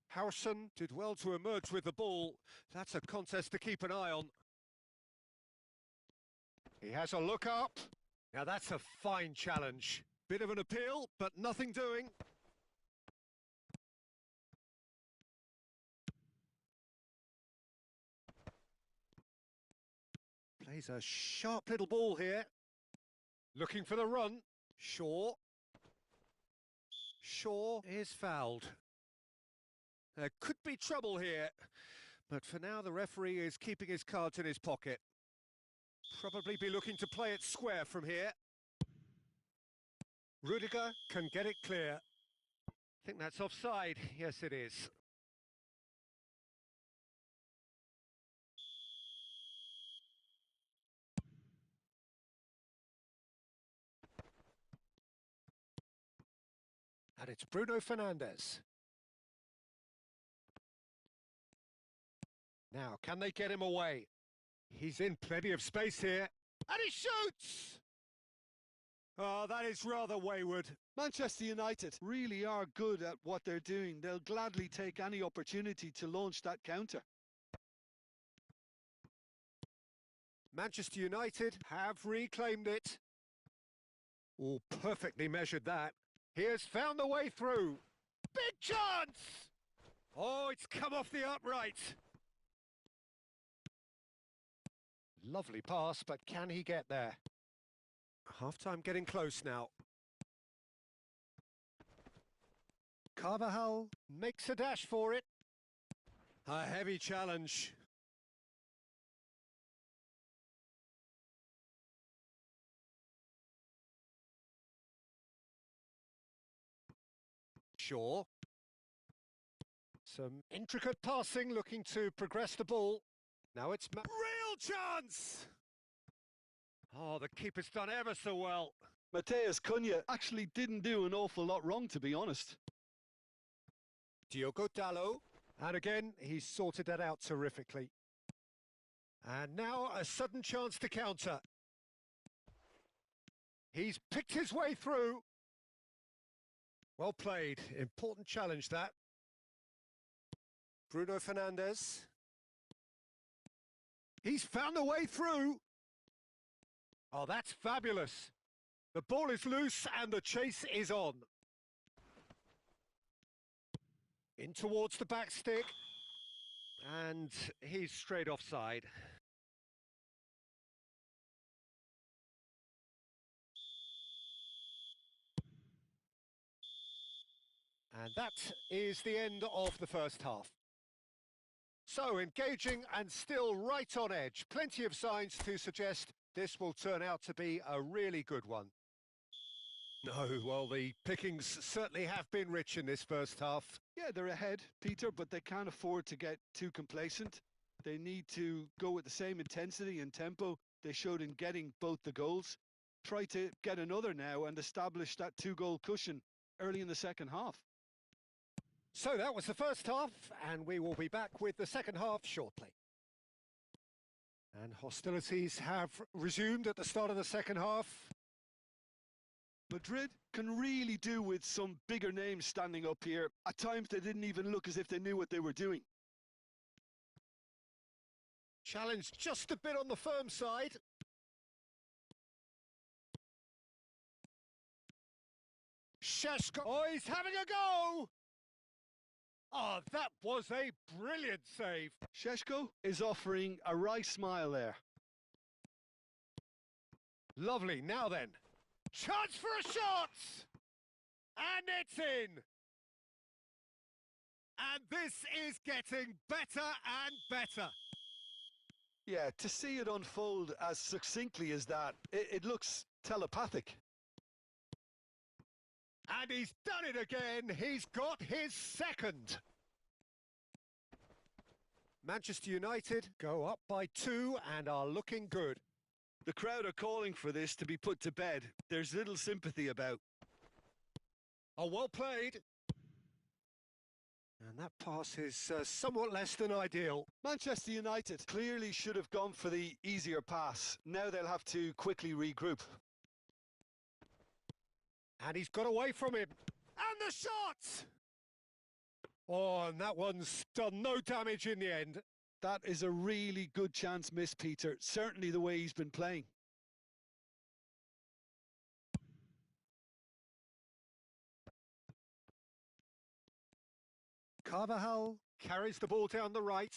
Harrison did well to emerge with the ball. That's a contest to keep an eye on. He has a look up. Now that's a fine challenge. Bit of an appeal, but nothing doing. Plays a sharp little ball here. Looking for the run. Shaw. Shaw is fouled. There could be trouble here. But for now, the referee is keeping his cards in his pocket. Probably be looking to play it square from here. Rudiger can get it clear. I think that's offside. Yes, it is. And it's Bruno Fernandes. Now, can they get him away? He's in plenty of space here. And he shoots! Oh, that is rather wayward. Manchester United really are good at what they're doing. They'll gladly take any opportunity to launch that counter. Manchester United have reclaimed it. Oh, perfectly measured that. He has found the way through. Big chance! Oh, it's come off the upright. Lovely pass, but can he get there? Half-time getting close now. Carvajal makes a dash for it. A heavy challenge. Sure. Some intricate passing, looking to progress the ball. Now it's real chance! Oh, the keeper's done ever so well. Matheus Cunha actually didn't do an awful lot wrong, to be honest. Diogo Dalot. And again, he's sorted that out terrifically. And now a sudden chance to counter. He's picked his way through. Well played. Important challenge, that. Bruno Fernandes. He's found a way through. Oh, that's fabulous. The ball is loose and the chase is on. In towards the back stick. And he's straight offside. And that is the end of the first half. So engaging and still right on edge. Plenty of signs to suggest this will turn out to be a really good one. No, well, the pickings certainly have been rich in this first half. Yeah, they're ahead, Peter, but they can't afford to get too complacent. They need to go with the same intensity and tempo they showed in getting both the goals. Try to get another now and establish that two-goal cushion early in the second half. So that was the first half, and we will be back with the second half shortly. And hostilities have resumed at the start of the second half. Madrid can really do with some bigger names standing up here. At times they didn't even look as if they knew what they were doing. Challenge just a bit on the firm side. Sheshko. Oh, he's having a go! Oh, that was a brilliant save. Sheshko is offering a wry smile there. Lovely. Now then. Chance for a shot! And it's in! And this is getting better and better. Yeah, to see it unfold as succinctly as that, it looks telepathic. And he's done it again. He's got his second. Manchester United go up by 2 and are looking good. The crowd are calling for this to be put to bed. There's little sympathy about. Oh, well played. And that pass is somewhat less than ideal. Manchester United clearly should have gone for the easier pass. Now they'll have to quickly regroup. And he's got away from him. And the shot! Oh, and that one's done no damage in the end. That is a really good chance missed, Peter. Certainly the way he's been playing. Carvajal carries the ball down the right.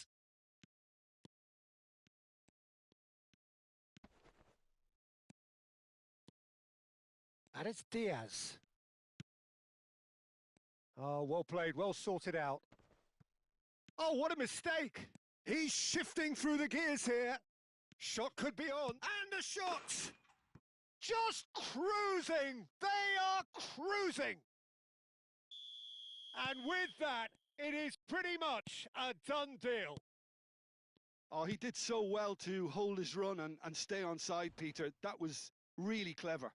And it's Diaz. Oh, well played, well sorted out. Oh, what a mistake! He's shifting through the gears here. Shot could be on. And a shot! Just cruising! They are cruising! And with that, it is pretty much a done deal. Oh, he did so well to hold his run and stay on side, Peter. That was really clever.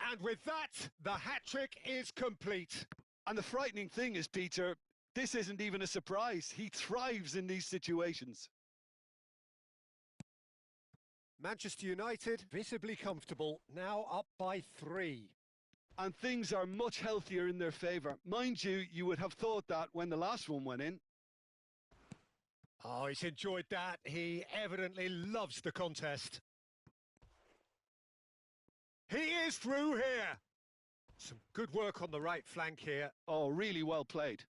And with that, the hat-trick is complete. And the frightening thing is, Peter, this isn't even a surprise. He thrives in these situations. Manchester United, visibly comfortable, now up by 3. And things are much healthier in their favour. Mind you, you would have thought that when the last one went in. Oh, he's enjoyed that. He evidently loves the contest. He is through here. Some good work on the right flank here. Oh, really well played.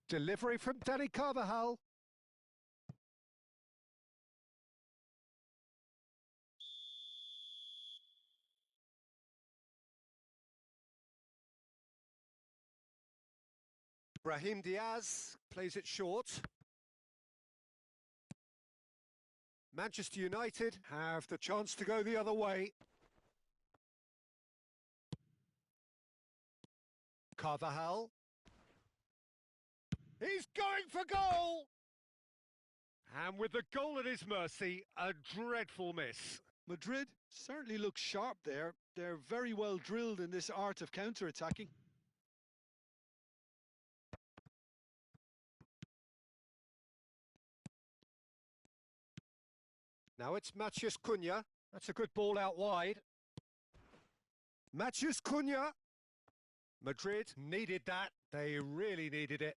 Delivery from Danny Carvajal. Brahim Diaz plays it short. Manchester United have the chance to go the other way. Carvajal. He's going for goal! And with the goal at his mercy, a dreadful miss. Madrid certainly looks sharp there. They're very well drilled in this art of counter-attacking. Now it's Matheus Cunha. That's a good ball out wide. Matheus Cunha. Madrid needed that. They really needed it.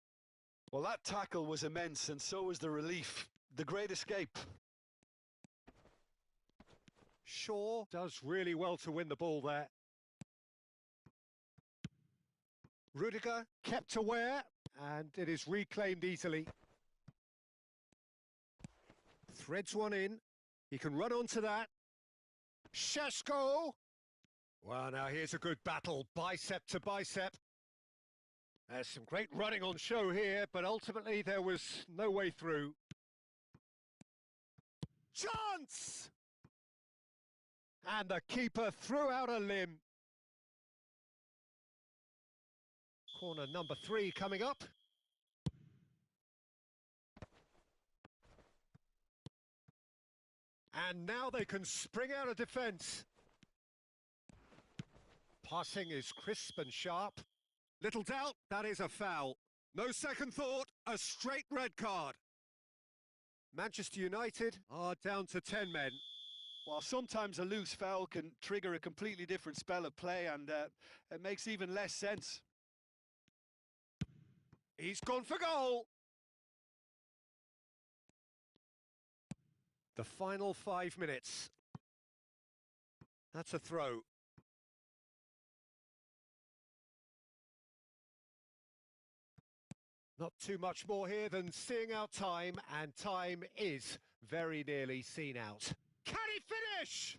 Well, that tackle was immense, and so was the relief. The great escape. Shaw does really well to win the ball there. Rudiger kept aware, and it is reclaimed easily. Threads one in. He can run onto that. Šeško! Well, now here's a good battle, bicep to bicep. There's some great running on show here, but ultimately there was no way through. Chance! And the keeper threw out a limb. Corner number 3 coming up. And now they can spring out of defence. Passing is crisp and sharp. Little doubt, that is a foul. No second thought, a straight red card. Manchester United are down to 10 men. While sometimes a loose foul can trigger a completely different spell of play, and it makes even less sense. He's gone for goal. The final 5 minutes. That's a throw. Not too much more here than seeing out time, and time is very nearly seen out. Can he finish?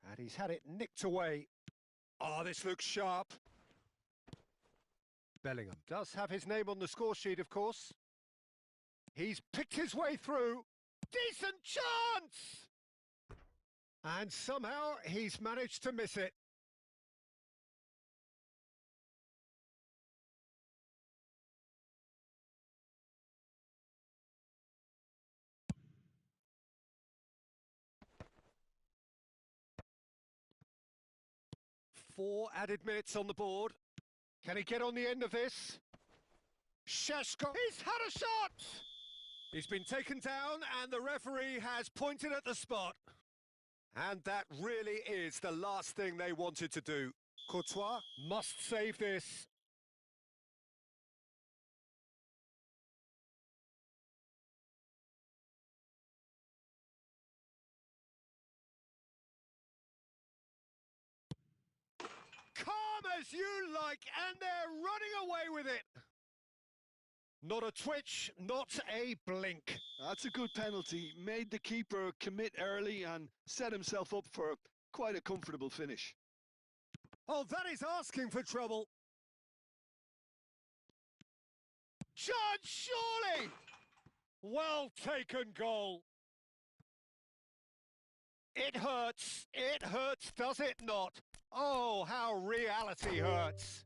And he's had it nicked away. Oh, this looks sharp. Bellingham does have his name on the score sheet, of course. He's picked his way through. Decent chance! And somehow he's managed to miss it. Four added minutes on the board. Can he get on the end of this? Šeško, he's had a shot! He's been taken down and the referee has pointed at the spot. And that really is the last thing they wanted to do. Courtois must save this. Calm as you like, and they're running away with it. Not a twitch, not a blink. That's a good penalty. Made the keeper commit early and set himself up for quite a comfortable finish. Oh, that is asking for trouble. Chance, surely! Well taken goal. It hurts, does it not? Oh, how reality hurts.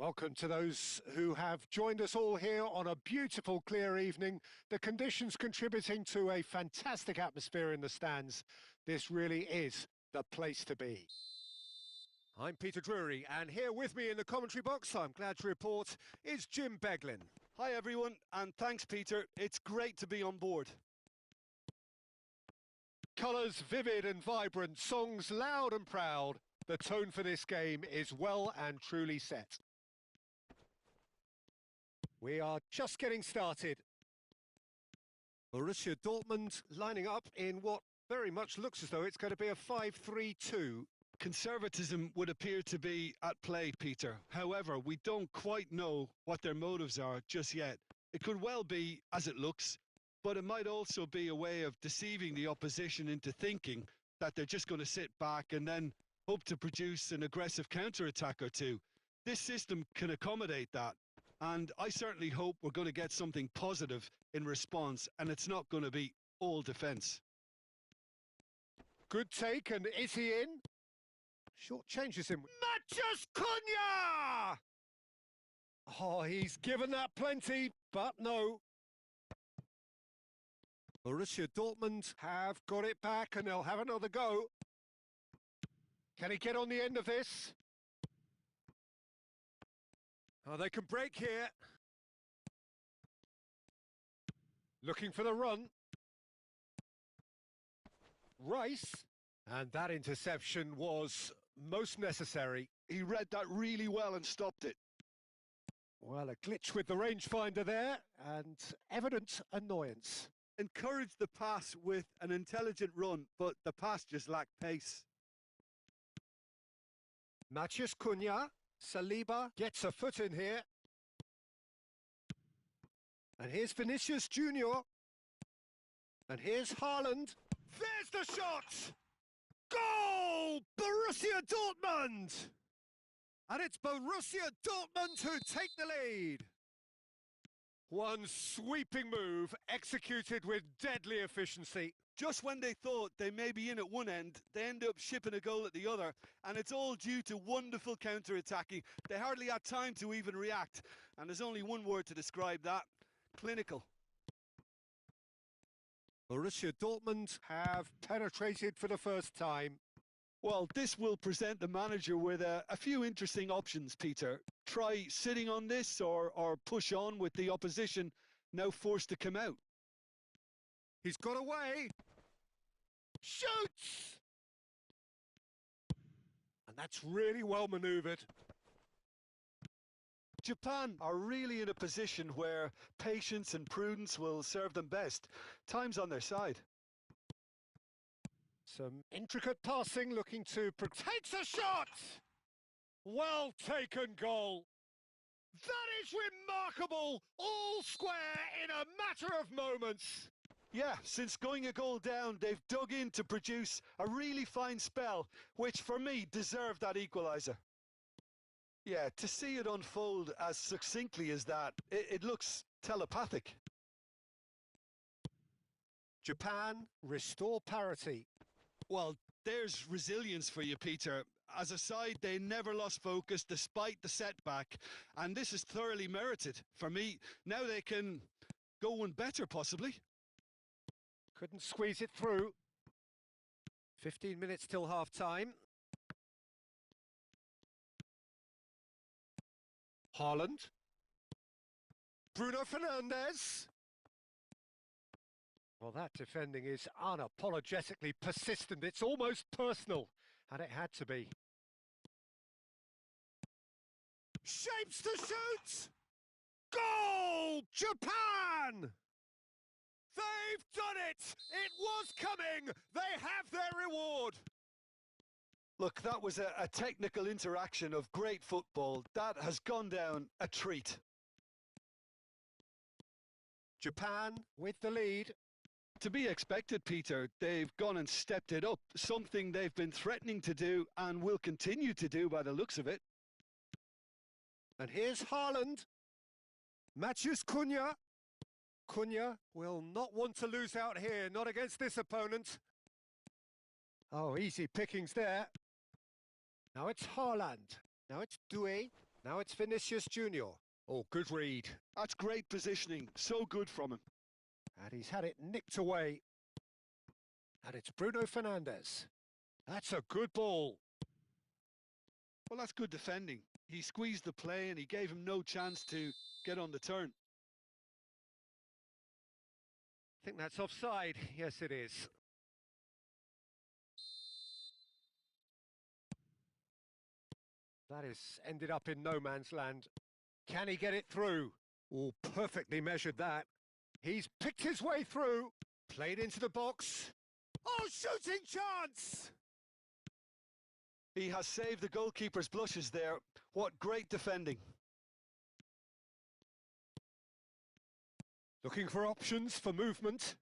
Welcome to those who have joined us all here on a beautiful, clear evening. The conditions contributing to a fantastic atmosphere in the stands. This really is the place to be. I'm Peter Drury, and here with me in the commentary box, I'm glad to report, is Jim Beglin. Hi everyone, and thanks Peter. It's great to be on board. Colours vivid and vibrant, songs loud and proud. The tone for this game is well and truly set. We are just getting started. Borussia Dortmund lining up in what very much looks as though it's going to be a 5-3-2. Conservatism would appear to be at play, Peter. However, we don't quite know what their motives are just yet. It could well be as it looks, but it might also be a way of deceiving the opposition into thinking that they're just going to sit back and then hope to produce an aggressive counter-attack or two. This system can accommodate that, and I certainly hope we're going to get something positive in response, and it's not going to be all defence. Good take, and is he in? Short changes him. Mathias Cunha! Oh, he's given that plenty, but no. Borussia Dortmund have got it back, and they'll have another go. Can he get on the end of this? Oh, they can break here. Looking for the run. Rice. And that interception was most necessary. He read that really well and stopped it. Well, a glitch with the rangefinder there, and evident annoyance. Encouraged the pass with an intelligent run, but the pass just lacked pace. Mathias Cunha. Saliba gets a foot in here. And here's Vinicius Junior. And here's Haaland. There's the shot! Goal! Borussia Dortmund! And it's Borussia Dortmund who take the lead. One sweeping move executed with deadly efficiency. Just when they thought they may be in at one end, they end up shipping a goal at the other, and it's all due to wonderful counter-attacking. They hardly had time to even react, and there's only one word to describe that: clinical. Borussia Dortmund have penetrated for the first time. Well, this will present the manager with a few interesting options, Peter. Try sitting on this or push on with the opposition now forced to come out. He's got away. Shoots! And that's really well manoeuvred. Japan are really in a position where patience and prudence will serve them best. Time's on their side. Some intricate passing, looking to protect the shot! Well taken goal. That is remarkable! All square in a matter of moments. Yeah, since going a goal down, they've dug in to produce a really fine spell, which for me deserved that equaliser. Yeah, to see it unfold as succinctly as that, it looks telepathic. Japan restore parity. Well, there's resilience for you, Peter. As a side, they never lost focus despite the setback, and this is thoroughly merited. For me, now they can go one better, possibly. Couldn't squeeze it through. 15 minutes till half-time. Haaland. Bruno Fernandes. Well, that defending is unapologetically persistent. It's almost personal, and it had to be. Shapes to shoot! Goal! Japan! They've done it! It was coming! They have their reward! Look, that was a technical interaction of great football. That has gone down a treat. Japan with the lead. To be expected, Peter. They've gone and stepped it up, something they've been threatening to do and will continue to do by the looks of it. And here's Haaland. Matthews Cunha. Cunha will not want to lose out here, not against this opponent. Oh, easy pickings there. Now it's Haaland. Now it's Doué. Now it's Vinicius Junior. Oh, good read. That's great positioning. So good from him. And he's had it nicked away. And it's Bruno Fernandes. That's a good ball. Well, that's good defending. He squeezed the play and he gave him no chance to get on the turn. I think that's offside. Yes, it is. That has ended up in no man's land. Can he get it through? Oh, perfectly measured that. He's picked his way through. Played into the box. Oh, shooting chance! He has saved the goalkeeper's blushes there. What great defending. Looking for options for movement.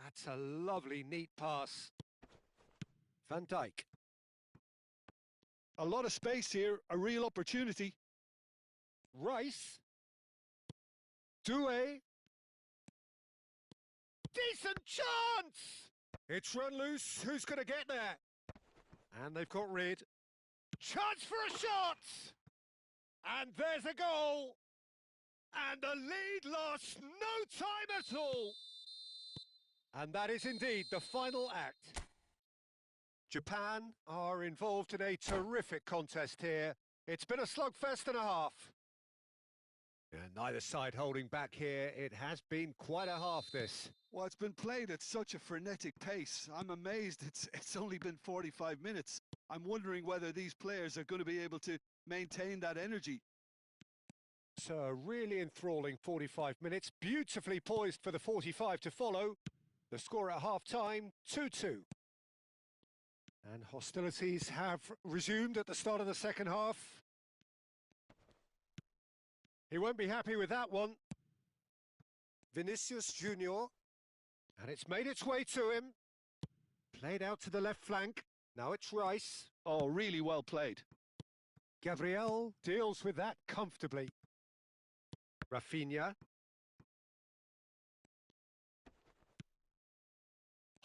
That's a lovely, neat pass. Van Dijk. A lot of space here, a real opportunity. Rice. Doué. Decent chance! It's run loose. Who's going to get there? And they've got rid. Chance for a shot! And there's a goal! And the lead lost no time at all! And that is indeed the final act. Japan are involved in a terrific contest here. It's been a slugfest and a half. And neither side holding back here. It has been quite a half, this. Well, it's been played at such a frenetic pace. I'm amazed it's only been 45 minutes. I'm wondering whether these players are going to be able to maintain that energy. So a really enthralling 45 minutes, beautifully poised for the 45 to follow. The score at half-time, 2-2. And hostilities have resumed at the start of the second half. He won't be happy with that one. Vinicius Junior. And it's made its way to him. Played out to the left flank. Now it's Rice. Oh, really well played. Gabriel deals with that comfortably. Rafinha.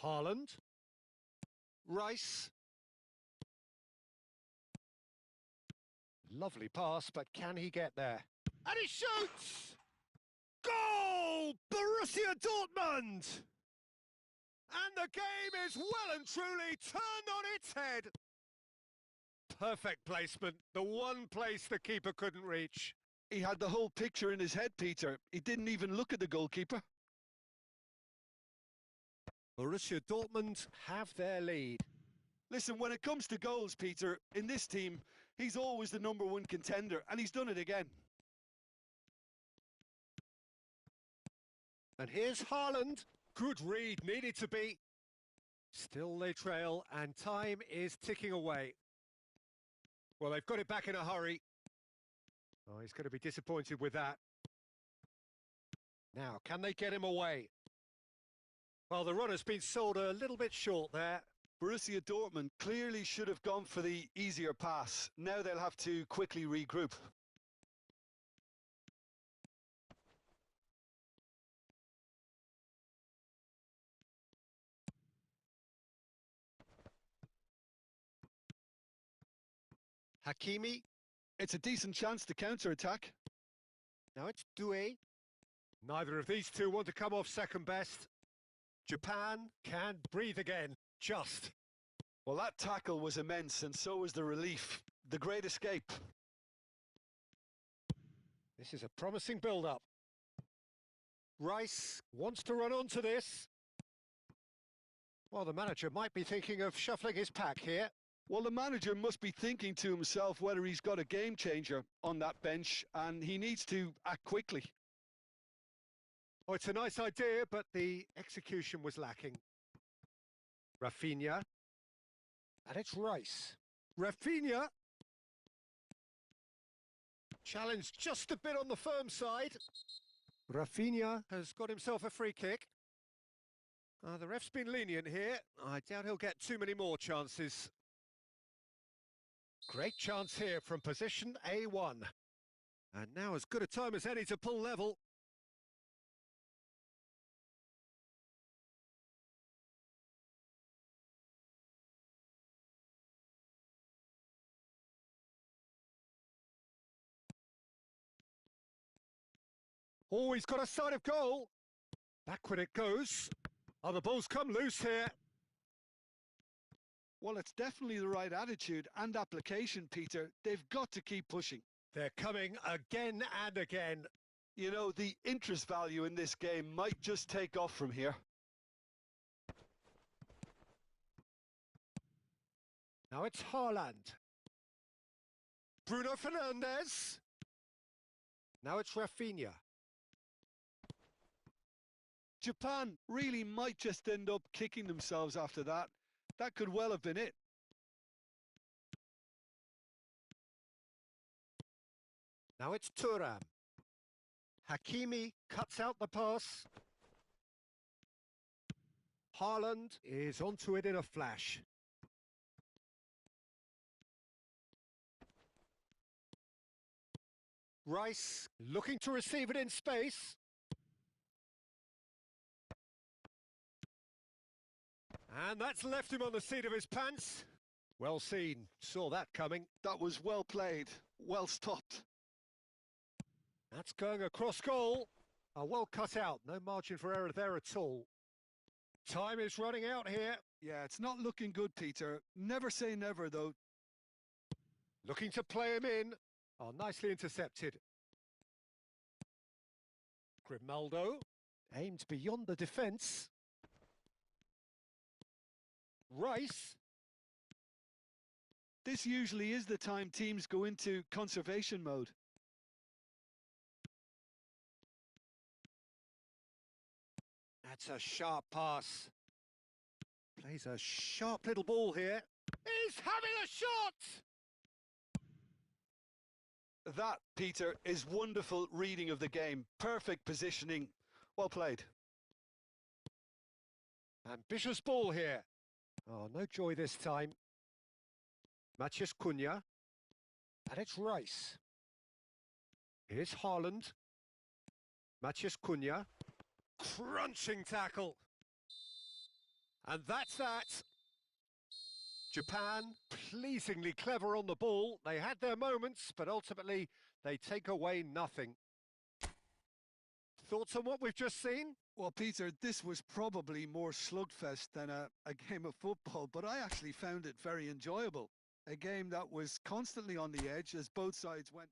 Haaland. Rice. Lovely pass, but can he get there? And he shoots! Goal! Borussia Dortmund! And the game is well and truly turned on its head. Perfect placement, the one place the keeper couldn't reach. He had the whole picture in his head, Peter. He didn't even look at the goalkeeper. Borussia Dortmund have their lead. Listen, when it comes to goals, Peter, in this team, he's always the #1 contender, and he's done it again. And here's Haaland. Good read, needed to be. Still they trail, and time is ticking away. Well, they've got it back in a hurry. Oh, he's going to be disappointed with that. Now, can they get him away? Well, the run has been sold a little bit short there. Borussia Dortmund clearly should have gone for the easier pass. Now they'll have to quickly regroup. Hakimi. It's a decent chance to counter-attack. Now it's Doué. Neither of these two want to come off second best. Japan can breathe again. Just. Well, that tackle was immense, and so was the relief. The great escape. This is a promising build-up. Rice wants to run onto this. Well, the manager might be thinking of shuffling his pack here. Well, the manager must be thinking to himself whether he's got a game changer on that bench, and he needs to act quickly. Oh, it's a nice idea, but the execution was lacking. Rafinha. And it's Rice. Rafinha. Challenge just a bit on the firm side. Rafinha has got himself a free kick. The ref's been lenient here. I doubt he'll get too many more chances. Great chance here from position A1. And now as good a time as any to pull level. Oh, he's got a sight of goal. Backward it goes. Oh, the ball's come loose here. Well, it's definitely the right attitude and application, Peter. They've got to keep pushing. They're coming again and again. You know, the interest value in this game might just take off from here. Now it's Haaland. Bruno Fernandes. Now it's Rafinha. Japan really might just end up kicking themselves after that. That could well have been it. Now it's Thuram. Hakimi cuts out the pass. Haaland is onto it in a flash. Rice looking to receive it in space. And that's left him on the seat of his pants. Well seen, saw that coming. That was well played, well stopped. That's going across goal. Well cut out, no margin for error there at all. Time is running out here. Yeah, it's not looking good, Peter. Never say never, though. Looking to play him in. Oh, nicely intercepted. Grimaldo aimed beyond the defence. Rice. This usually is the time teams go into conservation mode. That's a sharp pass. Plays a sharp little ball here. He's having a shot! That, Peter, is wonderful reading of the game. Perfect positioning. Well played. Ambitious ball here. Oh, no joy this time. Matheus Cunha. And it's Rice. Here's Haaland. Matheus Cunha. Crunching tackle. And that's that. Japan, pleasingly clever on the ball. They had their moments, but ultimately they take away nothing. Thoughts on what we've just seen? Well, Peter, this was probably more slugfest than a game of football, but I actually found it very enjoyable. A game that was constantly on the edge as both sides went.